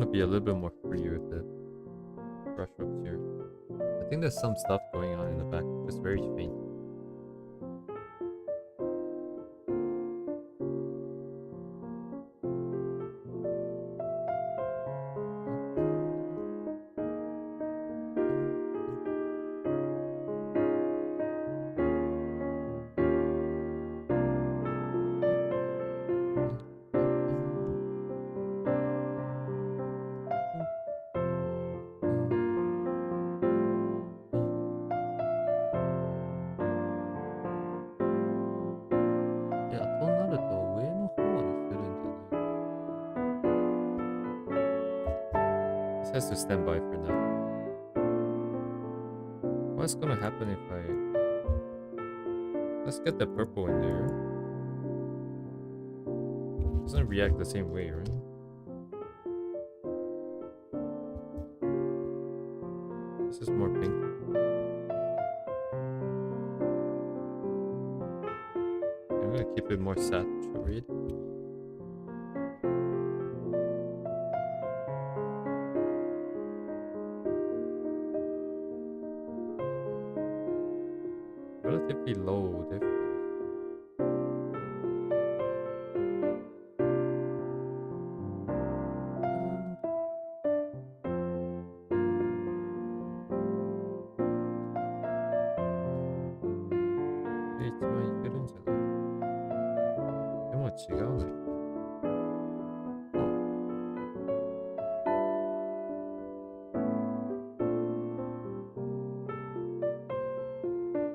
Speaker 1: want to be a little bit more free with the brush strokes here. I think there's some stuff going on in the back, just very faint. Has to stand by for now. What's gonna happen if I... Let's get the purple in there. Doesn't react the same way, right? This is more pink. I'm gonna keep it more saturated. Relatively low difference.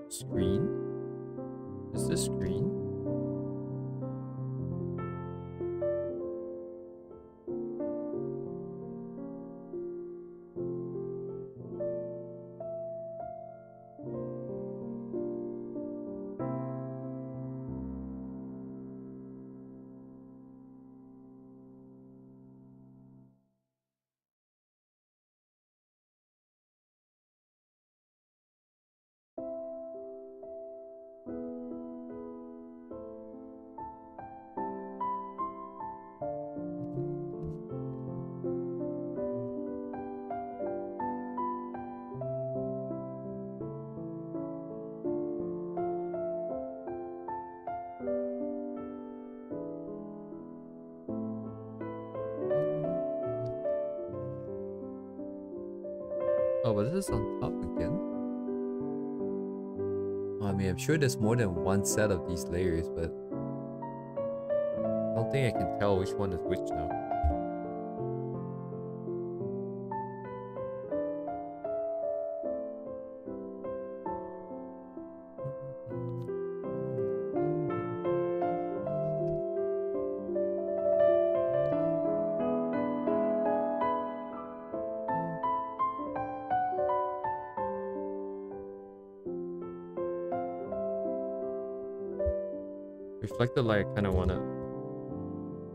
Speaker 1: Screen? Is this screen? Oh, but this is on top again? I mean, I'm sure there's more than one set of these layers, but I don't think I can tell which one is which now. Reflected light, I kind of want to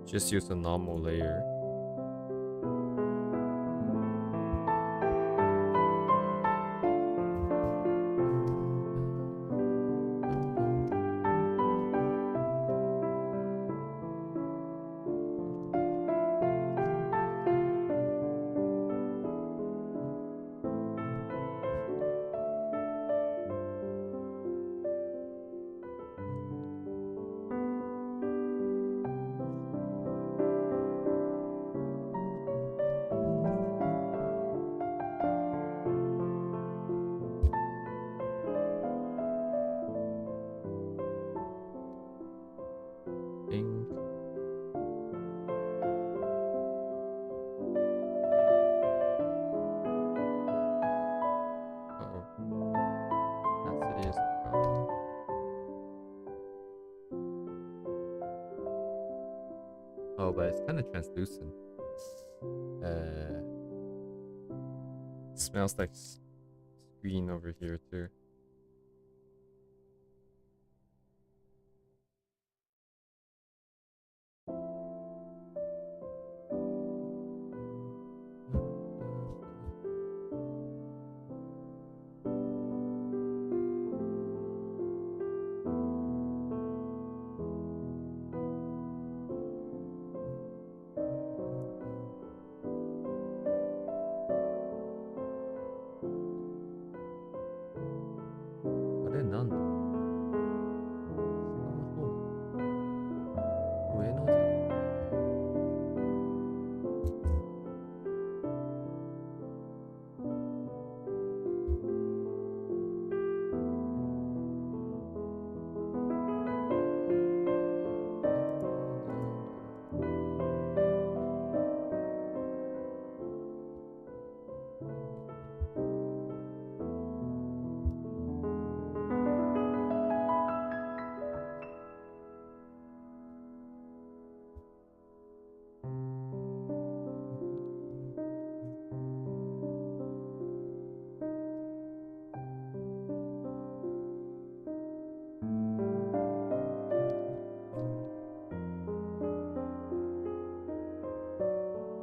Speaker 1: just use a normal layer. Oh, but it's kind of translucent. Smells like screen over here too.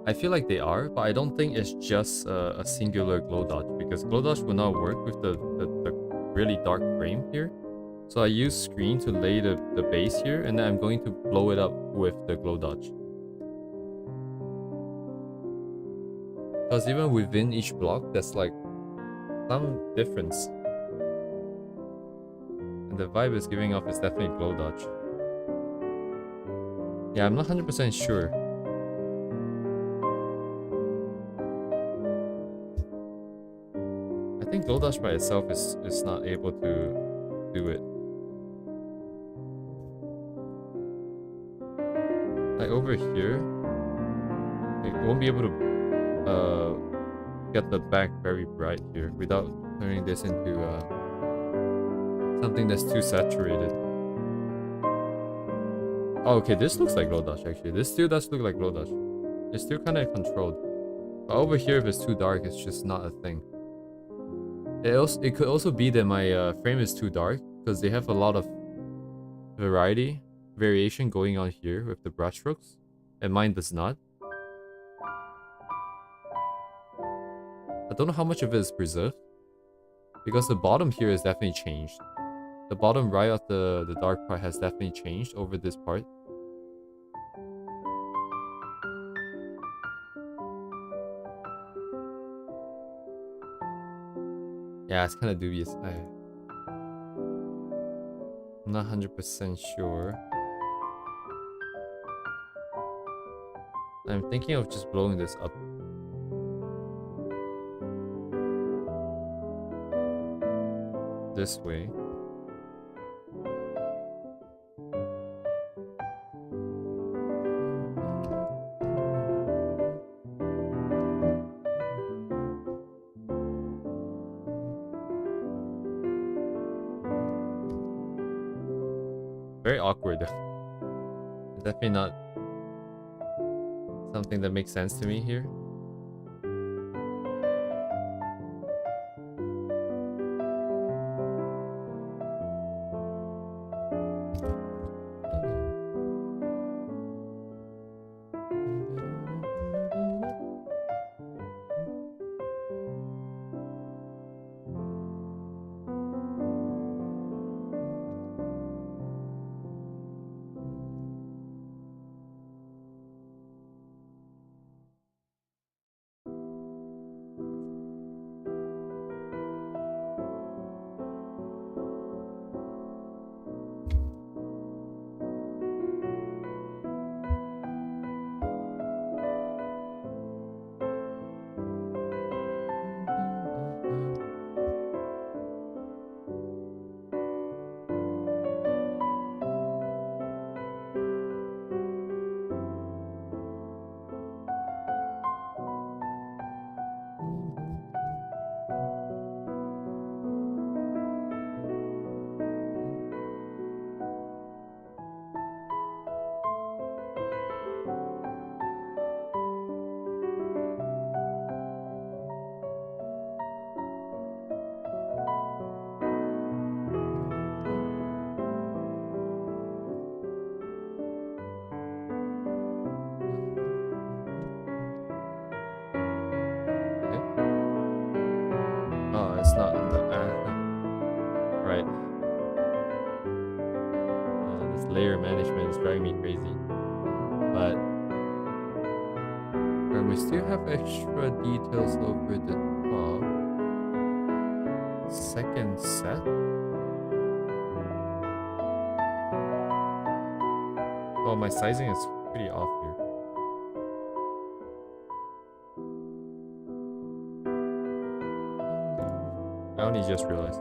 Speaker 1: I feel like they are, but I don't think it's just a singular glow dodge, because glow dodge will not work with the really dark frame here. So I use screen to lay the base here, and then I'm going to blow it up with the glow dodge. Because even within each block, there's like some difference. And the vibe is giving off is definitely glow dodge. Yeah, I'm not 100% sure. I think glow dodge by itself is not able to do it. Like over here, it won't be able to get the back very bright here without turning this into something that's too saturated. Oh, okay, this looks like glow dodge actually. This still does look like glow dodge. It's still kind of controlled. But over here, if it's too dark, it's just not a thing. It could also be that my frame is too dark, because they have a lot of variation going on here with the brush strokes, and mine does not. I don't know how much of it is preserved, because the bottom here is definitely changed. The bottom right of the dark part has definitely changed over this part. Yeah, it's kind of dubious. I'm not 100% sure. I'm thinking of just blowing this up. This way. Very awkward. It's definitely not something that makes sense to me here. It's not on the right. This layer management is driving me crazy. But we still have extra details over the top. Second set. Oh, my sizing is pretty off here. I only just realized.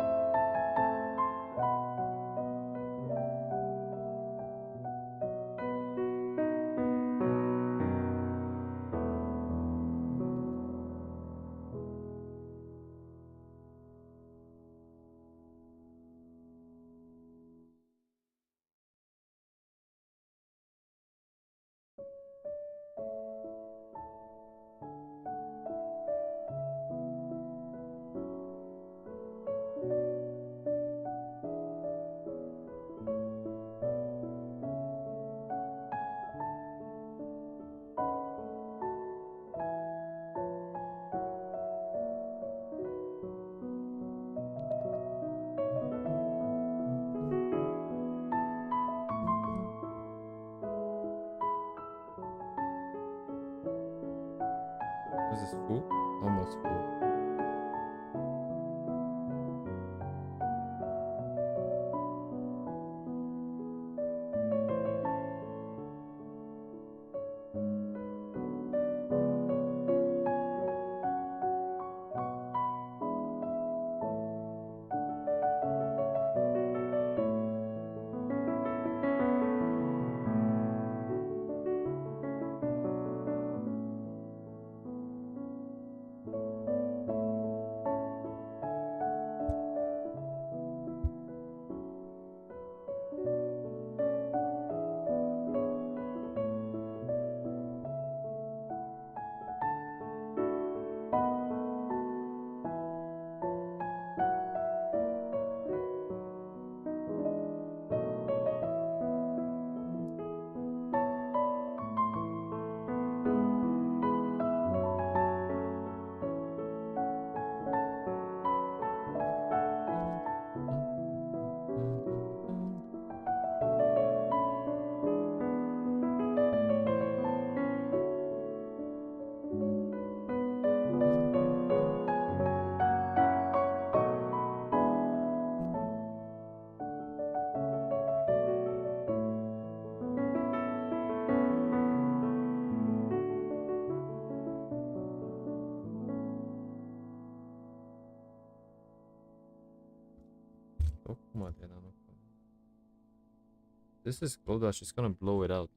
Speaker 1: This is Glow Dash, it's gonna blow it out.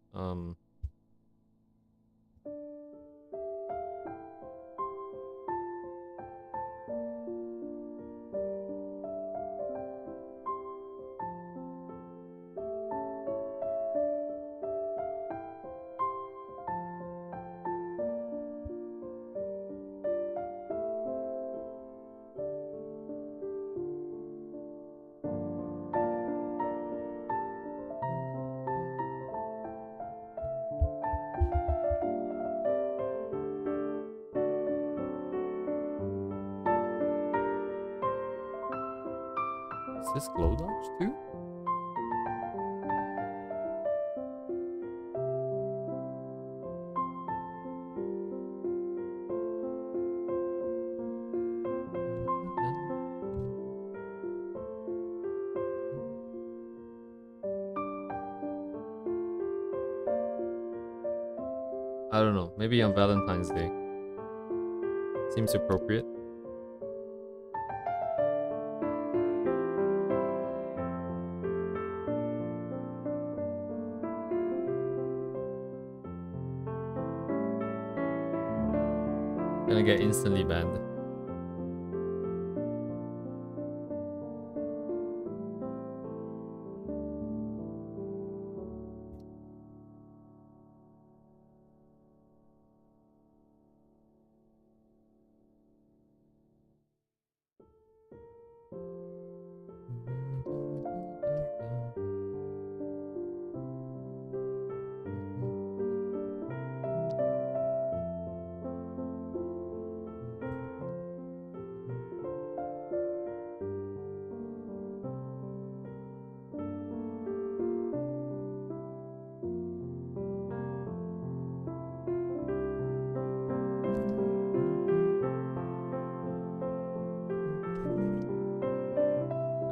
Speaker 1: Is this Glow Dodge too? I don't know. Maybe on Valentine's Day. Seems appropriate. Gonna get instantly banned.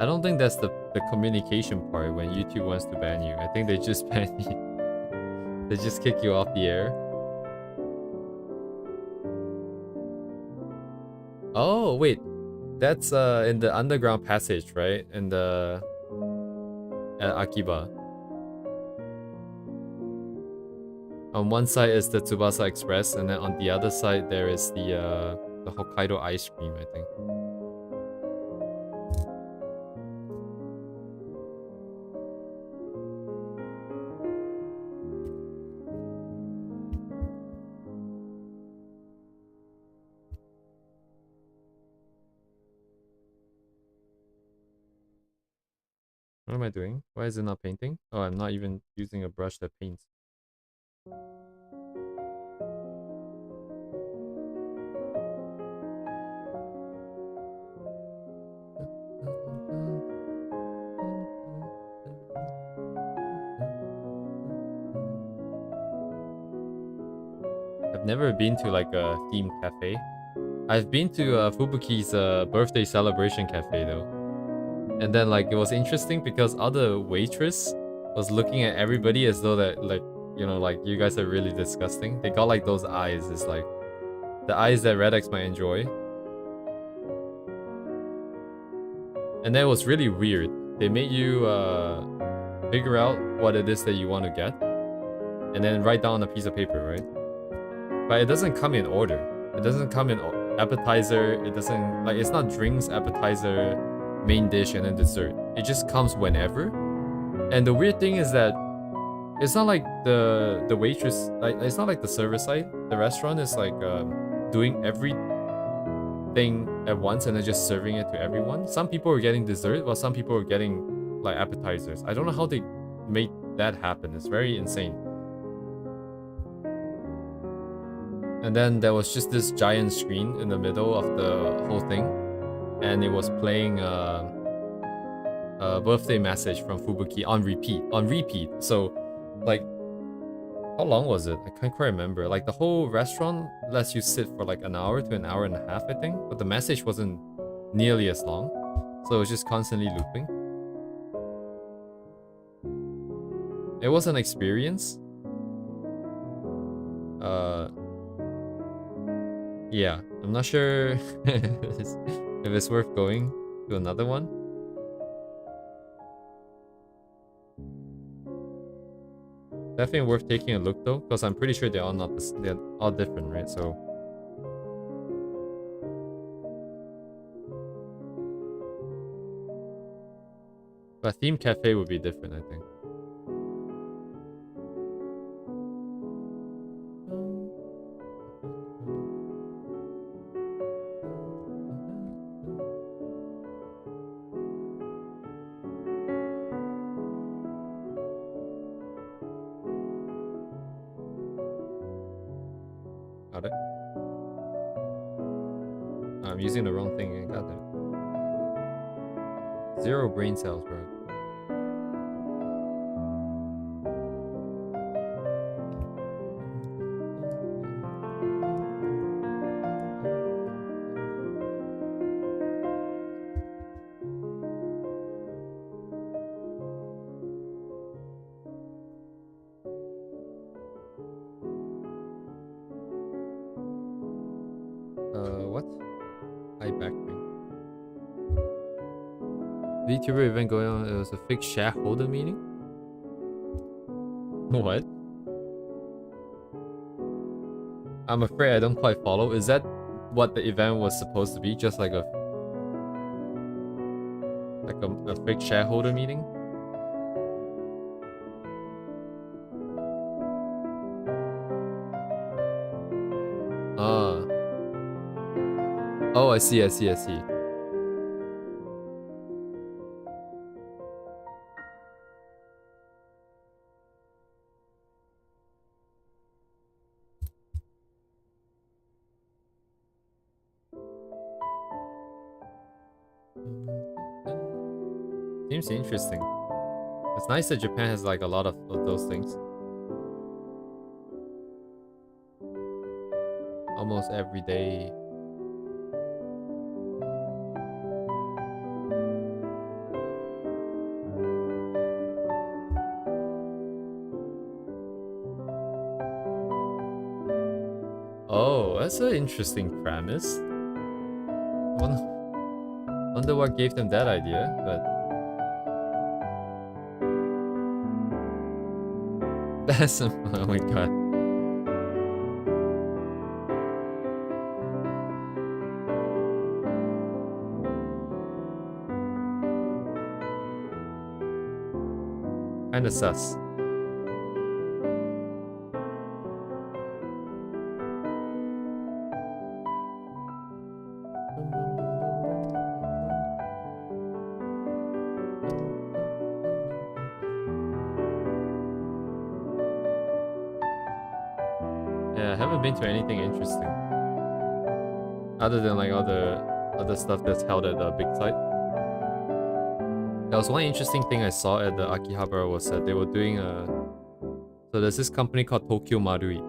Speaker 1: I don't think that's the communication part when YouTube wants to ban you. I think they just ban you. They just kick you off the air. Oh, wait. That's in the underground passage, right? In the Akiba. On one side is the Tsubasa Express, and then on the other side there is the Hokkaido ice cream, I think. What am I doing? Why is it not painting? Oh, I'm not even using a brush that paints. I've never been to like a themed cafe. I've been to Fubuki's birthday celebration cafe though. And then like it was interesting because other waitress was looking at everybody as though that like, you know, like you guys are really disgusting. They got like those eyes. It's like the eyes that Redex might enjoy. And then it was really weird. They made you figure out what it is that you want to get. And then write down on a piece of paper, right? But it doesn't come in order. It doesn't come in appetizer. It doesn't, like, it's not drinks, appetizer, main dish, and then dessert. It just comes whenever. And the weird thing is that it's not like the waitress, like, it's not like the server side. The restaurant is like doing everything at once and then just serving it to everyone. Some people were getting dessert while some people were getting like appetizers. I don't know how they made that happen. It's very insane. And then there was just this giant screen in the middle of the whole thing, and it was playing a birthday message from Fubuki on repeat. So, like, how long was it? I can't quite remember. Like, the whole restaurant lets you sit for like an hour to an hour and a half, I think. But the message wasn't nearly as long. So it was just constantly looping. It was an experience. Yeah, I'm not sure if it's worth going to another one. Definitely worth taking a look though, because I'm pretty sure they're all not this, they're all different, right? So but theme cafe would be different, I think. Got it. I'm using the wrong thing again. Got it. 0 brain cells, bro. What? High back pain. VTuber event going on. It was a fake shareholder meeting. What? I'm afraid I don't quite follow. Is that what the event was supposed to be? Just like a fake shareholder meeting? Oh, I see. Seems interesting. It's nice that Japan has like a lot of those things. Almost every day. Oh, that's an interesting premise. Wonder what gave them that idea, but that's oh my god. Kinda sus. Yeah, I haven't been to anything interesting. Other than like all the other stuff that's held at the big site. There was one interesting thing I saw at the Akihabara was that they were doing a... So there's this company called Tokyo Marui,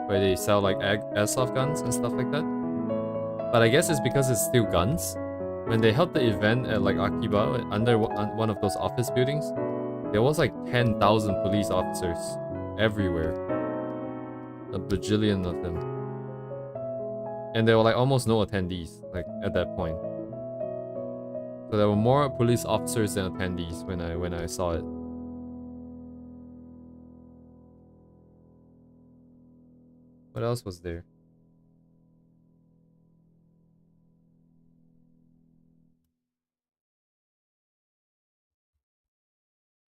Speaker 1: where they sell like airsoft guns and stuff like that. But I guess it's because it's still guns. When they held the event at like Akiba, under one of those office buildings, there was like 10,000 police officers everywhere. A bajillion of them. And there were like almost no attendees, like at that point. So there were more police officers than attendees when I saw it. What else was there?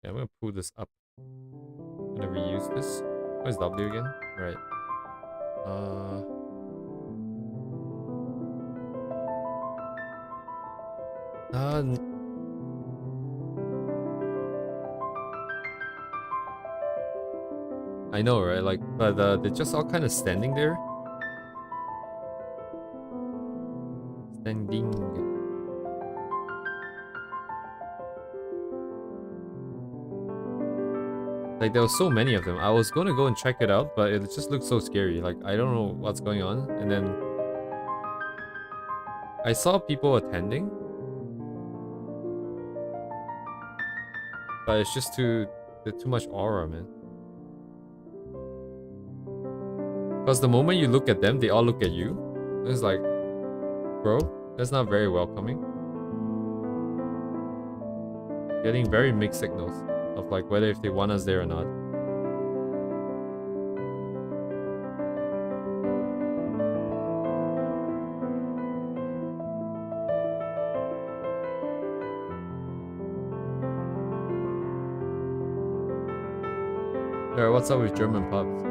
Speaker 1: Yeah, I'm gonna pull this up. I'm gonna reuse this. Where's W again? Right. I know, right? Like, but they're just all kind of standing there. Standing. Like, there were so many of them. I was gonna go and check it out, but it just looked so scary. Like, I don't know what's going on. And then I saw people attending, but it's just too much aura, man. Because the moment you look at them, they all look at you. It's like, bro, that's not very welcoming. Getting very mixed signals of like whether if they want us there or not. Alright, what's up with German pubs?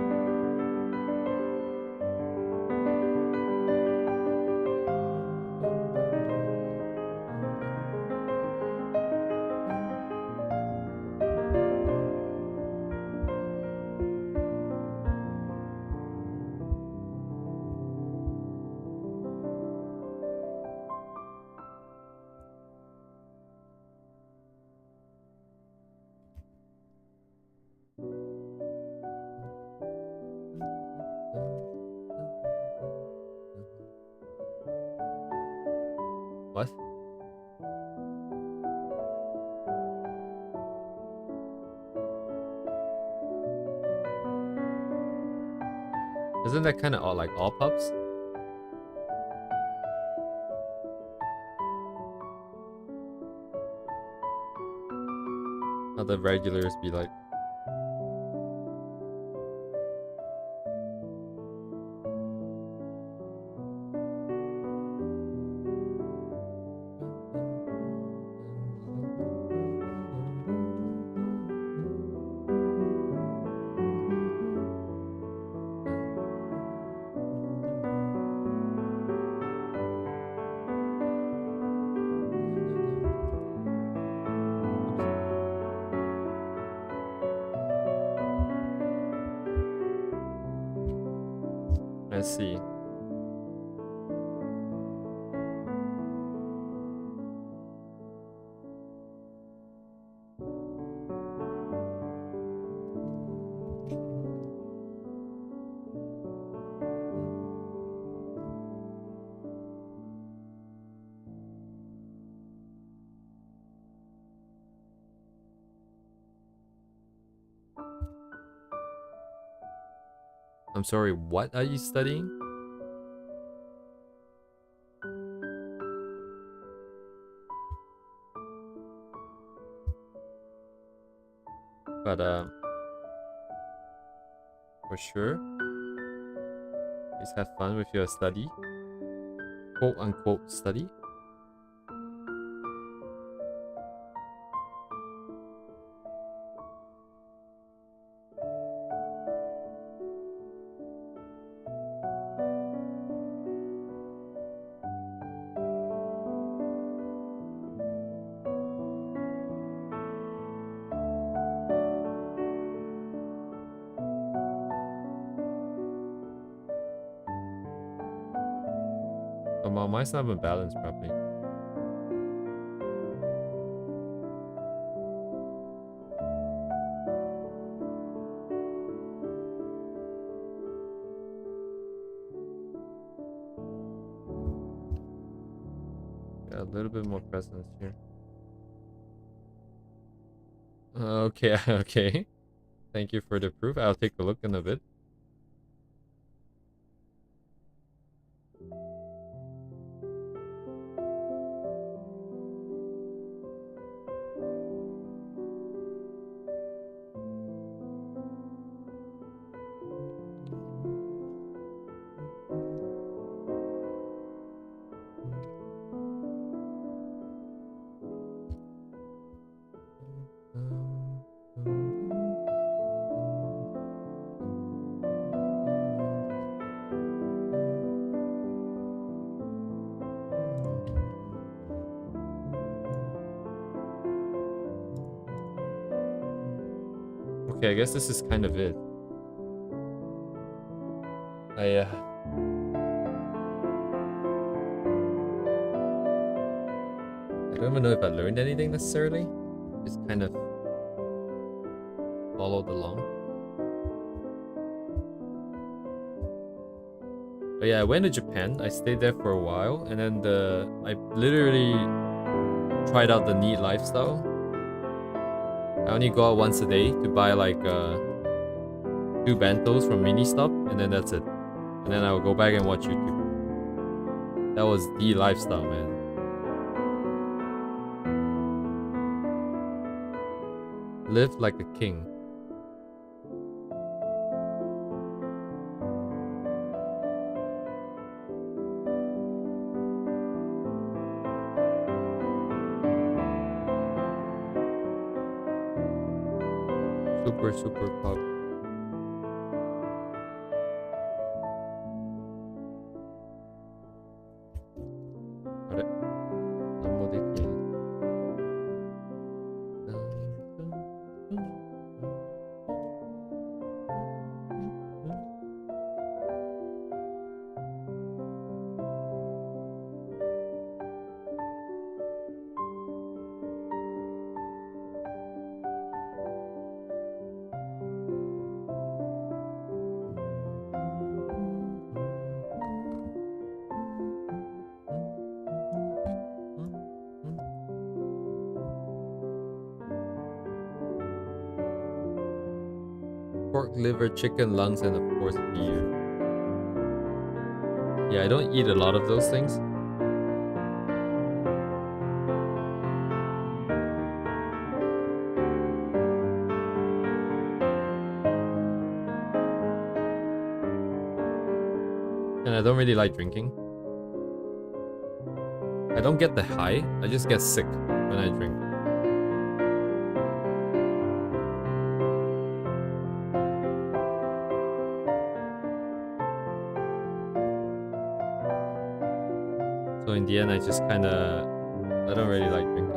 Speaker 1: What? Isn't that kind of all like all pubs? How the regulars be like? I see. I'm sorry, what are you studying? But for sure, please have fun with your study. Quote unquote study. Oh, well, mine's not even balanced properly. Yeah, a little bit more presence here. Okay, okay. Thank you for the proof. I'll take a look in a bit. Okay, I guess this is kind of it. I don't even know if I learned anything necessarily. Just kind of followed along. But yeah, I went to Japan. I stayed there for a while, and then I literally tried out the neat lifestyle. I only go out once a day to buy like 2 bentos from mini stop, and then that's it. And then I will go back and watch YouTube. That was the lifestyle, man. Live like a king. Super pop. できる。Pork liver, chicken lungs, and of course beer. Yeah, I don't eat a lot of those things. And I don't really like drinking. I don't get the high, I just get sick when I drink. So in the end, I just kind of, I don't really like drinking.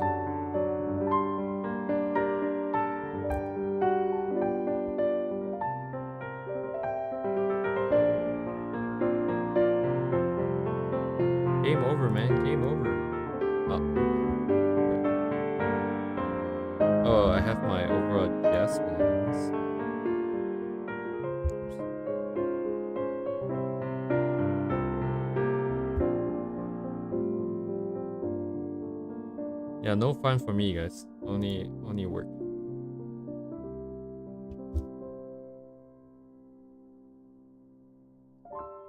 Speaker 1: Game over, man. Game over. Oh, I have my overall adjustments. Yeah, no fun for me, guys. Only work.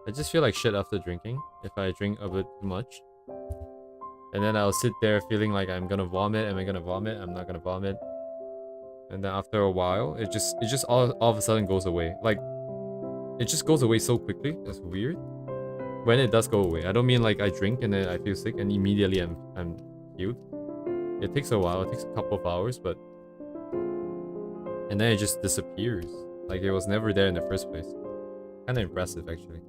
Speaker 1: I just feel like shit after drinking if I drink a bit too much. And then I'll sit there feeling like I'm gonna vomit. Am I gonna vomit? I'm not gonna vomit. And then after a while, it just all of a sudden goes away. Like, it just goes away so quickly. It's weird. When it does go away. I don't mean like I drink and then I feel sick and immediately I'm healed. It takes a while. It takes a couple of hours, but... And then it just disappears. Like it was never there in the first place. Kinda impressive, actually.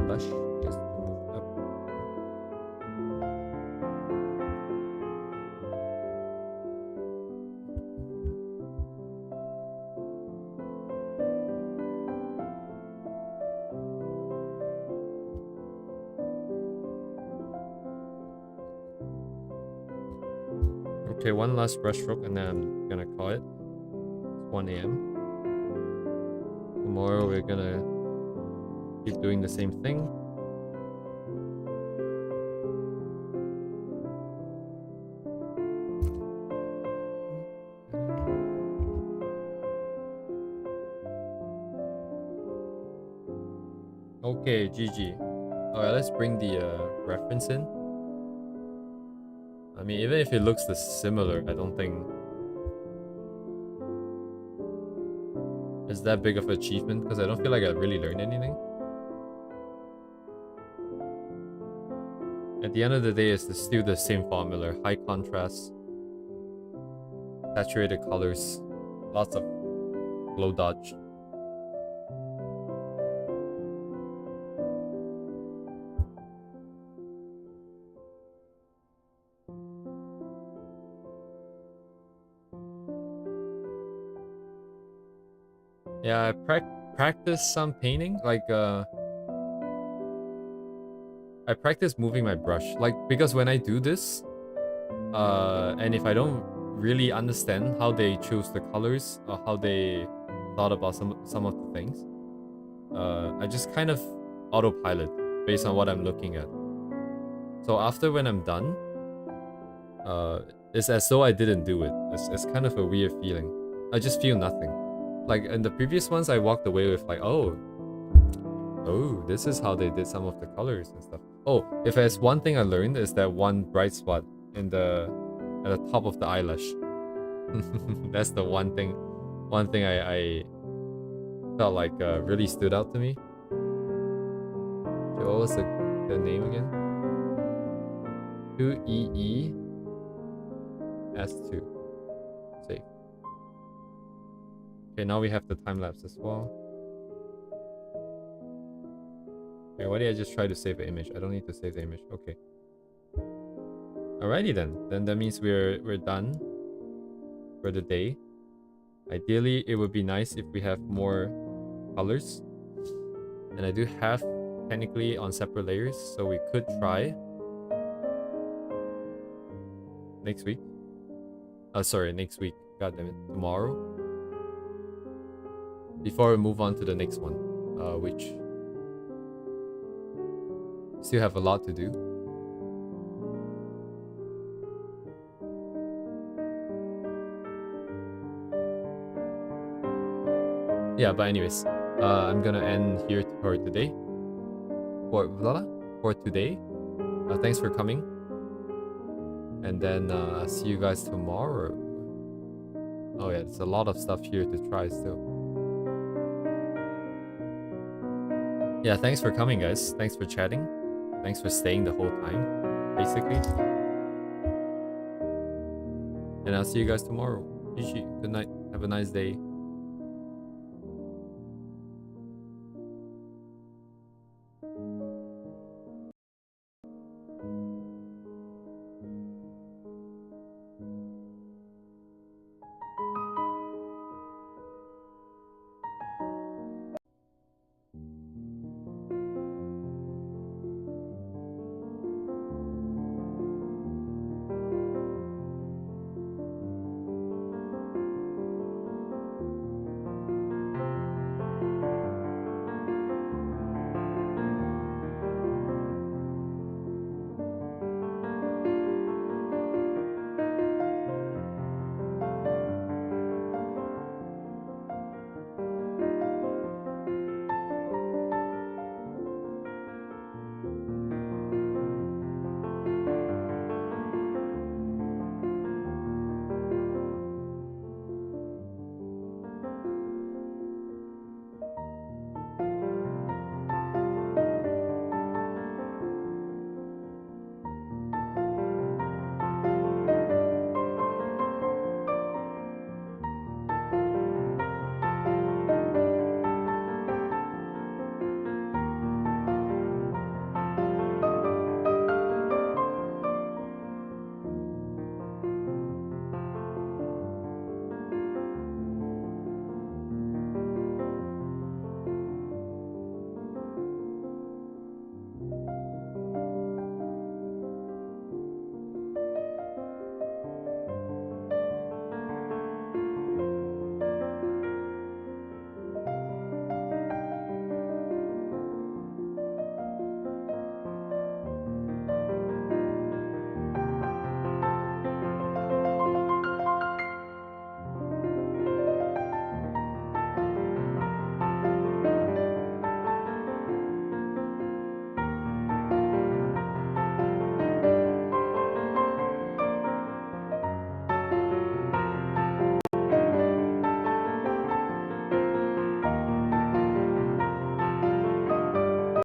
Speaker 1: Lush is to move up. Okay, one last brushstroke and then I'm gonna call it. It's 1 AM. Tomorrow we're gonna keep doing the same thing. Okay, GG. Alright, let's bring the reference in. I mean, even if it looks similar, I don't think it's that big of an achievement because I don't feel like I really learned anything. At the end of the day, it's still the same formula. High contrast, saturated colors, lots of glow dodge. Yeah, I practice some painting, like I practice moving my brush, like because when I do this, and if I don't really understand how they choose the colors or how they thought about some of the things, I just kind of autopilot based on what I'm looking at. So after when I'm done, it's as though I didn't do it. It's kind of a weird feeling. I just feel nothing. Like in the previous ones, I walked away with like, oh, this is how they did some of the colors and stuff. Oh, if there's one thing I learned is that one bright spot at the top of the eyelash. That's the one thing I felt like really stood out to me. So what was the name again? 2EE S2. Save. Okay, now we have the time lapse as well. Okay, why did I just try to save the image? I don't need to save the image. Okay. Alrighty then. Then that means we're done for the day. Ideally, it would be nice if we have more colors. And I do have technically on separate layers, so we could try next week. Oh, sorry, next week. God damn it, tomorrow. Before we move on to the next one, which still have a lot to do. Yeah, but anyways, I'm gonna end here for today. For today. Thanks for coming. And then see you guys tomorrow. Oh yeah, there's a lot of stuff here to try still. Yeah, thanks for coming, guys. Thanks for chatting. Thanks for staying the whole time, basically. And I'll see you guys tomorrow. GG. Good night. Have a nice day.